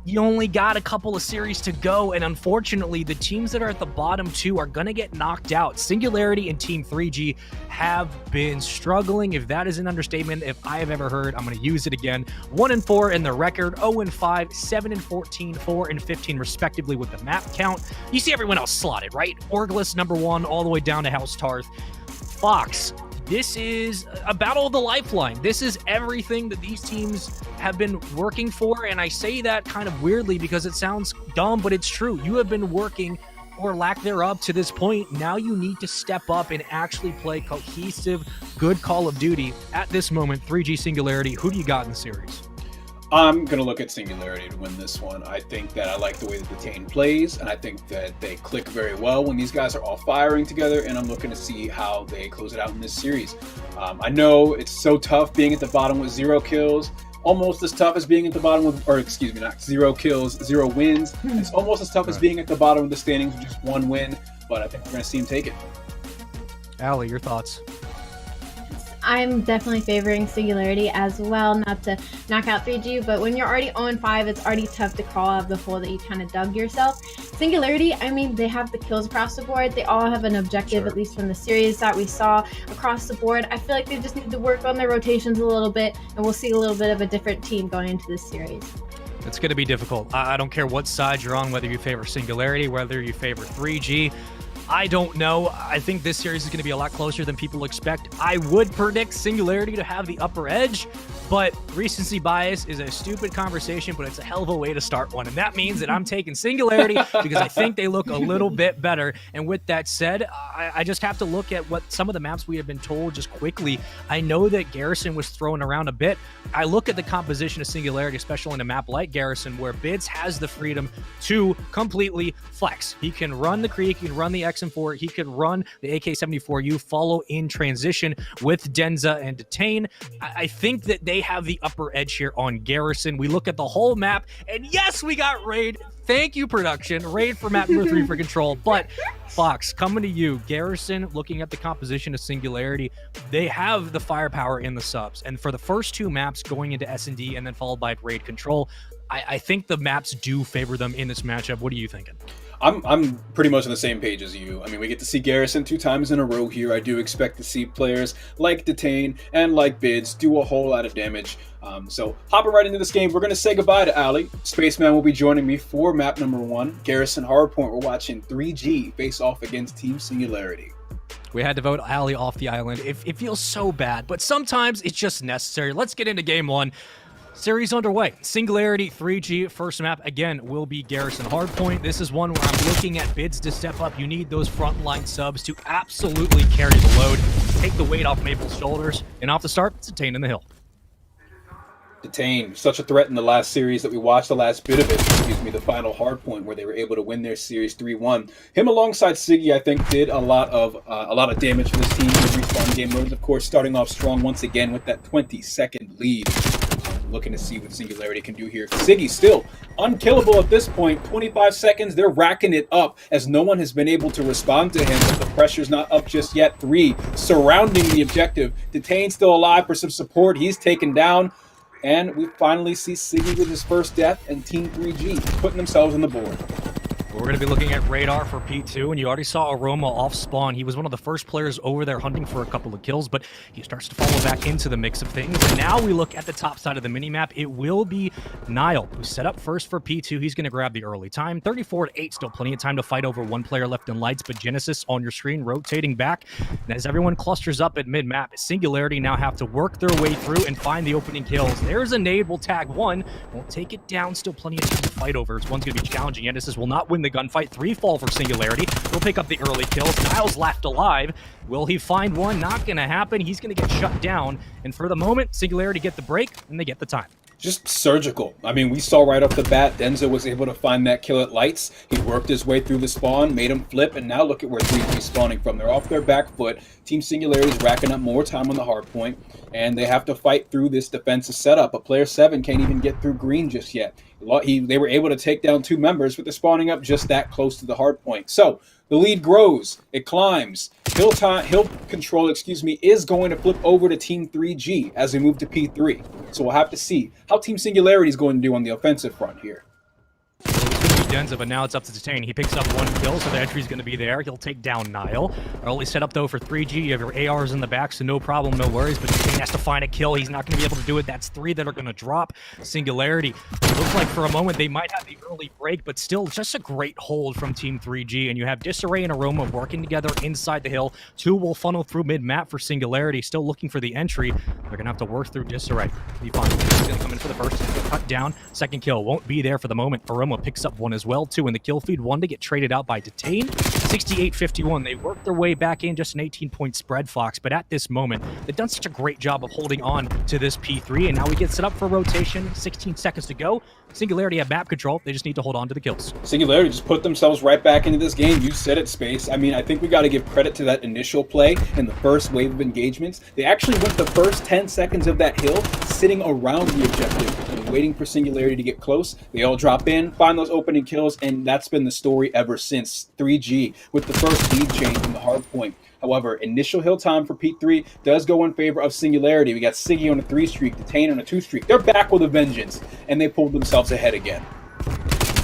you only got a couple of series to go, and unfortunately, the teams that are at the bottom 2 are going to get knocked out. Singularity and Team 3G have been struggling. If that is an understatement, if I have ever heard, I'm going to use it again. 1-4 in the record, 0-5, 7-14, 4-15, respectively, with the map count. You see everyone else slotted, right? Orglis, number 1, all the way down to House Tarth. Fox, this is a battle of the lifeline. This is everything that these teams have been working for, and I say that kind of weirdly because it sounds dumb, but it's true. You have been working, or lack thereof, to this point. Now you need to step up and actually play cohesive, good Call of Duty. At this moment, 3G Singularity, who do you got in the series? I'm going to look at Singularity to win this one. I think that I like the way that the team plays, and I think that they click very well when these guys are all firing together, and I'm looking to see how they close it out in this series. I know it's so tough being at the bottom with 0 kills, almost as tough as being at the bottom with, or excuse me, not 0 kills, 0 wins. It's almost as tough as being at the bottom of the standings with just 1 win, but I think we're going to see him take it. Allie, your thoughts? I'm definitely favoring Singularity as well, not to knock out 3G, but when you're already 0-5, it's already tough to crawl out of the hole that you kind of dug yourself. Singularity, I mean, they have the kills across the board. They all have an objective, Sure. at least from the series that we saw across the board. I feel like they just need to work on their rotations a little bit, and we'll see a little bit of a different team going into this series. It's going to be difficult. I don't care what side you're on, whether you favor Singularity, whether you favor 3G. I don't know. I think this series is going to be a lot closer than people expect. I would predict Singularity to have the upper edge, but recency bias is a stupid conversation, but it's a hell of a way to start one. And that means that I'm taking Singularity because I think they look a little bit better. And with that said, I just have to look at what some of the maps we have been told just quickly. I know that Garrison was thrown around a bit. I look at the composition of Singularity, especially in a map like Garrison, where Bids has the freedom to completely flex. He can run the Creek, he can run the XM4, he could run the AK-74U, follow in transition with Denza and Detain. I think that they have the upper edge here on Garrison. We look at the whole map, and yes, we got Raid. Thank you, production. Raid for map number 3 for Control. But Fox, coming to you, Garrison, looking at the composition of Singularity, they have the firepower in the subs. And for the first 2 maps going into S&D and then followed by Raid Control, I think the maps do favor them in this matchup. What are you thinking? I'm pretty much on the same page as you. I mean, we get to see Garrison 2 times in a row here. I do expect to see players like Detain and like Bids do a whole lot of damage. So hopping right into this game, we're going to say goodbye to Ali. Spaceman will be joining me for map number 1. Garrison Hardpoint, we're watching 3G face off against Team Singularity. We had to vote Ali off the island. It feels so bad, but sometimes it's just necessary. Let's get into game 1. Series underway. Singularity 3G first map again will be Garrison Hardpoint. This is one where I'm looking at Bids to step up. You need those frontline subs to absolutely carry the load, take the weight off Maple's shoulders, and off the start, it's Detain in the hill. Detain, such a threat in the last series that we watched, the last bit of it, the final Hardpoint, where they were able to win their series 3-1. Him alongside Siggy, I think, did a lot of damage for this team in the respawn game mode. Of course, starting off strong once again with that 20-second lead. Looking to see what Singularity can do here. Siggy still unkillable at this point. 25 seconds, they're racking it up as no one has been able to respond to him, but the pressure's not up just yet. 3 surrounding the objective. Detain still alive for some support. He's taken down. And we finally see Siggy with his first death, and Team 3G putting themselves on the board. We're going to be looking at Radar for P2, and you already saw Aroma off spawn. He was one of the first players over there hunting for a couple of kills, but he starts to follow back into the mix of things. And now we look at the top side of the minimap. It will be Nile, who's set up first for P2. He's going to grab the early time. 34-8, still plenty of time to fight over 1 player left in lights, but Genesis on your screen rotating back. And as everyone clusters up at mid-map, Singularity now have to work their way through and find the opening kills. There's a nade, will tag 1. Won't take it down, still plenty of time to fight over. This one's going to be challenging. Genesis will not win the gunfight. 3 fall for Singularity. He'll pick up the early kills. Niles left alive. Will he find one? Not going to happen. He's going to get shut down. And for the moment, Singularity get the break, and they get the time. just surgical. I mean, we saw right off the bat, Denza was able to find that kill at Lights. He worked his way through the spawn, made him flip, and now look at where 3G spawning from. They're off their back foot. Team Singularity is racking up more time on the hard point, and they have to fight through this defensive setup. But Player 7 can't even get through green just yet. They were able to take down 2 members, but they're spawning up just that close to the hard point. So the lead grows, it climbs. Hill control, is going to flip over to Team 3G as we move to P3. So we'll have to see how Team Singularity is going to do on the offensive front here. Denza, but now it's up to Detain. He picks up 1 kill, so the entry's going to be there. He'll take down Nile. Early setup, though, for 3G. You have your ARs in the back, so no problem, no worries. But Detain has to find a kill. He's not going to be able to do it. That's 3 that are going to drop. Singularity. It looks like for a moment they might have the early break, but still just a great hold from Team 3G. And you have Disarray and Aroma working together inside the hill. 2 will funnel through mid-map for Singularity. Still looking for the entry. They're going to have to work through Disarray. Be fine. He's going to come in for the first. Cut down. Second kill won't be there for the moment. Aroma picks up 1 as well, too, in the kill feed. 1 to get traded out by Detain. 68-51. They worked their way back in, just an 18-point spread, Fox. But at this moment, they've done such a great job of holding on to this P3, and now we get set up for rotation. 16 seconds to go. Singularity have map control. They just need to hold on to the kills. Singularity just put themselves right back into this game. You said it, Space. I mean, I think we got to give credit to that initial play in the first wave of engagements. They actually went the first 10 seconds of that hill sitting around the objective and waiting for Singularity to get close. They all drop in, find those opening kills, and that's been the story ever since. 3G with the first lead change from the hard point. However, initial hill time for P3 does go in favor of Singularity. We got Siggy on a 3 streak, Detain on a 2 streak. They're back with a vengeance, and they pulled themselves ahead again.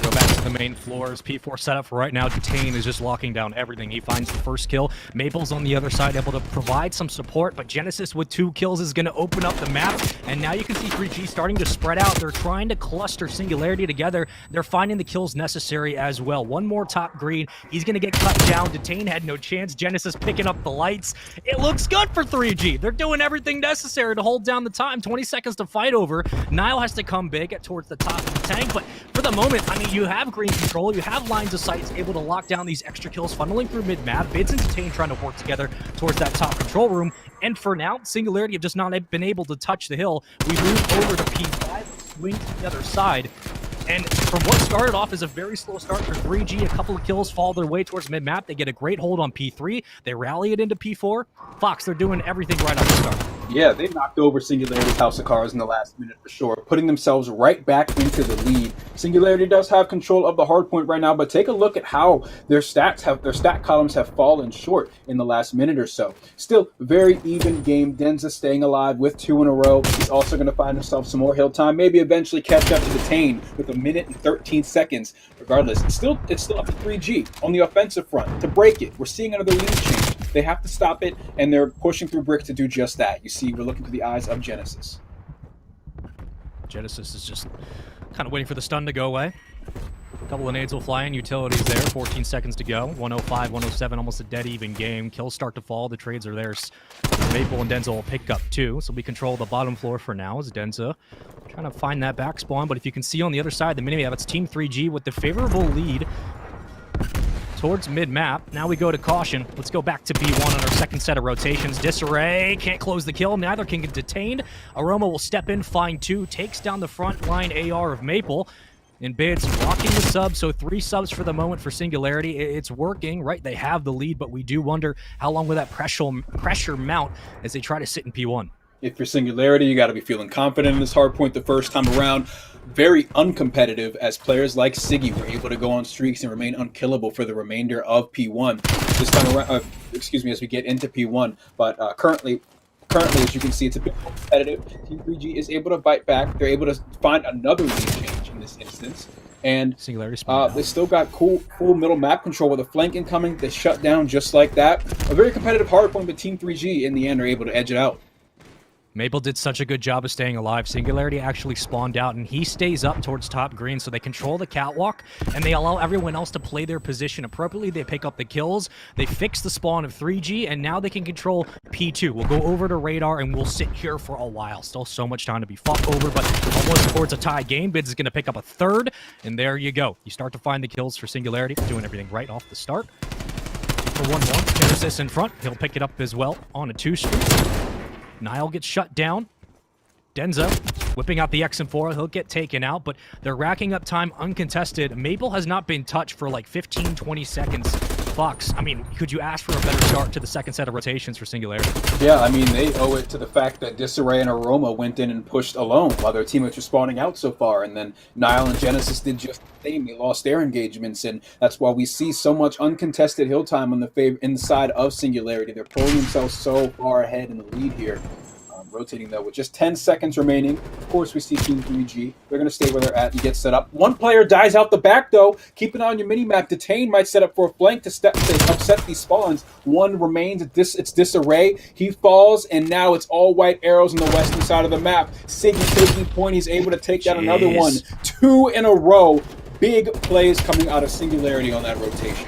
Go back to the main floors. P4 setup for right now. Detain is just locking down everything. He finds the first kill. Maple's on the other side, able to provide some support, but Genesis with 2 kills is going to open up the map, and now you can see 3G starting to spread out. They're trying to cluster Singularity together. They're finding the kills necessary as well. 1 more top green. He's going to get cut down. Detain had no chance. Genesis picking up the lights. It looks good for 3G. They're doing everything necessary to hold down the time. 20 seconds to fight over. Nile has to come big towards the top of the tank, but for the moment, I mean, you have green control, you have lines of sight able to lock down these extra kills, funneling through mid-map. Bids and Detain trying to work together towards that top control room. And for now, Singularity have just not been able to touch the hill. We move over to P5, swing to the other side. And from what started off as a very slow start for 3G, a couple of kills fall their way towards mid-map. They get a great hold on P3. They rally it into P4. Fox, they're doing everything right off the start. Yeah, they knocked over Singularity's House of Cards in the last minute for sure, putting themselves right back into the lead. Singularity does have control of the hard point right now, but take a look at how their stat columns have fallen short in the last minute or so. Still, very even game. Denza staying alive with 2 in a row. He's also going to find himself some more hill time, maybe eventually catch up to Detain with 1 minute and 13 seconds. Regardless, it's still up to 3G on the offensive front to break it. We're seeing another lead change. They have to stop it, and they're pushing through brick to do just that. You see, we're looking through the eyes of Genesis. Genesis is just kind of waiting for the stun to go away. A couple of nades will fly in. Utilities there. 14 seconds to go. 105, 107, almost a dead even game. Kills start to fall. The trades are theirs. Maple and Denza will pick up 2. So we control the bottom floor for now as Denza trying to find that back spawn. But if you can see on the other side, the minimap, it's Team 3G with the favorable lead towards mid-map. Now we go to caution. Let's go back to B1 on our second set of rotations. Disarray can't close the kill. Neither can get detained. Aroma will step in, find 2, takes down the front line AR of Maple. And Bids blocking the sub, so 3 subs for the moment for Singularity. It's working, right? They have the lead, but we do wonder how long will that pressure mount as they try to sit in P1. If you're Singularity, you got to be feeling confident in this hard point the first time around. Very uncompetitive as players like Siggy were able to go on streaks and remain unkillable for the remainder of P1 this time around. As we get into P1. But currently, as you can see, it's a bit more competitive. Team 3G is able to bite back. They're able to find another lead change in this instance. And they still got full middle map control with a flank incoming. They shut down just like that. A very competitive hard point, but Team 3G in the end are able to edge it out. Maple did such a good job of staying alive. Singularity actually spawned out, and he stays up towards top green, so they control the catwalk, and they allow everyone else to play their position appropriately. They pick up the kills. They fix the spawn of 3G, and now they can control P2. We'll go over to radar, and we'll sit here for a while. Still so much time to be fought over, but almost towards a tie game. Bids is going to pick up a 3rd, and there you go. You start to find the kills for Singularity, doing everything right off the start. For 1-1, Genesis in front. He'll pick it up as well on a 2 streak. Nile gets shut down. Denza Whipping out the XM4, he'll get taken out, but they're racking up time uncontested. Maple has not been touched for like 15, 20 seconds. Fox, I mean, could you ask for a better start to the second set of rotations for Singularity? Yeah, I mean, they owe it to the fact that Disarray and Aroma went in and pushed alone while their teammates were spawning out so far, and then Nile and Genesis did just the same. They lost their engagements, and that's why we see so much uncontested hill time on the inside of Singularity. They're pulling themselves so far ahead in the lead here. Rotating though with just 10 seconds remaining. Of course, we see Team 3G. They're going to stay where they're at and get set up. One player dies out the back though. Keep an eye on your mini-map. Detain might set up for a flank to upset these spawns. One remains. It's Disarray. He falls, and now it's all white arrows on the western side of the map. Siggy taking point. He's able to take down another one. 2 in a row. Big plays coming out of Singularity on that rotation.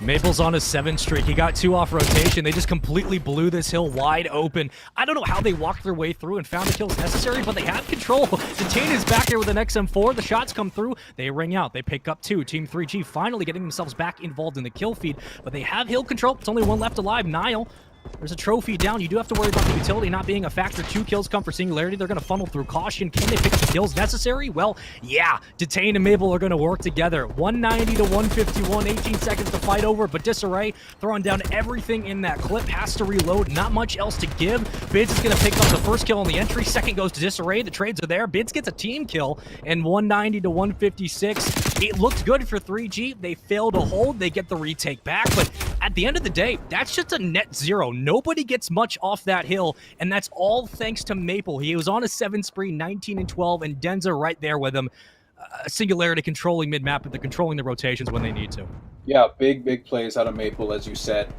Maple's on a 7 streak. He got 2 off rotation. They just completely blew this hill wide open. I don't know how they walked their way through and found the kills necessary, but they have control. Detain is back there with an XM4. The shots come through. They ring out. They pick up 2. Team 3G finally getting themselves back involved in the kill feed, but they have hill control. It's only one left alive. Nile. There's a trophy down. You do have to worry about the utility not being a factor. 2 kills come for Singularity. They're going to funnel through caution. Can they pick up the kills necessary? Well, yeah. Detain and Maple are going to work together. 190 to 151. 18 seconds to fight over, but Disarray throwing down everything in that clip. Has to reload. Not much else to give. Bids is going to pick up the first kill on the entry. Second goes to Disarray. The trades are there. Bids gets a team kill, and 190 to 156. It looked good for 3G. They fail to hold. They get the retake back, but at the end of the day, that's just a net 0. Nobody gets much off that hill, and that's all thanks to Maple. He was on a 7 spree, 19 and 12, and Denza right there with him. Singularity controlling mid-map, but they're controlling the rotations when they need to. Yeah, big plays out of Maple, as you said.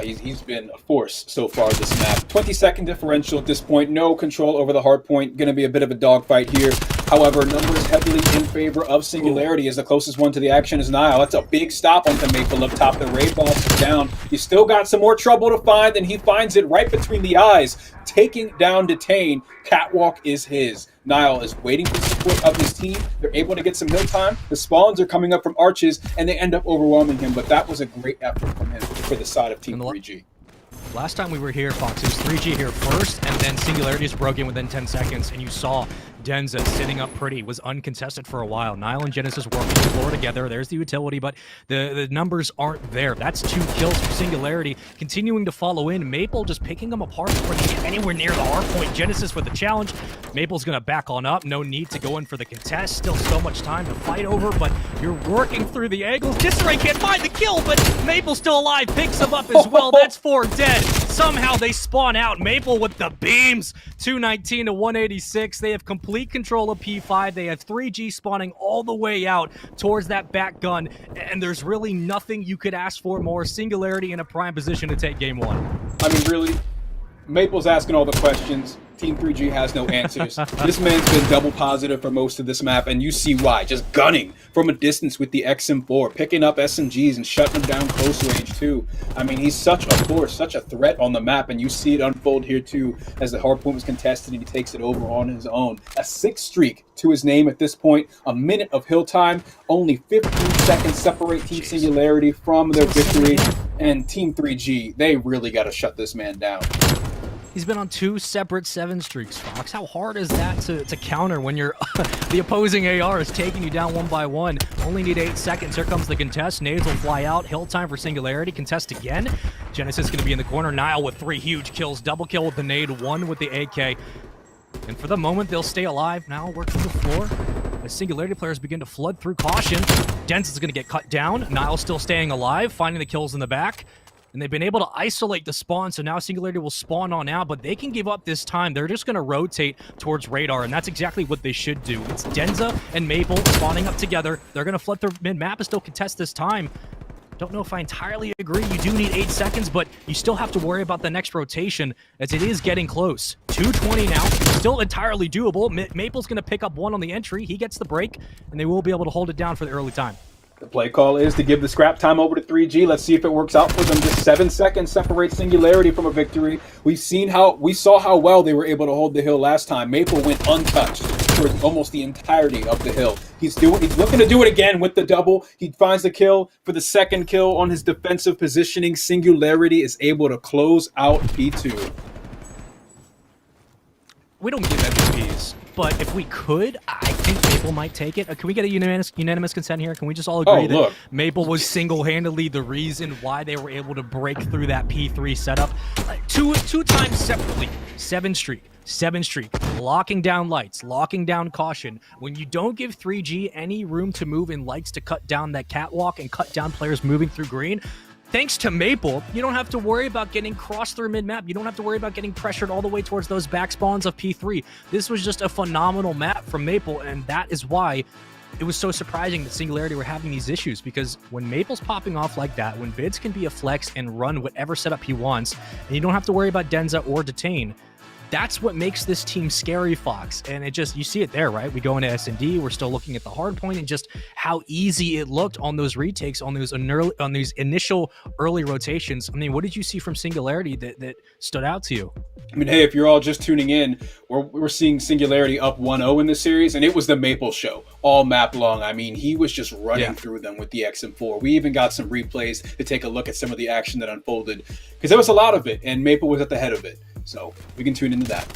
He's been a force so far this map. 20-second differential at this point. No control over the Hardpoint. Going to be a bit of a dogfight here. However, numbers heavily in favor of Singularity, as the closest one to the action is Nile. That's a big stop onto Maple up top. The Ray Boss is down. He's still got some more trouble to find, and he finds it right between the eyes. Taking down Detain. Catwalk is his. Nile is waiting for support of his team. They're able to get some hill time. The spawns are coming up from arches, and they end up overwhelming him. But that was a great effort from him for the side of Team 3G. Last time we were here, Fox, it was 3G here first, and then Singularity just broke in within 10 seconds, and you saw Denza sitting up pretty, was uncontested for a while. Nile and Genesis working the floor together. There's the utility, but the numbers aren't there. That's 2 kills for Singularity. Continuing to follow in. Maple just picking them apart before they get anywhere near the Hardpoint. Genesis with the challenge. Maple's going to back on up. No need to go in for the contest. Still so much time to fight over, but you're working through the angles. Disarray can't find the kill, but Maple's still alive. Picks him up as well. That's 4 dead. Somehow they spawn out. Maple with the beams. 219 to 186. They have complete control of P5. They have 3G spawning all the way out towards that back gun, and there's really nothing you could ask for more. Singularity in a prime position to take game 1. I mean, really, Maple's asking all the questions. Team 3G has no answers. This man's been double positive for most of this map, and you see why. Just gunning from a distance with the XM4, picking up SMGs and shutting them down close range too. I mean, he's such a force, such a threat on the map, and you see it unfold here too as the Hardpoint was contested and he takes it over on his own. A 6 streak to his name at this point, a minute of hill time, only 15 seconds separate Team Singularity from their victory, and Team 3G, they really got to shut this man down. He's been on 2 separate 7 streaks, Fox. How hard is that to counter when you're the opposing AR is taking you down 1 by 1? Only need 8 seconds. Here comes the contest. Nades will fly out. Hill time for Singularity. Contest again. Genesis going to be in the corner. Nile with 3 huge kills. Double kill with the nade. 1 with the AK. And for the moment, they'll stay alive. Now working the floor. As Singularity players begin to flood through caution. Dense is going to get cut down. Nile still staying alive. Finding the kills in the back. And they've been able to isolate the spawn, so now Singularity will spawn on out, but they can give up this time. They're just going to rotate towards radar, and that's exactly what they should do. It's Denza and Maple spawning up together. They're going to flood through mid-map and still contest this time. Don't know if I entirely agree. You do need 8 seconds, but you still have to worry about the next rotation, as it is getting close. 2:20 now, still entirely doable. Maple's going to pick up 1 on the entry. He gets the break, and they will be able to hold it down for the early time. The play call is to give the scrap time over to 3G. Let's see if it works out for them. Just 7 seconds separates Singularity from a victory. We saw how well they were able to hold the hill last time. Maple went untouched for almost the entirety of the hill. He's looking to do it again with the double. He finds the kill for the second kill on his defensive positioning. Singularity is able to close out B2. We don't give MVPs. but if we could, I think Maple might take it. Can we get a unanimous consent here? Can we just all agree that look. Maple was single-handedly the reason why they were able to break through that P3 setup? Two times separately, 7 streak, locking down lights, locking down caution. When you don't give 3G any room to move in lights to cut down that catwalk and cut down players moving through green, thanks to Maple, you don't have to worry about getting crossed through mid-map. You don't have to worry about getting pressured all the way towards those back spawns of P3. This was just a phenomenal map from Maple, and that is why it was so surprising that Singularity were having these issues, because when Maple's popping off like that, when Vids can be a flex and run whatever setup he wants, and you don't have to worry about Denza or Detain, that's what makes this team scary, Fox. And it just, you see it there, right? We go into S&D, we're still looking at the hard point and just how easy it looked on those retakes, on these initial early rotations. I mean, what did you see from Singularity that stood out to you? I mean, hey, if you're all just tuning in, we're seeing Singularity up 1-0 in this series, and it was the Maple show all map long. I mean, he was just running through them with the XM4. We even got some replays to take a look at some of the action that unfolded, because there was a lot of it, and Maple was at the head of it. So we can tune into that.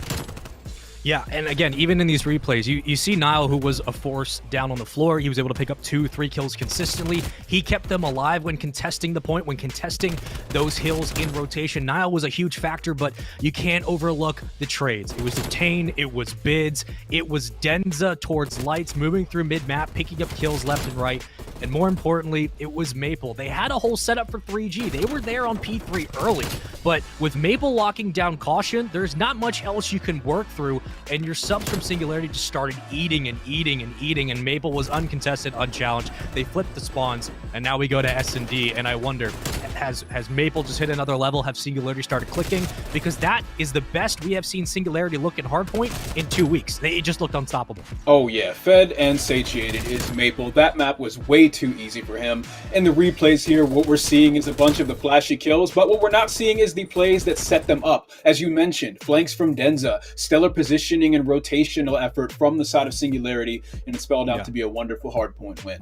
Yeah, and again, even in these replays, you see Nile, who was a force down on the floor. He was able to pick up 2-3 kills consistently. He kept them alive when contesting the point, when contesting those hills in rotation. Nile was a huge factor, but you can't overlook the trades. It was Detain, it was Bids, it was Denza towards lights, moving through mid-map, picking up kills left and right. And more importantly, it was Maple. They had a whole setup for 3G. They were there on P3 early, but with Maple locking down caution, there's not much else you can work through. And your subs from Singularity just started eating, and Maple was uncontested, unchallenged. They flipped the spawns, and now we go to S&D, and I wonder, has Maple just hit another level? Have Singularity started clicking? Because that is the best we have seen Singularity look at Hardpoint in 2 weeks. They just looked unstoppable. Oh yeah, fed and satiated is Maple. That map was way too easy for him. In the replays here, what we're seeing is a bunch of the flashy kills, but what we're not seeing is the plays that set them up. As you mentioned, flanks from Denza, stellar positioning and rotational effort from the side of Singularity, and it spelled out to be a wonderful hardpoint win.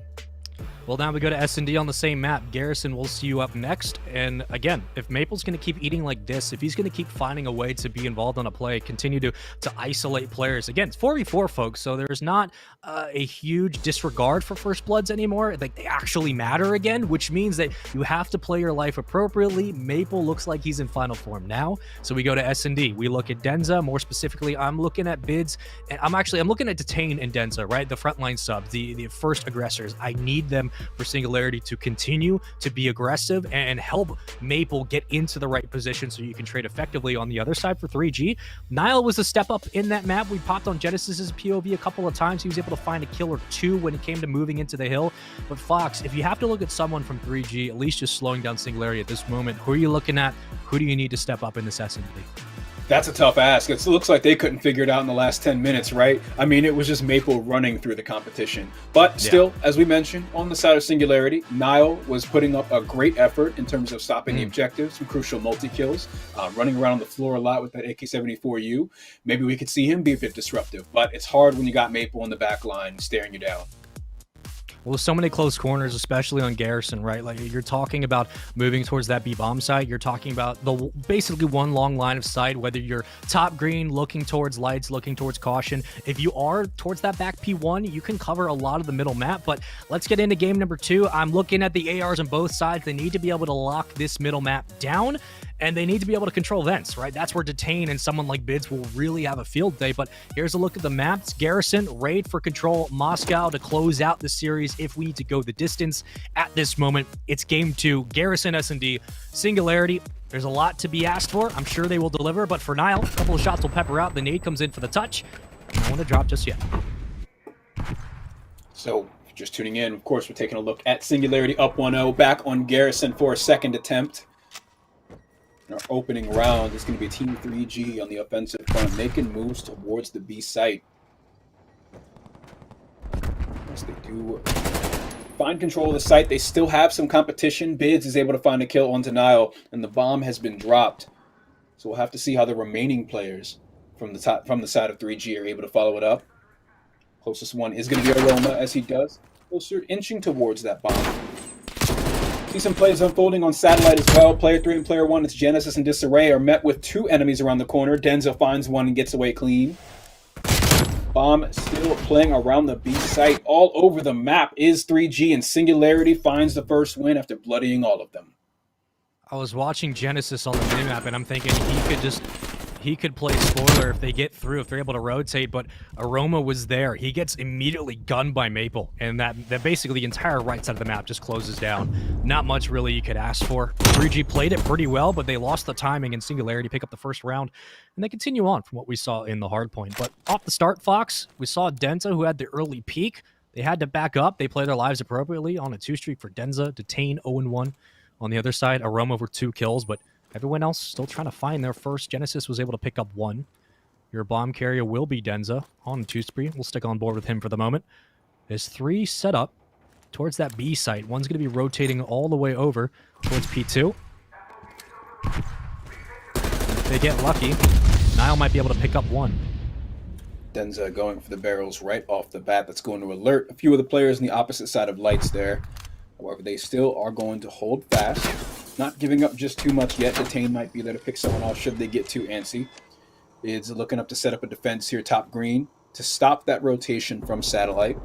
Well, now we go to S&D on the same map. Garrison, we'll see you up next. And again, if Maple's going to keep eating like this, if he's going to keep finding a way to be involved on a play, continue to isolate players. Again, it's 4v4, folks, so there's not a huge disregard for First Bloods anymore. Like, they actually matter again, which means that you have to play your life appropriately. Maple looks like he's in final form now. So we go to S&D. We look at Denza. More specifically, I'm looking at Bids. And I'm looking at Detain and Denza, right? The frontline subs, the first aggressors. I need them for Singularity to continue to be aggressive and help Maple get into the right position so you can trade effectively on the other side for 3G. Nile was a step up in that map. We popped on Genesis's POV a couple of times. He was able to find a kill or two when it came to moving into the hill. But Fox, if you have to look at someone from 3G, at least just slowing down Singularity at this moment, who are you looking at? Who do you need to step up in this S&D? That's a tough ask. It looks like they couldn't figure it out in the last 10 minutes, right? I mean, it was just Maple running through the competition. But still, as we mentioned, on the side of Singularity, Nile was putting up a great effort in terms of stopping the objectives, some crucial multi-kills, running around on the floor a lot with that AK-74U. Maybe we could see him be a bit disruptive, but it's hard when you got Maple in the back line staring you down. Well, so many close corners, especially on Garrison, right? Like, you're talking about moving towards that B-bomb site. You're talking about basically one long line of sight, whether you're top green, looking towards lights, looking towards caution. If you are towards that back P1, you can cover a lot of the middle map. But let's get into game number 2. I'm looking at the ARs on both sides. They need to be able to lock this middle map down, and they need to be able to control vents, right? That's where Detain and someone like Bids will really have a field day. But here's a look at the maps. Garrison, Raid for control, Moscow to close out the series if we need to go the distance. At this moment, it's game 2. Garrison, S&D, Singularity. There's a lot to be asked for. I'm sure they will deliver, but for Nile, a couple of shots will pepper out. The nade comes in for the touch. I don't want to drop just yet. So, just tuning in, of course, we're taking a look at Singularity up 1-0, back on Garrison for a second attempt. In our opening round, it's going to be Team 3G on the offensive front, making moves towards the B site. As they do find control of the site, they still have some competition. Bids is able to find a kill on Nile, and the bomb has been dropped. So we'll have to see how the remaining players from the side of 3G are able to follow it up. Closest one is going to be Aroma as he does. Closer, inching towards that bomb. See some plays unfolding on Satellite as well. Player 3 and Player 1, it's Genesis and Disarray, are met with 2 enemies around the corner. Denza finds one and gets away clean. bomb still playing around the B site. All over the map is 3G, and Singularity finds the first win after bloodying all of them. I was watching Genesis on the minimap, and I'm thinking he could play spoiler if they get through, if they're able to rotate, but Aroma was there. He gets immediately gunned by Maple, and that basically the entire right side of the map just closes down. Not much really you could ask for. 3G played it pretty well, but they lost the timing, and Singularity pick up the first round, and they continue on from what we saw in the Hardpoint. But off the start, Fox, we saw Denza, who had the early peak. They had to back up. They play their lives appropriately on a 2-streak for Denza. Detain 0-1. On the other side, Aroma with 2 kills, but everyone else still trying to find their first. Genesis was able to pick up 1. Your bomb carrier will be Denza on 2-spree. We'll stick on board with him for the moment. There's 3 set up towards that B site. One's going to be rotating all the way over towards P2. If they get lucky, Nile might be able to pick up 1. Denza going for the barrels right off the bat. That's going to alert a few of the players on the opposite side of lights there. However, they still are going to hold fast. Not giving up just too much yet. Detain might be there to pick someone off should they get too antsy. Bids looking up to set up a defense here, top green, to stop that rotation from Satellite.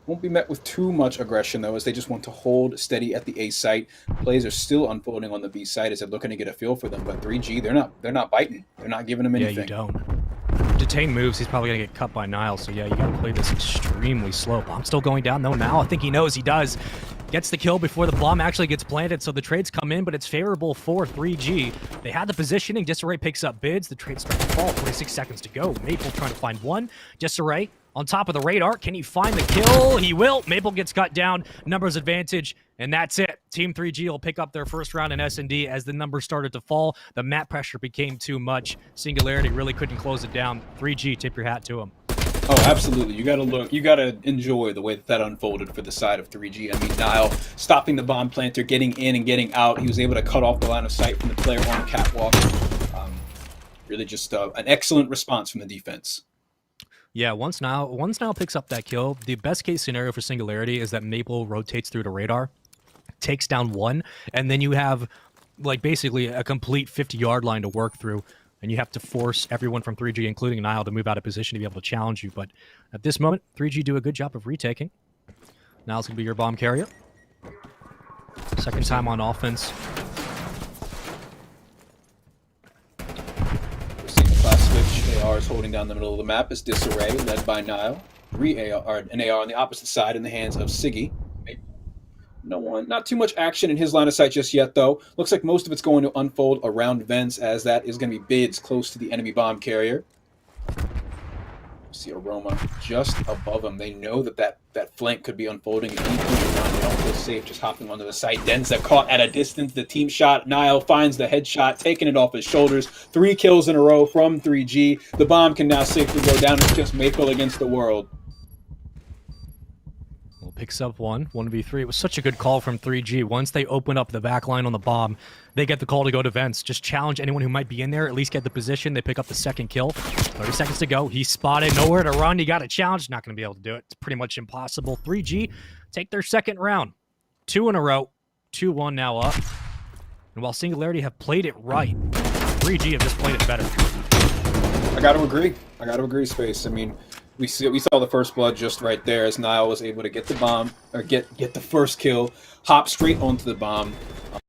Won't be met with too much aggression, though, as they just want to hold steady at the A site. Plays are still unfolding on the B site as they're looking to get a feel for them. But 3G, they're not biting. They're not giving them anything. Yeah, you don't. Detain moves, he's probably going to get cut by Nile. So, yeah, you got to play this extremely slow. Bomb still going down, though. Nile, I think he knows he does. Gets the kill before the bomb actually gets planted, so the trades come in, but it's favorable for 3G. They had the positioning. Disarray picks up bids. The trades start to fall. 46 seconds to go. Maple trying to find 1. Disarray on top of the radar. Can he find the kill? He will. Maple gets cut down. Numbers advantage, and that's it. Team 3G will pick up their first round in S&D as the numbers started to fall. The map pressure became too much. Singularity really couldn't close it down. 3G, tip your hat to them. Oh, absolutely. You gotta enjoy the way that unfolded for the side of 3G. I mean, Nile stopping the bomb planter, getting in and getting out. He was able to cut off the line of sight from the player on catwalk. Really just an excellent response from the defense. Yeah, once Nile picks up that kill, the best case scenario for Singularity is that Maple rotates through the radar, takes down 1, and then you have like basically a complete 50-yard line to work through. And you have to force everyone from 3G, including Nile, to move out of position to be able to challenge you. But at this moment, 3G do a good job of retaking. Nile's going to be your bomb carrier. Second time on offense. We're seeing the class switch. AR is holding down the middle of the map as Disarray, led by Nile. An AR on the opposite side in the hands of Siggy. Not too much action in his line of sight just yet, though. Looks like most of it's going to unfold around vents, as that is going to be bids close to the enemy bomb carrier. See Aroma just above him. They know that flank could be unfolding at any point around. They don't feel safe just hopping onto the site. Denza caught at a distance. The team shot. Nile finds the headshot, taking it off his shoulders. 3 kills in a row from 3G. The bomb can now safely go down. It's just Maple against the world. Picks up 1v3. It was such a good call from 3G. Once they open up the back line on the bomb, they get the call to go to vents. Just challenge anyone who might be in there, at least get the position. They pick up the second kill. 30 seconds to go. He's spotted. Nowhere to run. You got a challenge. Not going to be able to do it. It's pretty much impossible. 3G take their second round. 2 in a row. 2-1 now up. And while Singularity have played it right, 3G have just played it better. I got to agree, Space. I mean, we saw the first blood just right there as Nile was able to get the bomb, or get the first kill, hop straight onto the bomb.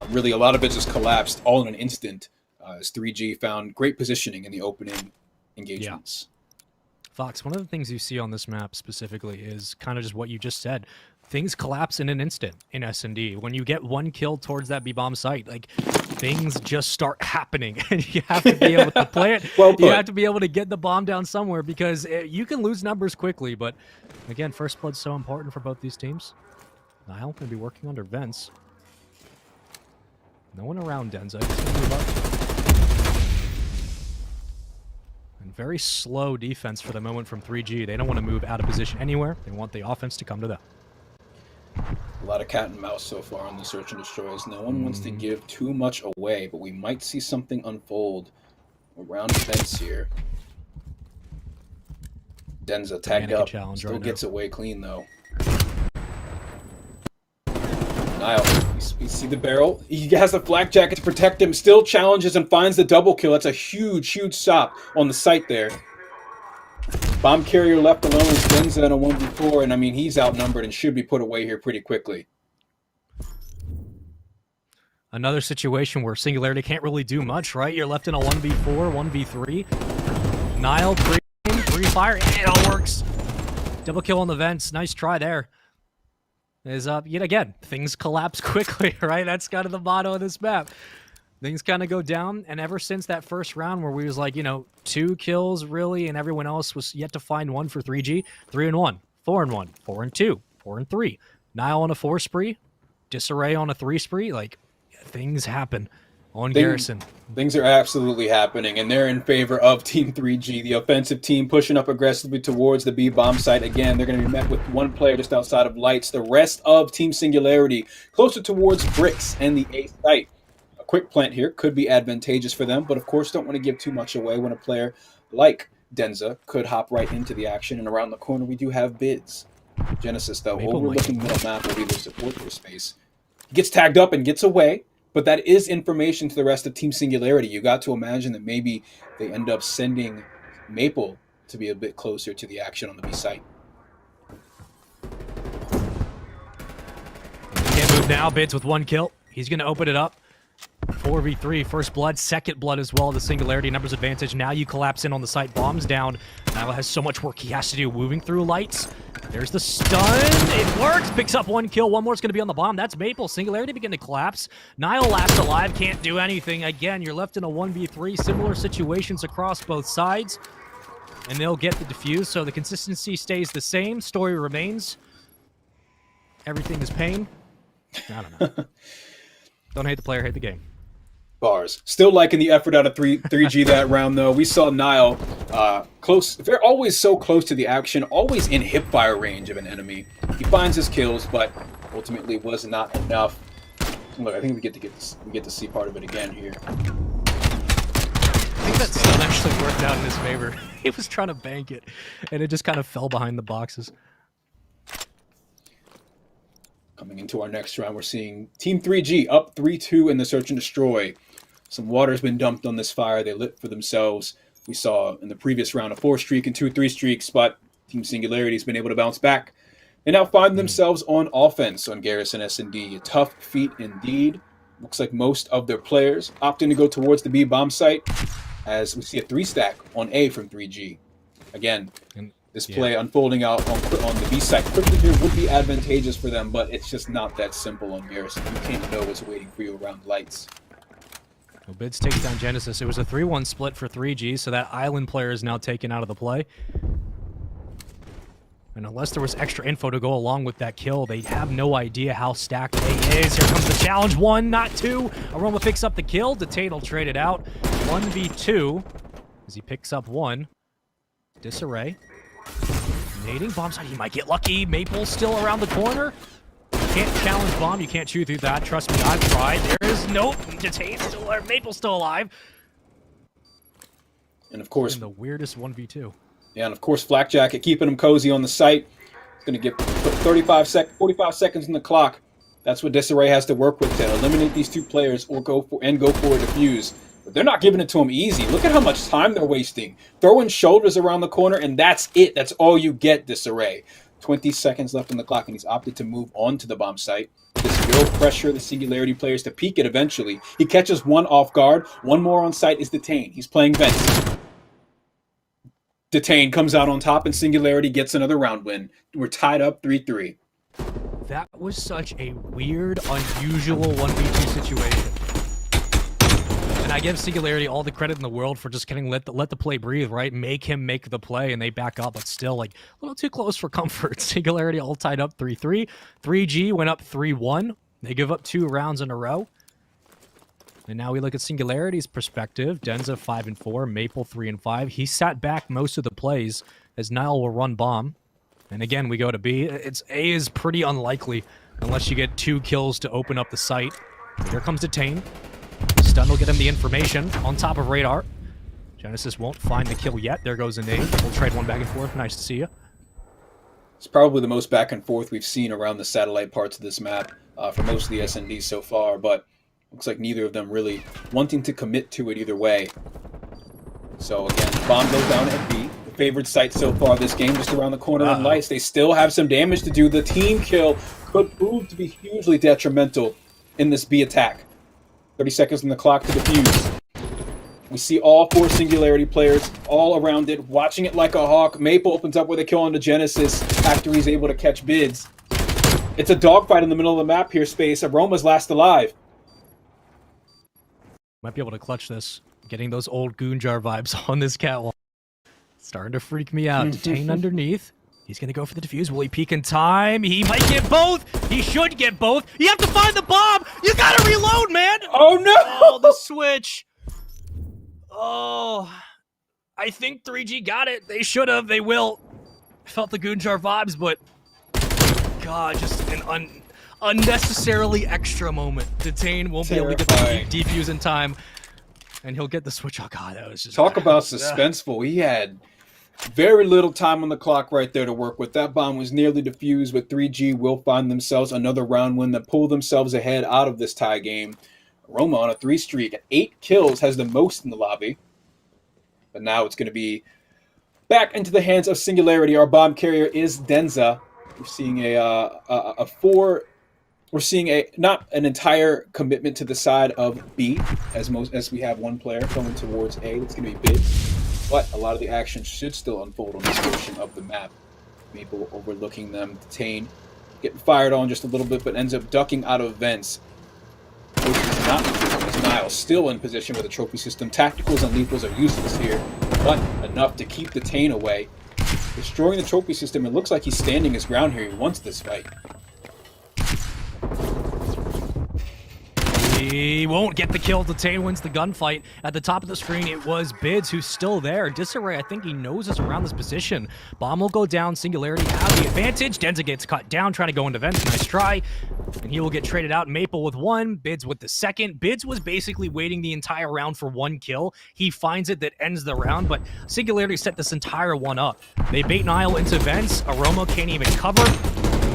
Really, a lot of it just collapsed all in an instant as 3G found great positioning in the opening engagements. Yeah. Fox, one of the things you see on this map specifically is kind of just what you just said. Things collapse in an instant in S&D. When you get 1 kill towards that B-bomb site, like, things just start happening. And you have to be able to play it. Well put. You have to be able to get the bomb down somewhere because you can lose numbers quickly. But, again, first blood's so important for both these teams. Nile going to be working under vents. No one around Denza. He's going to move up. And very slow defense for the moment from 3G. They don't want to move out of position anywhere. They want the offense to come to them. A lot of cat and mouse so far on the search and destroys. No one wants to give too much away, but we might see something unfold around vents here. Denza tagged up, still gets away clean though. Nile, you see the barrel? He has the flak jacket to protect him, still challenges and finds the double kill. That's a huge, huge stop on the site there. Bomb carrier left alone is Denza in a 1v4, and I mean, he's outnumbered and should be put away here pretty quickly. Another situation where Singularity can't really do much, right? You're left in a 1v4, 1v3. Nile, free fire, and it all works. Double kill on the vents. Nice try there. Is yet again, things collapse quickly, right? That's kind of the motto of this map. Things kind of go down, and ever since that first round where we was like, 2 kills really, and everyone else was yet to find one for 3G, 3-1, 4-1, 4-2, 4-3. Nile on a 4 spree, Disarray on a 3 spree. Like, things happen on Garrison. Things are absolutely happening, and they're in favor of Team 3G, the offensive team pushing up aggressively towards the B bomb site. Again, they're going to be met with one player just outside of Lights. The rest of Team Singularity closer towards Bricks and the A site. A quick plant here could be advantageous for them, but of course don't want to give too much away when a player like Denza could hop right into the action. And around the corner we do have Bids. Genesis, though, overlooking middle map will be their support for space. He gets tagged up and gets away. But that is information to the rest of Team Singularity. You got to imagine that maybe they end up sending Maple to be a bit closer to the action on the B site. Can't move now. Bids with 1 kill. He's going to open it up. 4v3, first blood, second blood as well. The Singularity numbers advantage. Now you collapse in on the site. Bombs down. Nile has so much work he has to do. Moving through Lights. There's the stun. It works. Picks up 1 kill. One more is going to be on the bomb. That's Maple. Singularity begin to collapse. Nile last alive. Can't do anything. Again, you're left in a 1v3. Similar situations across both sides. And they'll get the defuse. So the consistency stays the same. Story remains. Everything is pain. I don't know. Don't hate the player, hate the game. Bars. Still liking the effort out of 3G that round, though. We saw Nile close. They're always so close to the action, always in hipfire range of an enemy. He finds his kills, but ultimately was not enough. Look, I think we get to see part of it again here. I think that stun actually worked out in his favor. He was trying to bank it, and it just kind of fell behind the boxes. Coming into our next round, we're seeing Team 3G up 3-2 in the Search and Destroy. Some water's been dumped on this fire. They lit for themselves. We saw in the previous round a 4 streak and 2 3 streaks, but Team Singularity has been able to bounce back. They now find themselves on offense on Garrison S&D. A tough feat indeed. Looks like most of their players opting to go towards the B bomb site as we see a 3-stack on A from 3G. Again, this play unfolding out on the B site quickly here would be advantageous for them, but it's just not that simple on Garrison. You can't know what's waiting for you around Lights. Well, Bids takes down Genesis. It was a 3-1 split for 3G, so that island player is now taken out of the play. And unless there was extra info to go along with that kill, they have no idea how stacked A is. Here comes the challenge. 1, not 2. Aroma picks up the kill. Detain will trade it out. 1v2 as he picks up 1. Disarray. Nading. Bomb side. He might get lucky. Maple's still around the corner. Can't challenge bomb. You can't chew through that. Trust me, I've tried. There is nope. Detain still alive. Maple's still alive. And of course, in the weirdest 1v2. Yeah, and of course, Flak Jacket keeping him cozy on the site. He's going to get 45 seconds on the clock. That's what Disarray has to work with to eliminate these 2 players or go for a defuse. But they're not giving it to him easy. Look at how much time they're wasting. Throwing shoulders around the corner, and that's it. That's all you get, Disarray. 20 seconds left on the clock, and he's opted to move on to the bomb site. This will pressure the Singularity players to peek it eventually. He catches 1 off guard. 1 more on site is Detained. He's playing Vents. Detain comes out on top, and Singularity gets another round win. We're tied up 3-3. That was such a weird, unusual 1v2 situation. And I give Singularity all the credit in the world for just getting let the play breathe, right? Make him make the play, and they back up, but still, like, a little too close for comfort. Singularity all tied up 3-3. 3G went up 3-1. They give up 2 rounds in a row. And now we look at Singularity's perspective. Denza 5-4, Maple 3-5. He sat back most of the plays as Nile will run bomb. And again, we go to B. A is pretty unlikely unless you get 2 kills to open up the site. Here comes Detain. Stun will get him the information on top of radar. Genesis won't find the kill yet. There goes a nade. We'll trade 1 back and forth. Nice to see you. It's probably the most back and forth we've seen around the satellite parts of this map for most of the SNDs so far, but looks like neither of them really wanting to commit to it either way. So again, bomb goes down at B. The favored site so far this game, just around the corner in Lights. They still have some damage to do. The team kill could prove to be hugely detrimental in this B attack. 30 seconds on the clock to defuse. We see all 4 Singularity players all around it, watching it like a hawk. Maple opens up with a kill on the Genesis after he's able to catch Bids. It's a dogfight in the middle of the map here, Space. Aroma's last alive. Might be able to clutch this. Getting those old Goonjar vibes on this catwalk. Starting to freak me out. Detain underneath. He's going to go for the defuse. Will he peek in time? He might get both. He should get both. You have to find the bomb. You got to reload, man. Oh, no. Oh, the switch. Oh, I think 3G got it. They should have. They will. Felt the Goonjar vibes, but God, just an unnecessarily extra moment. Detain won't be able to get the defuse in time, and he'll get the switch. Oh God, that was just talk about suspenseful. He had very little time on the clock right there to work with. That bomb was nearly defused, but 3G will find themselves another round win that pull themselves ahead out of this tie game. Aroma on a 3 streak at 8 kills has the most in the lobby. But now it's going to be back into the hands of Singularity. Our bomb carrier is Denza. We're seeing we're seeing not an entire commitment to the side of B as we have one player going towards A. It's going to be Bids. But a lot of the action should still unfold on this portion of the map. Maple overlooking them. Detain getting fired on just a little bit, but ends up ducking out of vents. Which is not as Niles still in position with a trophy system. Tacticals and lethals are useless here, but enough to keep Detain away. Destroying the trophy system, it looks like he's standing his ground here. He wants this fight. He won't get the kill. Detain wins the gunfight. At the top of the screen, it was Bids who's still there. Disarray, I think he knows us around this position. Bomb will go down. Singularity have the advantage. Denza gets cut down, trying to go into vents. Nice try. And he will get traded out. Maple with 1. Bids with the 2nd. Bids was basically waiting the entire round for 1 kill. He finds it, that ends the round, but Singularity set this entire one up. They bait Nile into vents. Aroma can't even cover.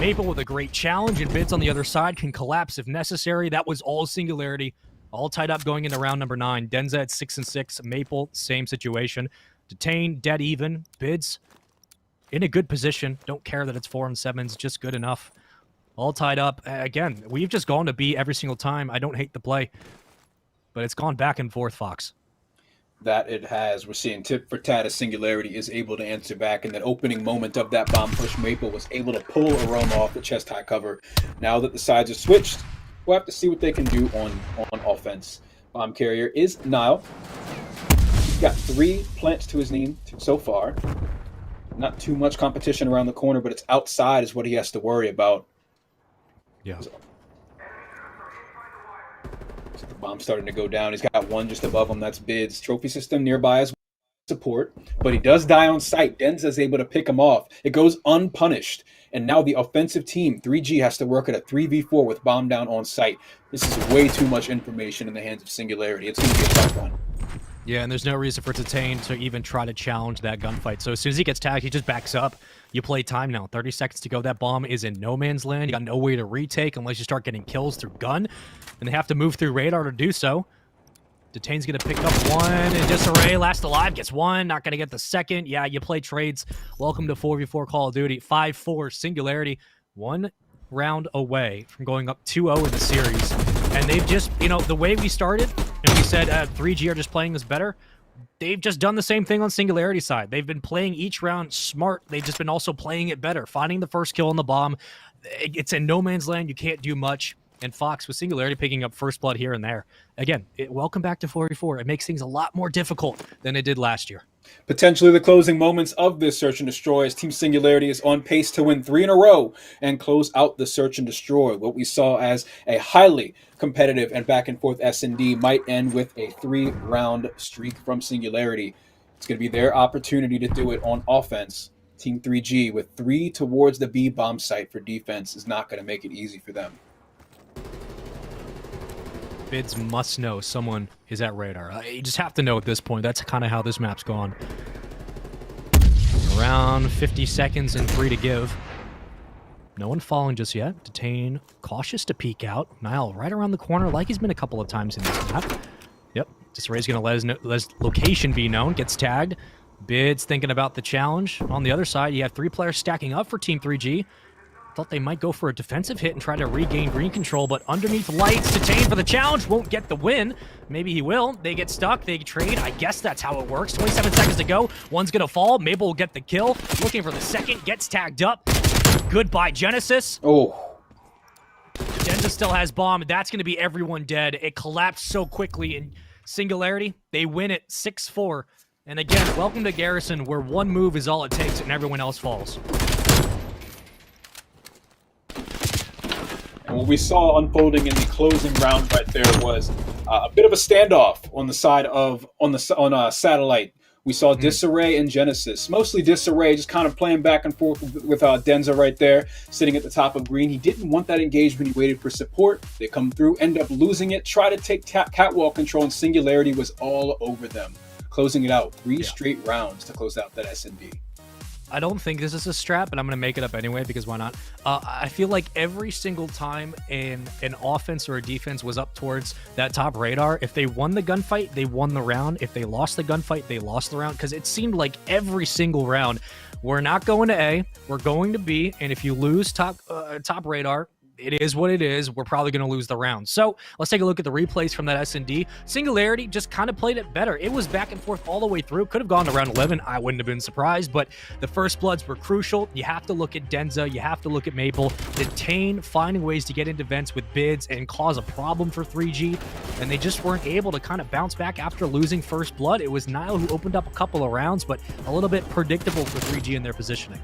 Maple with a great challenge, and Bids on the other side can collapse if necessary. That was all Singularity, all tied up going into round number 9. Denza at 6 and 6. Maple, same situation. Detain, dead even. Bids in a good position. Don't care that it's 4 and 7s, just good enough. All tied up. Again, we've just gone to B every single time. I don't hate the play, but it's gone back and forth, Fox. That it has. We're seeing tip for tat as Singularity is able to answer back. In that opening moment of that bomb push, Maple was able to pull Aroma off the chest high cover. Now that the sides are switched, we'll have to see what they can do on offense. Bomb carrier is Nile. He's got 3 plants to his name so far. Not too much competition around the corner, but it's outside is what he has to worry about. Yeah. So the bomb's starting to go down. He's got 1 just above him. That's Bids. Trophy system nearby as support, but he does die on sight. Denza is able to pick him off. It goes unpunished. And now the offensive team, 3G, has to work at a 3v4 with bomb down on sight. This is way too much information in the hands of Singularity. It's going to be a tough one. Yeah, and there's no reason for Detain to even try to challenge that gunfight. So as soon as he gets tagged, he just backs up. You play time now. 30 seconds to go. That bomb is in no man's land. You got no way to retake unless you start getting kills through gun. And they have to move through radar to do so. Detain's going to pick up 1. And Disarray, last alive, gets 1. Not going to get the 2nd. Yeah, you play trades. Welcome to 4v4 Call of Duty. 5-4 Singularity. 1 round away from going up 2-0 in the series. And they've just, the way we started, and we said 3G are just playing this better, they've just done the same thing on Singularity side. They've been playing each round smart. They've just been also playing it better. Finding the first kill on the bomb. It's in no man's land. You can't do much. And Fox with Singularity picking up first blood here and there. Again, welcome back to 4v4. It makes things a lot more difficult than it did last year. Potentially the closing moments of this Search and Destroy as Team Singularity is on pace to win 3 in a row and close out the Search and Destroy. What we saw as a highly competitive and back and forth S&D might end with a 3-round streak from Singularity. It's going to be their opportunity to do it on offense. Team 3G with 3 towards the B bomb site for defense is not going to make it easy for them. Bids must know someone is at radar. You just have to know at this point. That's kind of how this map's gone. Around 50 seconds and 3 to give. No one falling just yet. Detain, cautious to peek out. Nile right around the corner like he's been a couple of times in this map. Yep, Disarray's going to let his location be known. Gets tagged. Bids thinking about the challenge. On the other side, you have 3 players stacking up for Team 3G. Thought they might go for a defensive hit and try to regain green control, but underneath lights, Detain for the challenge, won't get the win. Maybe he will. They get stuck, they trade. I guess that's how it works. 27 seconds to go. One's gonna fall. Mabel will get the kill. Looking for the second, gets tagged up. Goodbye, Genesis. Oh. Denza still has bomb. That's gonna be everyone dead. It collapsed so quickly in Singularity. They win it 6-4. And again, welcome to Garrison, where one move is all it takes and everyone else falls. And what we saw unfolding in the closing round right there was a bit of a standoff on the side of on Satellite. We saw Disarray and Genesis, mostly Disarray, just kind of playing back and forth with Denza right there, sitting at the top of green. He didn't want that engagement. He waited for support. They come through, end up losing it, try to take catwalk control, and Singularity was all over them, closing it out 3 straight rounds to close out that S&D. I don't think this is a strat, but I'm going to make it up anyway, because why not? I feel like every single time an offense or a defense was up towards that top radar, if they won the gunfight, they won the round. If they lost the gunfight, they lost the round, because it seemed like every single round, we're not going to A, we're going to B, and if you lose top radar, it is what it is. We're probably going to lose the round. So let's take a look at the replays from that S&D. Singularity just kind of played it better. It was back and forth all the way through. Could have gone to round 11. I wouldn't have been surprised, but the first bloods were crucial. You have to look at Denza. You have to look at Maple. Detain finding ways to get into vents with bids and cause a problem for 3G, and they just weren't able to kind of bounce back after losing first blood. It was Nile who opened up a couple of rounds, but a little bit predictable for 3G in their positioning.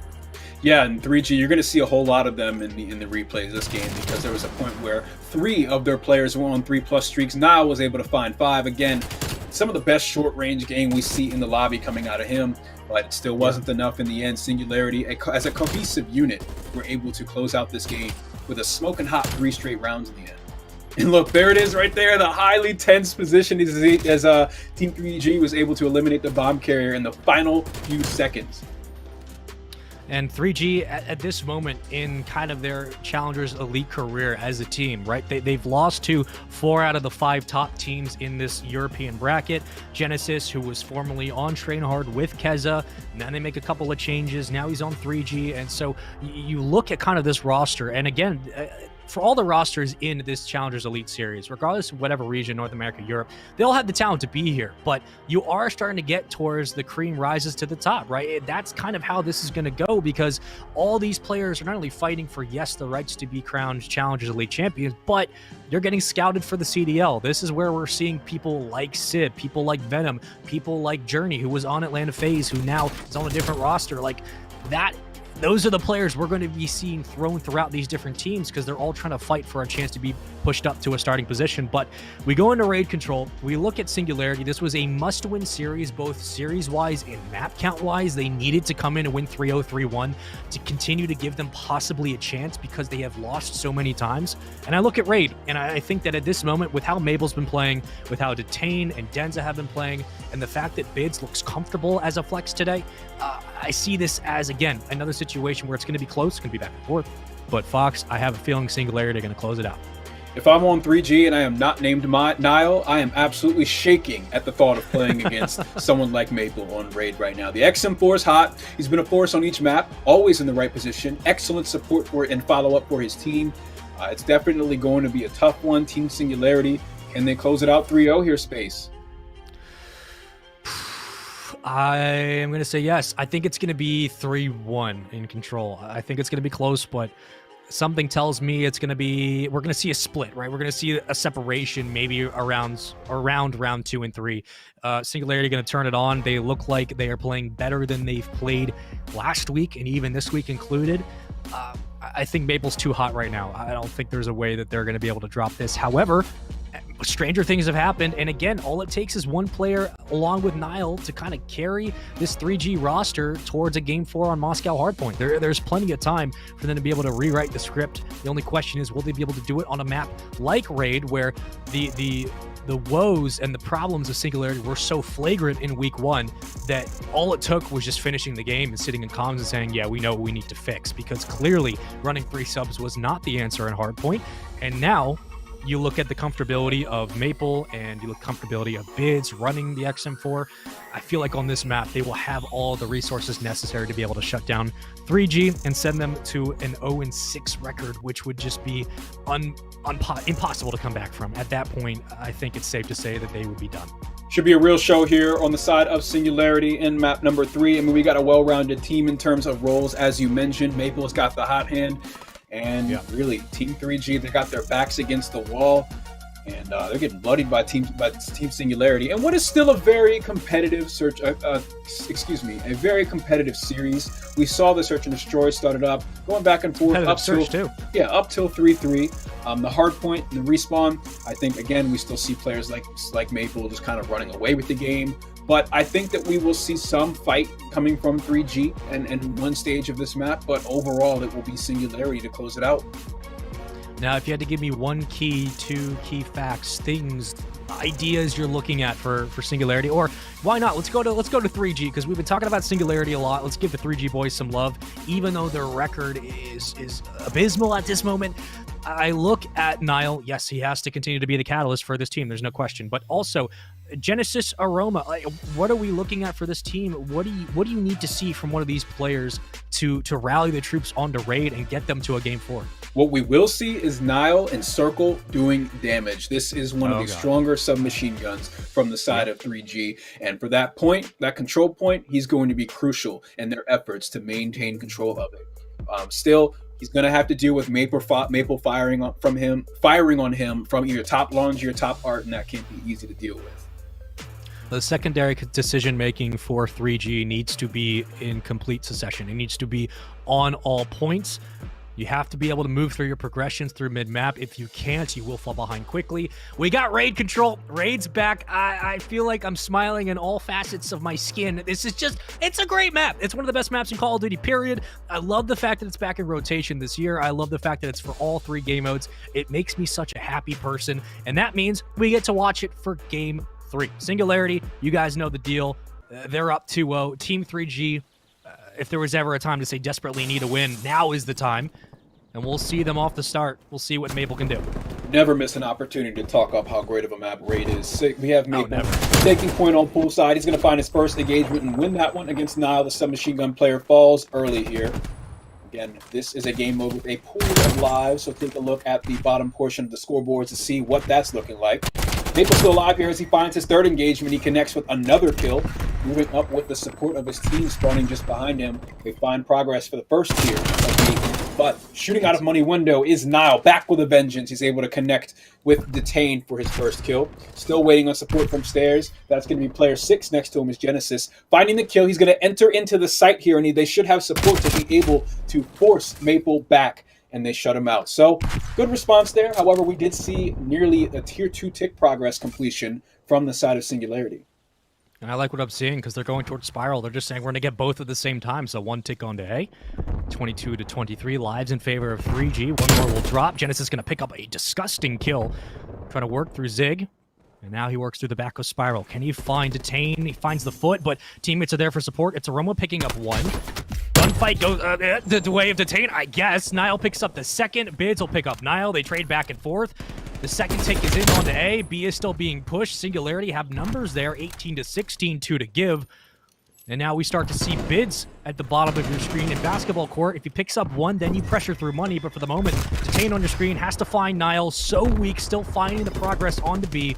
Yeah, and 3G, you're going to see a whole lot of them in the replays this game, because there was a point where 3 of their players were on 3+ streaks. Nile was able to find 5. Again, some of the best short-range game we see in the lobby coming out of him, but it still wasn't enough in the end. Singularity, as a cohesive unit, were able to close out this game with a smoking hot 3 straight rounds in the end. And look, there it is right there, the highly tense position as Team 3G was able to eliminate the bomb carrier in the final few seconds. And 3G at this moment in kind of their Challengers elite career as a team, right? They've lost to 4 out of the 5 top teams in this European bracket. Genesis, who was formerly on Train Hard with Keza, and then they make a couple of changes. Now he's on 3G. And so you look at kind of this roster, and again, for all the rosters in this Challengers Elite Series, regardless of whatever region, North America, Europe, they all have the talent to be here. But you are starting to get towards the cream rises to the top, right? That's kind of how this is going to go, because all these players are not only fighting for, yes, the rights to be crowned Challengers Elite champions, but they're getting scouted for the CDL. This is where we're seeing people like Sib, people like Venom, people like Journey, who was on Atlanta FaZe, who now is on a different roster. Like that. Those are the players we're going to be seeing thrown throughout these different teams, because they're all trying to fight for a chance to be pushed up to a starting position. But we go into raid control. We look at Singularity. This was a must-win series, both series-wise and map count-wise. They needed to come in and win 3-0, 3-1 to continue to give them possibly a chance, because they have lost so many times. And I look at raid, and I think that at this moment, with how Mabel's been playing, with how Detain and Denza have been playing, and the fact that Bids looks comfortable as a flex today, I see this as, again, another situation where it's going to be close, it's going to be back and forth. But Fox, I have a feeling Singularity are going to close it out. If I'm on 3G and I am not named Nile, I am absolutely shaking at the thought of playing against someone like Maple on raid right now. The XM4 is hot. He's been a force on each map, always in the right position. Excellent support for and follow-up for his team. It's definitely going to be a tough one. Team Singularity, can they close it out 3-0 here, Space? I am going to say yes. I think it's going to be 3-1 in control. I think it's going to be close, but something tells me it's going to be, we're going to see a split, right? We're going to see a separation maybe around round 2 and 3. Singularity going to turn it on. They look like they are playing better than they've played last week, and even this week included. I think Maple's too hot right now. I don't think there's a way that they're going to be able to drop this. However, stranger things have happened, and again, all it takes is one player along with Nile to kind of carry this 3G roster towards a Game 4 on Moscow Hardpoint. There's plenty of time for them to be able to rewrite the script. The only question is, will they be able to do it on a map like Raid, where the woes and the problems of Singularity were so flagrant in week 1 that all it took was just finishing the game and sitting in comms and saying, yeah, we know what we need to fix, because clearly running 3 subs was not the answer in Hardpoint. And now you look at the comfortability of Maple and you look at the comfortability of Bids running the XM4. I feel like on this map, they will have all the resources necessary to be able to shut down 3G and send them to an 0-6 record, which would just be impossible to come back from. At that point, I think it's safe to say that they would be done. Should be a real show here on the side of Singularity in map number 3. I mean, we got a well-rounded team in terms of roles, as you mentioned. Maple's got the hot hand, and really, Team 3G, they got their backs against the wall, and they're getting bloodied by Team Singularity. And what is still a very competitive a very competitive series. We saw the Search and Destroy started up, going back and forth up till 3-3. The Hardpoint and the Respawn. I think again we still see players like Maple just kind of running away with the game. But I think that we will see some fight coming from 3G and one stage of this map. But overall, it will be Singularity to close it out. Now, if you had to give me two key facts, things, ideas you're looking at for Singularity, or why not? Let's go to 3G, because we've been talking about Singularity a lot. Let's give the 3G boys some love, even though their record is abysmal at this moment. I look at Nile. Yes, he has to continue to be the catalyst for this team. There's no question. But also, Genesis Aroma. What are we looking at for this team? What do you need to see from one of these players to rally the troops onto raid and get them to a game 4? What we will see is Nile and Circle doing damage. This is one of the stronger submachine guns from the side of 3G. And for that point, that control point, he's going to be crucial in their efforts to maintain control of it. Still, he's going to have to deal with Maple firing on him from either top launch or top art, and that can't be easy to deal with. The secondary decision-making for 3G needs to be in complete succession. It needs to be on all points. You have to be able to move through your progressions through mid-map. If you can't, you will fall behind quickly. We got raid control. Raid's back. I feel like I'm smiling in all facets of my skin. This is it's a great map. It's one of the best maps in Call of Duty, period. I love the fact that it's back in rotation this year. I love the fact that it's for all 3 game modes. It makes me such a happy person, and that means we get to watch it for game 3. Singularity, you guys know the deal. They're up 2-0. Team 3G, if there was ever a time to say desperately need a win, now is the time. And we'll see them off the start. We'll see what Maple can do. Never miss an opportunity to talk up how great of a map Raid is. We have Maple taking point on poolside. He's going to find his first engagement and win that one against Nile. The submachine gun player falls early here. Again, this is a game mode with a pool of lives, so take a look at the bottom portion of the scoreboards to see what that's looking like. Maple's still alive here as he finds his third engagement. He connects with another kill, moving up with the support of his team spawning just behind him. They find progress for the first tier of Maple. But shooting out of money window is Nile, back with a vengeance. He's able to connect with Detain for his first kill. Still waiting on support from stairs. That's going to be player 6 next to him is Genesis. Finding the kill, he's going to enter into the site here, and they should have support to be able to force Maple back, and they shut him out. So, good response there. However, we did see nearly a tier 2 tick progress completion from the side of Singularity. And I like what I'm seeing because they're going towards Spiral. They're just saying we're going to get both at the same time. So 1 tick onto A. 22-23. Lives in favor of 3G. 1 more will drop. Genesis is going to pick up a disgusting kill. Trying to work through Zig. And now he works through the back of Spiral. Can he find Detain? He finds the foot, but teammates are there for support. It's Aroma picking up 1. Gunfight goes the way of Detain, I guess. Nile picks up the second. Bids will pick up Nile. They trade back and forth. The second take is in onto A. B is still being pushed. Singularity have numbers there. 18-16, 2 to give. And now we start to see Bids at the bottom of your screen in basketball court. If he picks up 1, then you pressure through money. But for the moment, Detain on your screen has to find Nile. So weak, still finding the progress onto B.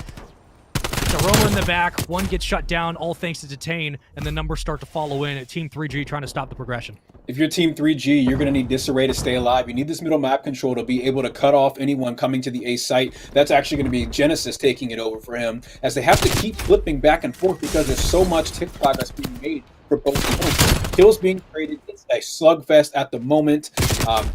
It's Aroma in the back. 1 gets shut down, all thanks to Detain. And the numbers start to follow in at Team 3G trying to stop the progression. If you're Team 3G, you're going to need Disarray to stay alive. You need this middle map control to be able to cut off anyone coming to the A site. That's actually going to be Genesis taking it over for him, as they have to keep flipping back and forth because there's so much tick progress being made for both teams. Kills being traded. It's a slugfest at the moment,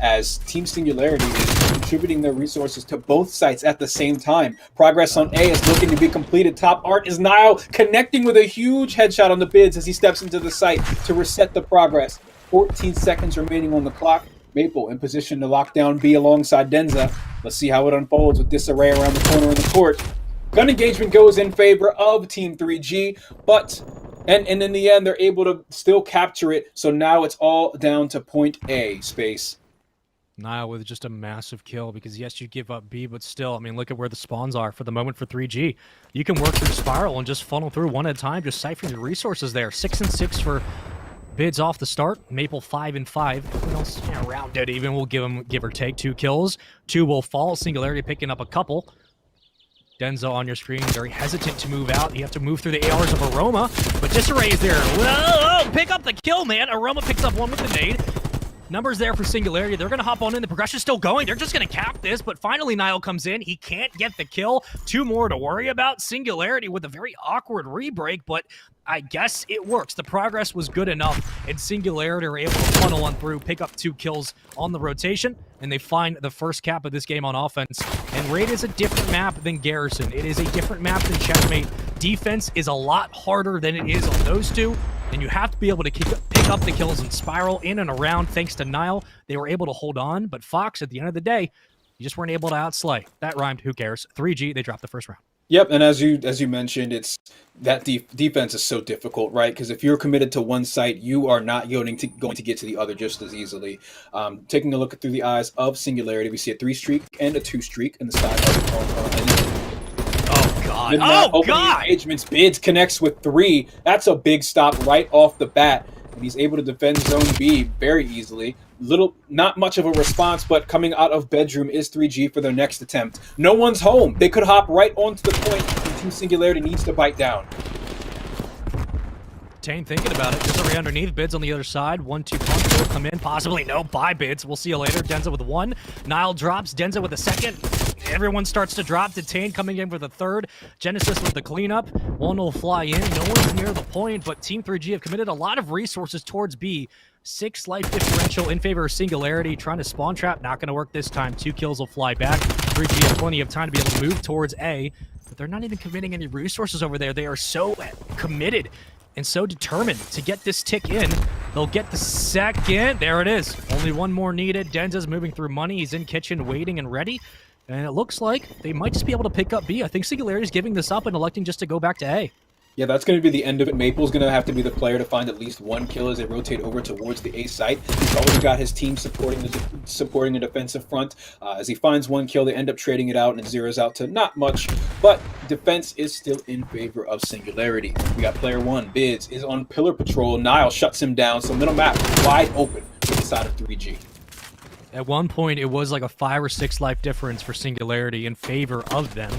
as Team Singularity is contributing their resources to both sites at the same time. Progress on A is looking to be completed. Top art is Nile connecting with a huge headshot on the Bids as he steps into the site to reset the progress. 14 seconds remaining on the clock. Maple in position to lock down B alongside Denza. Let's see how it unfolds with Disarray around the corner in the court. Gun engagement goes in favor of Team 3G, but and in the end, they're able to still capture it. So now it's all down to point A, Space. Nile with just a massive kill because, yes, you give up B, but still, I mean, look at where the spawns are for the moment for 3G. You can work through Spiral and just funnel through one at a time, just siphon your resources there. 6 and 6 for Bids off the start. Maple 5 and 5. Everyone else around dead even. We'll give them, give or take, 2 kills. 2 will fall. Singularity picking up a couple. Denzo on your screen, very hesitant to move out. You have to move through the ARs of Aroma, but Disarray is there. Whoa, pick up the kill, man. Aroma picks up one with the nade. Numbers there for Singularity. They're going to hop on in. The progression's still going. They're just going to cap this, but finally Nile comes in. He can't get the kill. 2 more to worry about. Singularity with a very awkward rebreak, but I guess it works. The progress was good enough, and Singularity are able to funnel on through, pick up 2 kills on the rotation, and they find the first cap of this game on offense. And Raid is a different map than Garrison. It is a different map than Checkmate. Defense is a lot harder than it is on those two, and you have to be able to pick up the kills and Spiral in and around. Thanks to Nile, they were able to hold on, but Fox, at the end of the day, you just weren't able to outslay. That rhymed, who cares? 3G, they dropped the first round. Yep, and as you mentioned, it's that defense is so difficult, right? Because if you're committed to one site, you are not going to get to the other just as easily. Taking a look through the eyes of Singularity, we see a 3 streak and a 2 streak in the side of Oh God! Oh God! Engagements, Bids connects with 3. That's a big stop right off the bat, and he's able to defend Zone B very easily. Not much of a response, but coming out of bedroom is 3G for their next attempt. No one's home. They could hop right onto the point, and Team Singularity needs to bite down. Tane thinking about it. Disarray underneath. Bids on the other side. 1-2 punch will come in. Possibly no. Bye, Bids. We'll see you later. Denza with 1. Nile drops. Denza with a 2nd. Everyone starts to drop. Tane coming in for the 3rd. Genesis with the cleanup. 1 will fly in. No one's near the point, but Team 3G have committed a lot of resources towards B. 6 life differential in favor of Singularity. Trying to spawn trap. Not going to work this time. 2 kills will fly back. 3G have plenty of time to be able to move towards A, but they're not even committing any resources over there. They are so committed and so determined to get this tick in. They'll get the 2nd. There it is. Only 1 more needed. Denza's moving through money. He's in kitchen waiting and ready. And it looks like they might just be able to pick up B. I think Singularity's giving this up and electing just to go back to A. Yeah, that's going to be the end of it. Maple's going to have to be the player to find at least 1 kill as they rotate over towards the A site. He's already got his team supporting the defensive front. As he finds 1 kill, they end up trading it out, and it zeroes out to not much. But defense is still in favor of Singularity. We got player 1, Bids, is on pillar patrol. Nile shuts him down, so middle map wide open to the side of 3G. At one point, it was like a 5 or 6 life difference for Singularity in favor of them.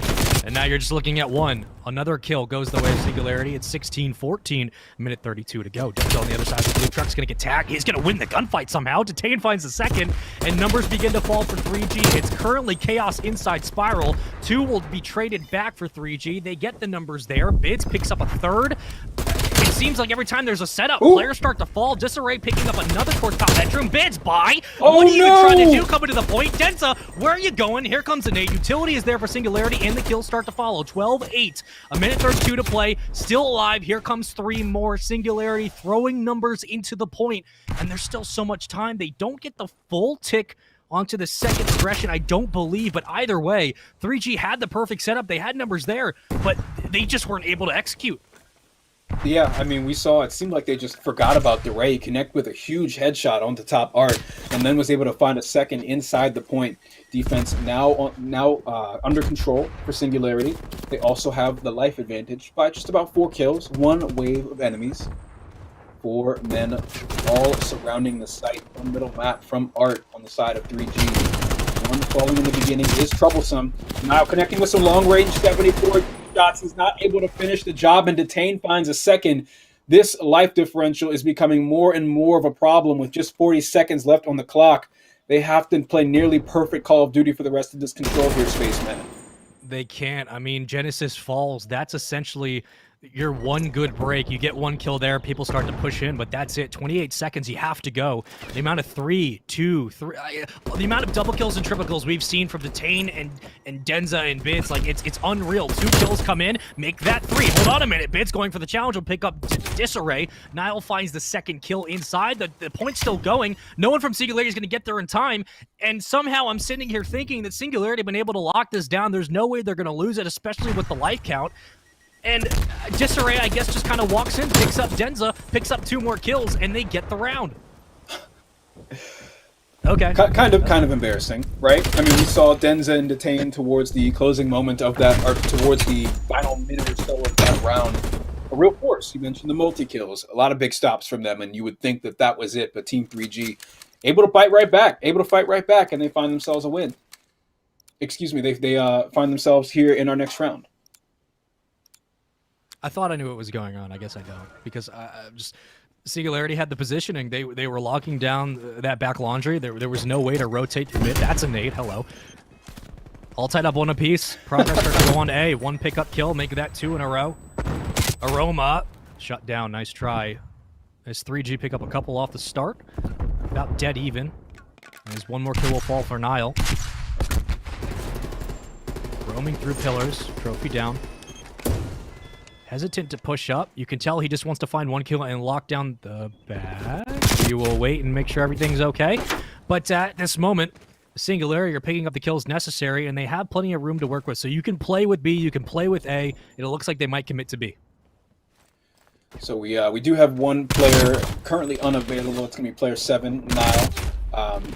And now you're just looking at 1. Another kill goes the way of Singularity. It's 16-14, minute 32 to go. Denzel on the other side of the blue truck's going to get tagged. He's going to win the gunfight somehow. Tane finds the 2nd, and numbers begin to fall for 3G. It's currently chaos inside Spiral. 2 will be traded back for 3G. They get the numbers there. Bids picks up a 3rd. It seems like every time there's a setup, players start to fall. Disarray picking up another towards top bedroom. Bids by. What are you even trying to do? Coming to the point. Denza, where are you going? Here comes the nade. Utility is there for Singularity, and the kills start to follow. 12-8. A minute 32 to play. Still alive. Here comes 3 more. Singularity throwing numbers into the point, and there's still so much time. They don't get the full tick onto the 2nd progression, I don't believe, but either way, 3G had the perfect setup. They had numbers there, but they just weren't able to execute. Yeah, I mean, we saw it seemed like they just forgot about DeRay, connect with a huge headshot onto top art, and then was able to find a 2nd inside the point. Defense now under control for Singularity. They also have the life advantage by just about 4 kills, 1 wave of enemies. 4 men all surrounding the site on middle map from art on the side of 3G. 1 falling in the beginning is troublesome. Now connecting with some long range 74 shots. He's not able to finish the job, and Tane finds a 2nd. This life differential is becoming more and more of a problem with just 40 seconds left on the clock. They have to play nearly perfect Call of Duty for the rest of this control here, Spaceman. They can't. I mean, Genesis falls. That's essentially your 1 good break. You get 1 kill there, people start to push in, but that's it. 28 seconds, you have to go. The amount of 3, 2, 3, the amount of double kills and triple kills we've seen from Tane and Denza and Bids, like, it's unreal. 2 kills come in, make that 3. Hold on a minute, Bids going for the challenge will pick up Disarray. Nile finds the 2nd kill inside. The point's still going. No one from Singularity is going to get there in time, and somehow I'm sitting here thinking that Singularity have been able to lock this down. There's no way they're going to lose it, especially with the life count. And Disarray, I guess, just kind of walks in, picks up Denza, picks up 2 more kills, and they get the round. Okay. Kind of embarrassing, right? I mean, we saw Denza and Detain towards the closing moment of that, or towards the final minute or so of that round. A real force. You mentioned the multi-kills. A lot of big stops from them, and you would think that that was it. But Team 3G able to fight right back, and they find themselves a win. Excuse me, they find themselves here in our next round. I thought I knew what was going on. I guess I don't, because just Singularity had the positioning. They were locking down that back laundry. There was no way to rotate to mid. That's a nade. Hello. All tied up one apiece. Progress starts to go on to A. One pickup kill, make that 2 in a row. Aroma shut down. Nice try. As 3G pick up a couple off the start. About dead even. As one more kill will fall for Nile. Roaming through pillars. Trophy down. Hesitant to push up. You can tell he just wants to find one kill and lock down the back. You will wait and make sure everything's okay. But at this moment, Singularity are picking up the kills necessary, and they have plenty of room to work with. So you can play with B, you can play with A. It looks like they might commit to B. So we do have one player currently unavailable. It's going to be player 7, Nile.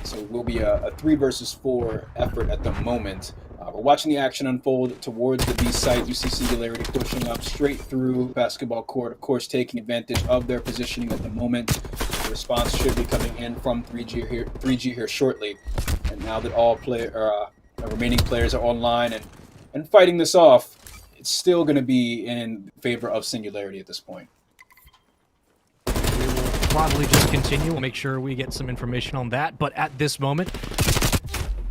So it will be a 3 versus 4 effort at the moment. We're watching the action unfold towards the B site. You see Singularity pushing up straight through basketball court, of course, taking advantage of their positioning at the moment. The response should be coming in from 3G here shortly. And now that all remaining players are online and fighting this off, it's still going to be in favor of Singularity at this point. We will probably just continue. We'll make sure we get some information on that. But at this moment,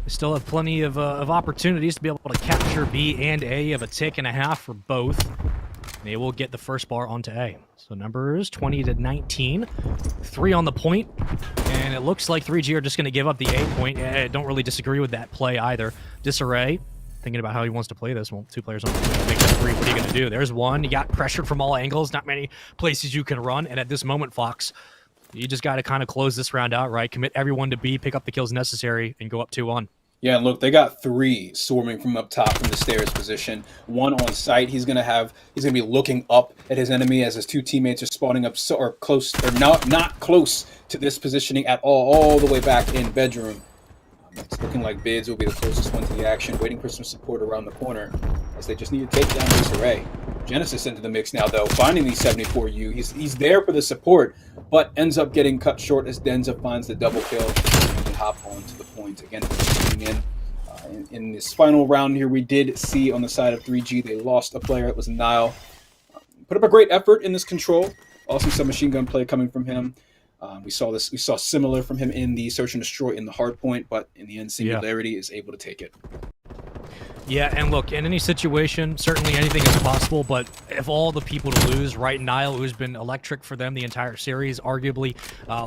we still have plenty of opportunities to be able to capture B and A of a tick and a half for both. They will get the first bar onto A. So numbers 20-19. 3 on the point. And it looks like 3G are just going to give up the A point. I don't really disagree with that play either. Disarray, thinking about how he wants to play this. Well, 2 players on the point. Make that 3. What are you going to do? There's one. You got pressured from all angles. Not many places you can run. And at this moment, Fox, you just got to kind of close this round out, right? Commit everyone to B, pick up the kills necessary, and go up 2-1. Yeah, and look, they got 3 swarming from up top from the stairs position. 1 on site. He's gonna be looking up at his enemy as his 2 teammates are spawning up not close to this positioning at all the way back in bedroom. It's looking like Bids will be the closest one to the action, waiting for some support around the corner as they just need to take down this array. Genesis into the mix now, though, finding the 74U. He's there for the support, but ends up getting cut short as Denza finds the double kill and hop on to the point. Again, in this final round here, we did see on the side of 3G, they lost a player. It was Nile. Put up a great effort in this control. Also some machine gun play coming from him. We saw similar from him in the search and destroy in the Hardpoint, but in the end, Singularity is able to take it. Yeah, and look, in any situation, certainly anything is possible, but if all the people to lose, right, Nile, who's been electric for them the entire series, arguably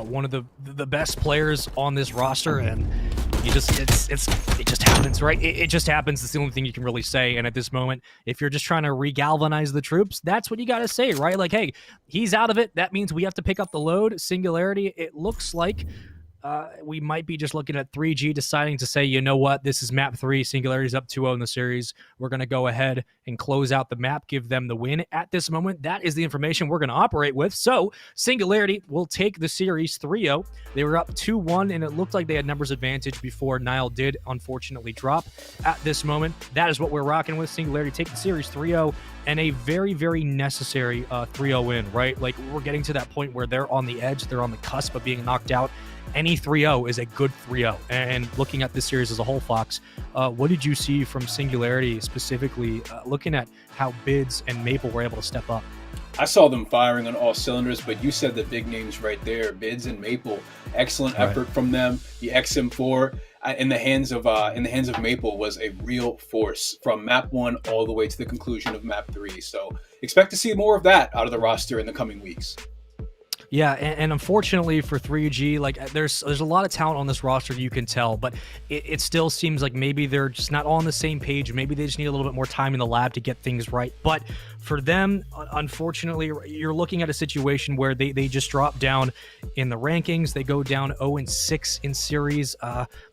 one of the best players on this roster, and it just happens, right? It just happens. It's the only thing you can really say, and at this moment, if you're just trying to re-galvanize the troops, that's what you got to say, right? Like, hey, he's out of it. That means we have to pick up the load. Singularity, it looks like we might be just looking at 3G deciding to say, you know what, this is map 3, Singularity's up 2-0 in the series. We're going to go ahead and close out the map, give them the win. At this moment, that is the information we're going to operate with. So Singularity will take the series 3-0. They were up 2-1, and it looked like they had numbers advantage before Nile did unfortunately drop. At this moment, that is what we're rocking with. Singularity take the series 3-0, and a very, very necessary 3-0 win, right? Like, we're getting to that point where they're on the edge, they're on the cusp of being knocked out. Any 3-0 is a good 3-0. And looking at this series as a whole, Fox, what did you see from Singularity specifically, looking at how Bids and Maple were able to step up? I saw them firing on all cylinders, but you said the big names right there, Bids and Maple. Excellent effort from them. The XM4 in the hands of Maple was a real force from map 1 all the way to the conclusion of map 3. So expect to see more of that out of the roster in the coming weeks. Yeah, and unfortunately for 3G, like, there's a lot of talent on this roster, you can tell, but it still seems like maybe they're just not all on the same page. Maybe they just need a little bit more time in the lab to get things right. But for them, unfortunately, you're looking at a situation where they just drop down in the rankings. They go down 0-6 in series.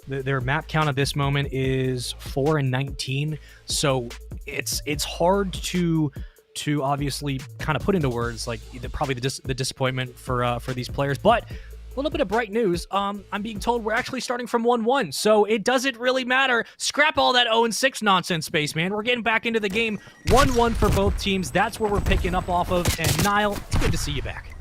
Their map count at this moment is 4-19. So it's hard to obviously kind of put into words, like, probably the disappointment for these players. But little bit of bright news. I'm being told we're actually starting from 1-1, so it doesn't really matter. Scrap all that 0-6 nonsense, Spaceman. We're getting back into the game. 1-1 for both teams. That's where we're picking up off of. And Niall, it's good to see you back.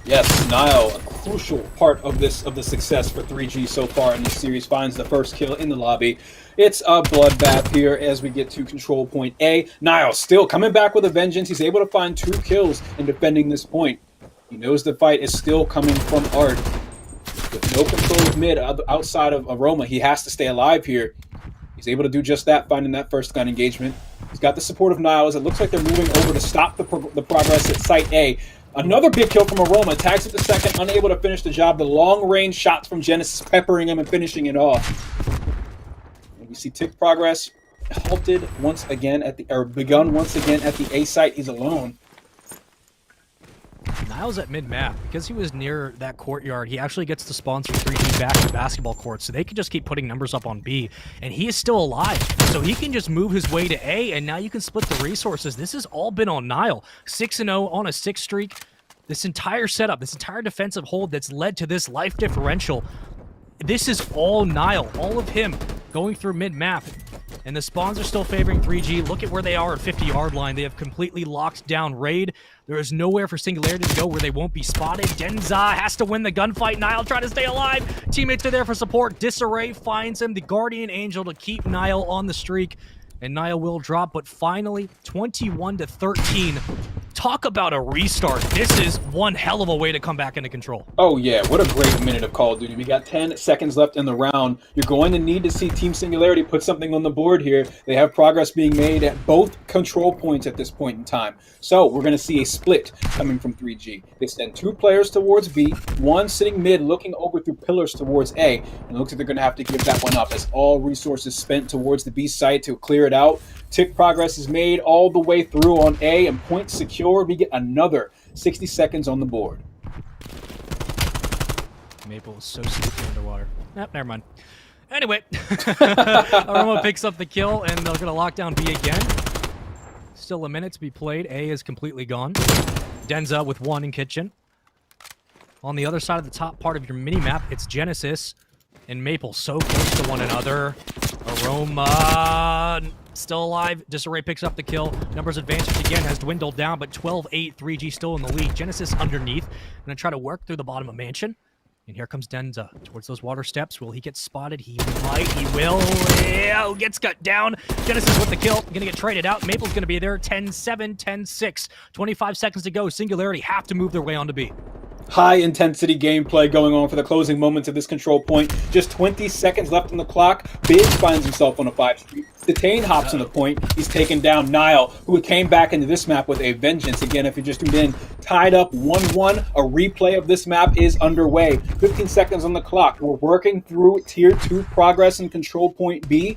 Yes, Niall, a crucial part of the success for 3G so far in this series, finds the first kill in the lobby. It's a bloodbath here as we get to control point A. Niall still coming back with a vengeance. He's able to find 2 kills in defending this point. He knows the fight is still coming from Art. With no control of mid outside of Aroma, he has to stay alive here. He's able to do just that, finding that first gun engagement. He's got the support of Niall as it looks like they're moving over to stop the progress at Site A. Another big kill from Aroma, tags at the second, unable to finish the job. The long-range shots from Genesis peppering him and finishing it off. And we see Tick Progress halted once again begun once again at the A site. He's alone. Niall's at mid-map. Because he was near that courtyard, he actually gets the spawns from 3G back to the basketball court, so they can just keep putting numbers up on B. And he is still alive, so he can just move his way to A, and now you can split the resources. This has all been on Niall. 6-0 on a 6 streak. This entire setup, this entire defensive hold that's led to this life differential, this is all Niall. All of him going through mid-map. And the spawns are still favoring 3G. Look at where they are at 50-yard line. They have completely locked down Raid. There is nowhere for Singularity to go where they won't be spotted. Denza has to win the gunfight. Niall trying to stay alive. Teammates are there for support. Disarray finds him, the Guardian Angel, to keep Niall on the streak. And Niall will drop, but finally, 21-13. Talk about a restart. This is one hell of a way to come back into control. Oh yeah, what a great minute of Call of Duty. We got 10 seconds left in the round. You're going to need to see Team Singularity put something on the board here. They have progress being made at both control points at this point in time. So we're going to see a split coming from 3G. They send 2 players towards B, 1 sitting mid looking over through pillars towards A. And it looks like they're going to have to give that one up as all resources spent towards the B site to clear it out. Tick progress is made all the way through on A, and point secure. We get another 60 seconds on the board. Maple is so stupid underwater. Nope, never mind. Anyway, Aroma picks up the kill, and they're going to lock down B again. Still a minute to be played. A is completely gone. Denza with 1 in kitchen. On the other side of the top part of your mini-map, it's Genesis and Maple so close to one another. Aroma still alive. Disarray picks up the kill. Numbers advantage again has dwindled down, but 12-8, 3G still in the lead. Genesis underneath. Gonna try to work through the bottom of Mansion. And here comes Denza towards those water steps. Will he get spotted? He might. He will. Yeah, gets cut down. Genesis with the kill. Gonna get traded out. Maple's gonna be there. 10-7, 10-6. 25 seconds to go. Singularity have to move their way onto B. High-intensity gameplay going on for the closing moments of this control point. Just 20 seconds left on the clock. Big finds himself on a 5 streak. Detain hops on the point. He's taken down Niall, who came back into this map with a vengeance. Again, if you just tuned in, tied up 1-1. A replay of this map is underway. 15 seconds on the clock. We're working through Tier 2 progress in control point B.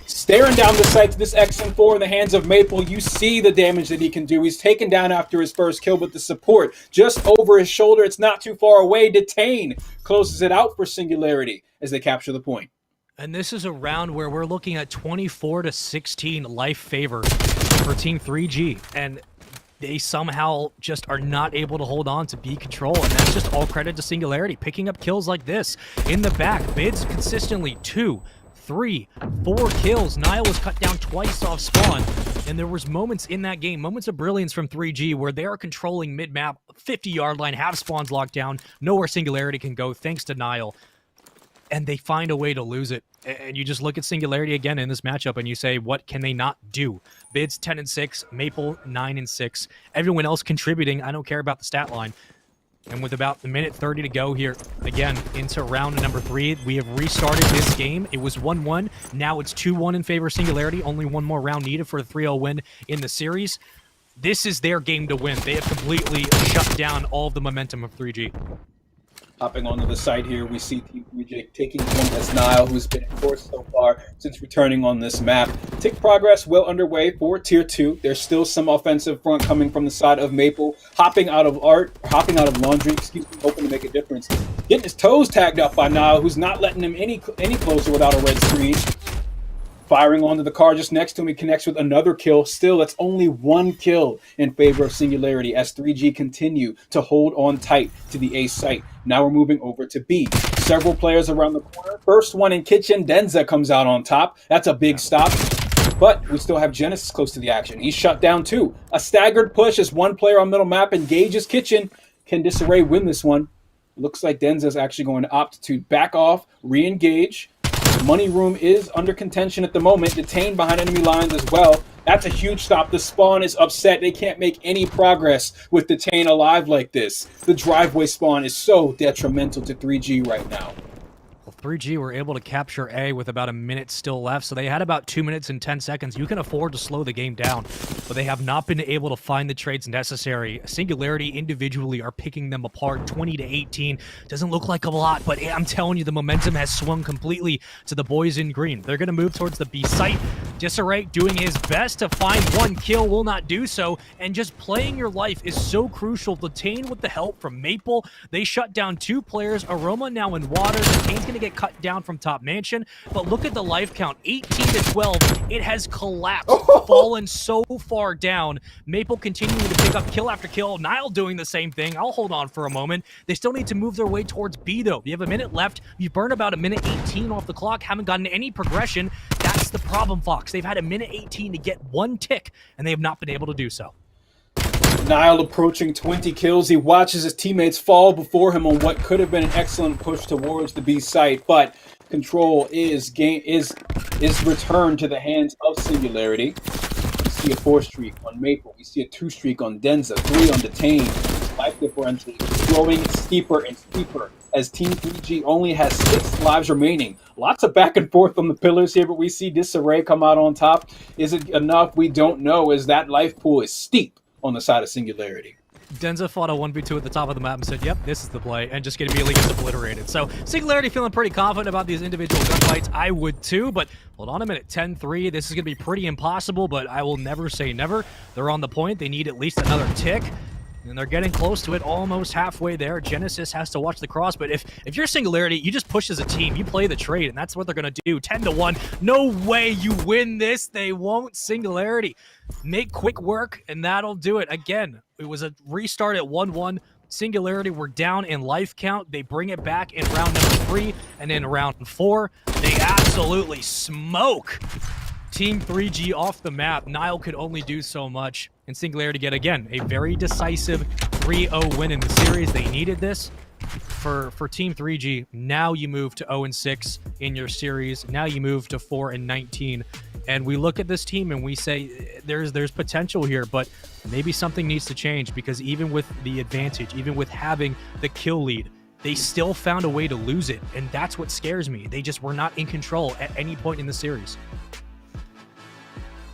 Staring down the sights, this XM4 in the hands of Maple, you see the damage that he can do. He's taken down after his first kill, but the support just over his shoulder. It's not too far away. Detain closes it out for Singularity as they capture the point. And this is a round where we're looking at 24-16 life favor for Team 3G. And they somehow just are not able to hold on to B control. And that's just all credit to Singularity. Picking up kills like this in the back. Bids consistently 2, 3, 4 kills. Niall was cut down twice off spawn. And there was moments in that game, moments of brilliance from 3G where they are controlling mid-map, 50-yard line, have spawns locked down, nowhere Singularity can go thanks to Niall. And they find a way to lose it. And you just look at Singularity again in this matchup and you say, what can they not do? Bids 10-6, Maple 9-6. Everyone else contributing. I don't care about the stat line. And with about a minute 30 to go here, again, into round number 3, we have restarted this game. It was 1-1. Now it's 2-1 in favor of Singularity. Only one more round needed for a 3-0 win in the series. This is their game to win. They have completely shut down all of the momentum of 3G. Hopping onto the site here, we see Team 3G taking point as Niall, who's been in course so far since returning on this map. Tick progress well underway for Tier 2. There's still some offensive front coming from the side of Maple. Hopping out of Laundry, hoping to make a difference. Getting his toes tagged up by Niall, who's not letting him any closer without a red screen. Firing onto the car just next to him, he connects with another kill. Still, that's only 1 kill in favor of Singularity as 3G continue to hold on tight to the A site. Now we're moving over to B. Several players around the corner. First one in kitchen, Denza comes out on top. That's a big stop. But we still have Genesis close to the action. He's shut down too. A staggered push as one player on middle map engages kitchen. Can Disarray win this one? Looks like Denza's actually going to opt to back off, re-engage. Money Room is under contention at the moment, detained behind enemy lines as well. That's a huge stop. The spawn is upset. They can't make any progress with Detain alive like this. The driveway spawn is so detrimental to 3G right now. Well, 3G were able to capture A with about a minute still left, so they had about 2 minutes and 10 seconds. You can afford to slow the game down, but they have not been able to find the trades necessary. Singularity individually are picking them apart 20 to 18. Doesn't look like a lot, but I'm telling you, the momentum has swung completely to the boys in green. They're going to move towards the B site. Disarray doing his best to find 1 kill, will not do so, and just playing your life is so crucial. Detain with the help from Maple. They shut down 2 players. Aroma now in water. Detain's going to get cut down from top mansion, but look at the life count, 18 to 12. It has collapsed, fallen so far down. Maple continuing to pick up kill after kill. Nile doing the same thing. I'll hold on for a moment. They still need to move their way towards B though. You have a minute left. You've burned about a minute 18 off the clock. Haven't gotten any progression. That's the problem, Fox. They've had a minute 18 to get 1 tick, and they have not been able to do so. Nile approaching 20 kills. He watches his teammates fall before him on what could have been an excellent push towards the B site, but control is returned to the hands of Singularity. We see a 4 streak on Maple. We see a 2 streak on Denza, 3 on Detain. Life differential is growing steeper and steeper as Team 3G only has 6 lives remaining. Lots of back and forth on the pillars here, but we see Disarray come out on top. Is it enough? We don't know, as that life pool is steep on the side of Singularity. Denza fought a 1v2 at the top of the map and said, yep, this is the play, and just immediately gets obliterated. So Singularity feeling pretty confident about these individual gunfights. I would too, but hold on a minute. 10-3, this is going to be pretty impossible, but I will never say never. They're on the point. They need at least another tick, and they're getting close to it, almost halfway there. Genesis has to watch the cross, but if you're Singularity, you just push as a team. You play the trade, and that's what they're going to do. 10-1. No way you win this. They won't. Singularity make quick work, and that'll do it. Again, it was a restart at 1-1. Singularity were down in life count. They bring it back in round number 3, and in round 4, they absolutely smoke Team 3G off the map. Nile could only do so much, and Singularity get, again, a very decisive 3-0 win in the series. They needed this. For Team 3G, now you move to 0-6 in your series. Now you move to 4-19. And we look at this team and we say there's potential here, but maybe something needs to change, because even with the advantage, even with having the kill lead, they still found a way to lose it. And that's what scares me. They just were not in control at any point in the series.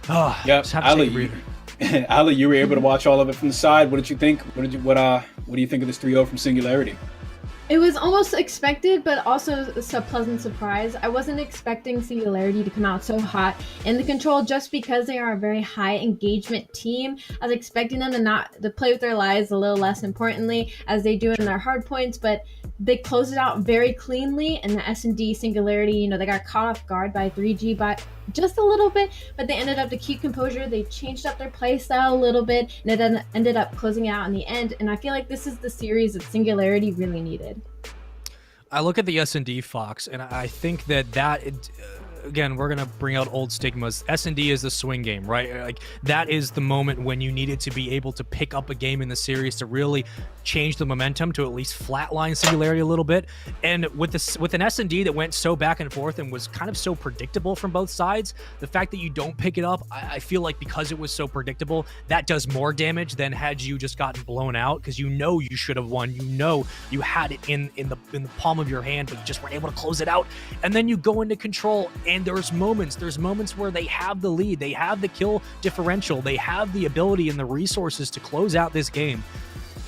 Oh, yep. Ali, Ali, you were able to watch all of it from the side. What did you think? What do you think of this 3-0 from Singularity? It was almost expected, but also a pleasant surprise. I wasn't expecting Singularity to come out so hot in the control, just because they are a very high engagement team. I was expecting them to play with their lives a little less importantly, as they do in their hard points, but they closed it out very cleanly. And the S&D Singularity, they got caught off guard by 3G by just a little bit, but they ended up to keep composure. They changed up their play style a little bit, and it ended up closing out in the end. And I feel like this is the series that Singularity really needed. I look at the S&D, Fox, and I think that again, we're going to bring out old stigmas. S&D is the swing game, right? Like, that is the moment when you needed to be able to pick up a game in the series to really change the momentum, to at least flatline Singularity a little bit. And with an S&D that went so back and forth and was kind of so predictable from both sides, the fact that you don't pick it up, I feel like because it was so predictable, that does more damage than had you just gotten blown out, because you should have won. You had it in the palm of your hand, but you just weren't able to close it out. And then you go into control, and there's moments where they have the lead, they have the kill differential, they have the ability and the resources to close out this game,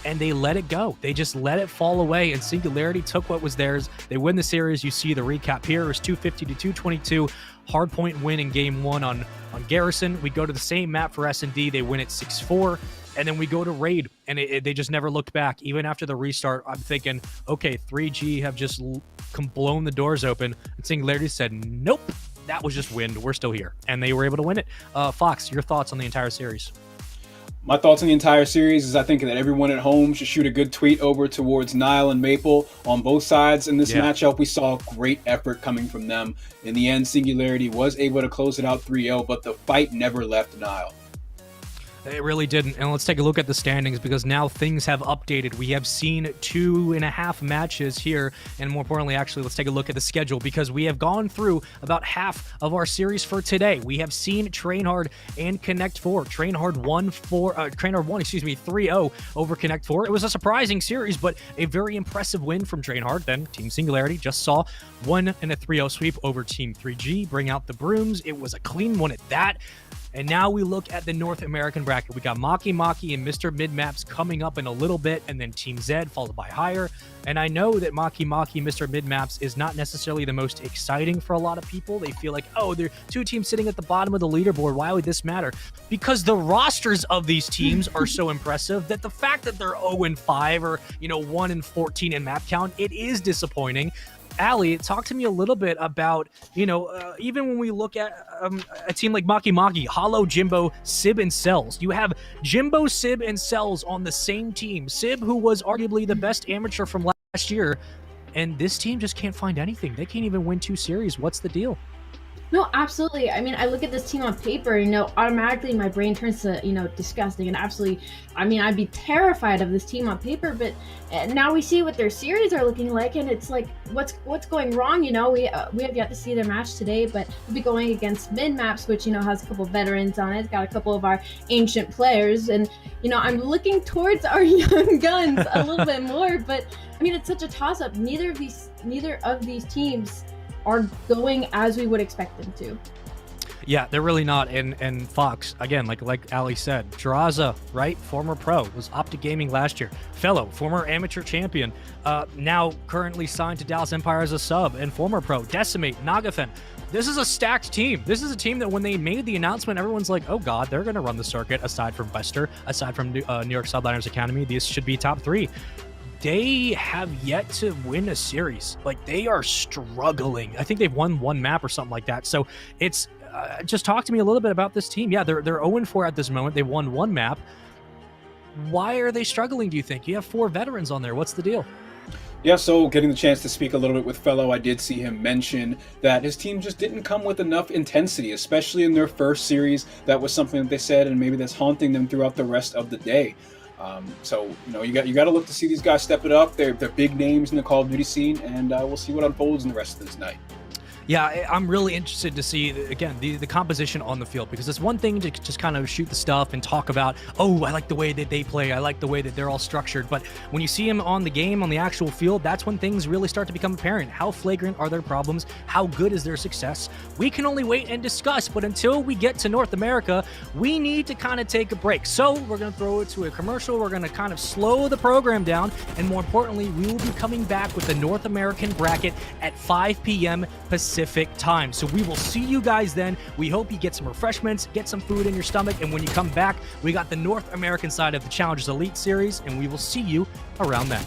and they let it go. They just let it fall away, and Singularity took what was theirs. They win the series. You see the recap here. It was 250 to 222. Hardpoint win in game 1 on Garrison. We go to the same map for S&D. They win it 6-4. And then we go to Raid, and they just never looked back. Even after the restart, I'm thinking, okay, 3G have just blown the doors open. And Singularity said, nope, that was just wind. We're still here, and they were able to win it. Fox, your thoughts on the entire series? My thoughts on the entire series is I think that everyone at home should shoot a good tweet over towards Nile and Maple on both sides in this matchup. We saw great effort coming from them. In the end, Singularity was able to close it out 3-0, but the fight never left Nile. It really didn't. And let's take a look at the standings, because now things have updated. We have seen 2.5 matches here. And more importantly, actually, let's take a look at the schedule, because we have gone through about half of our series for today. We have seen Train Hard and Connect 4. Train Hard won 3-0 over Connect 4. It was a surprising series, but a very impressive win from Train Hard. Then Team Singularity just saw 1 and a 3-0 sweep over Team 3G, bring out the brooms. It was a clean one at that. And now we look at the North American bracket. We got Maki Maki and Mr. Midmaps coming up in a little bit, and then Team Z followed by Higher. And I know that Maki Maki, Mr. Midmaps is not necessarily the most exciting for a lot of people. They feel like, oh, there are 2 teams sitting at the bottom of the leaderboard. Why would this matter? Because the rosters of these teams are so impressive that the fact that they're 0-5 or 1-14 in map count, it is disappointing. Allie, talk to me a little bit about, even when we look at a team like Maki Maki, Hollow, Jimbo, Sib, and Cells. You have Jimbo, Sib, and Cells on the same team. Sib, who was arguably the best amateur from last year, and this team just can't find anything. They can't even win 2 series. What's the deal? No, absolutely. I mean, I look at this team on paper, automatically my brain turns to, disgusting and absolutely, I'd be terrified of this team on paper, but now we see what their series are looking like, and it's like, what's going wrong? We have yet to see their match today, but we'll be going against Midmaps, which, has a couple veterans on it. It's got a couple of our ancient players, and, I'm looking towards our young guns a little bit more, but, it's such a toss-up. Neither of these teams are going as we would expect them to. Yeah, they're really not. And Fox, again, like Ali said, Draza, right? Former pro, was Optic Gaming last year. Fellow, former amateur champion, now currently signed to Dallas Empire as a sub, and former pro. Decimate, Nagafen. This is a stacked team. This is a team that when they made the announcement, everyone's like, oh God, they're going to run the circuit aside from Wester, aside from New York Subliners Academy. These should be top 3. They have yet to win a series. Like, they are struggling. I think they've won 1 map or something like that. So it's just talk to me a little bit about this team. Yeah, they're 0-4 at this moment. They won 1 map. Why are they struggling, do you think? You have 4 veterans on there. What's the deal? Yeah, so getting the chance to speak a little bit with Fellow, I did see him mention that his team just didn't come with enough intensity, especially in their first series. That was something that they said, and maybe that's haunting them throughout the rest of the day. So you got to look to see these guys step it up. They're big names in the Call of Duty scene, and we'll see what unfolds in the rest of this night. Yeah, I'm really interested to see, again, the composition on the field, because it's one thing to just kind of shoot the stuff and talk about, oh, I like the way that they play, I like the way that they're all structured, but when you see them on the game, on the actual field, that's when things really start to become apparent. How flagrant are their problems? How good is their success? We can only wait and discuss, but until we get to North America, we need to kind of take a break. So we're going to throw it to a commercial, we're going to kind of slow the program down, and more importantly, we will be coming back with the North American bracket at 5 p.m. Pacific time. So we will see you guys then. We hope you get some refreshments, get some food in your stomach, and when you come back, we got the North American side of the Challengers Elite Series, and we will see you around then.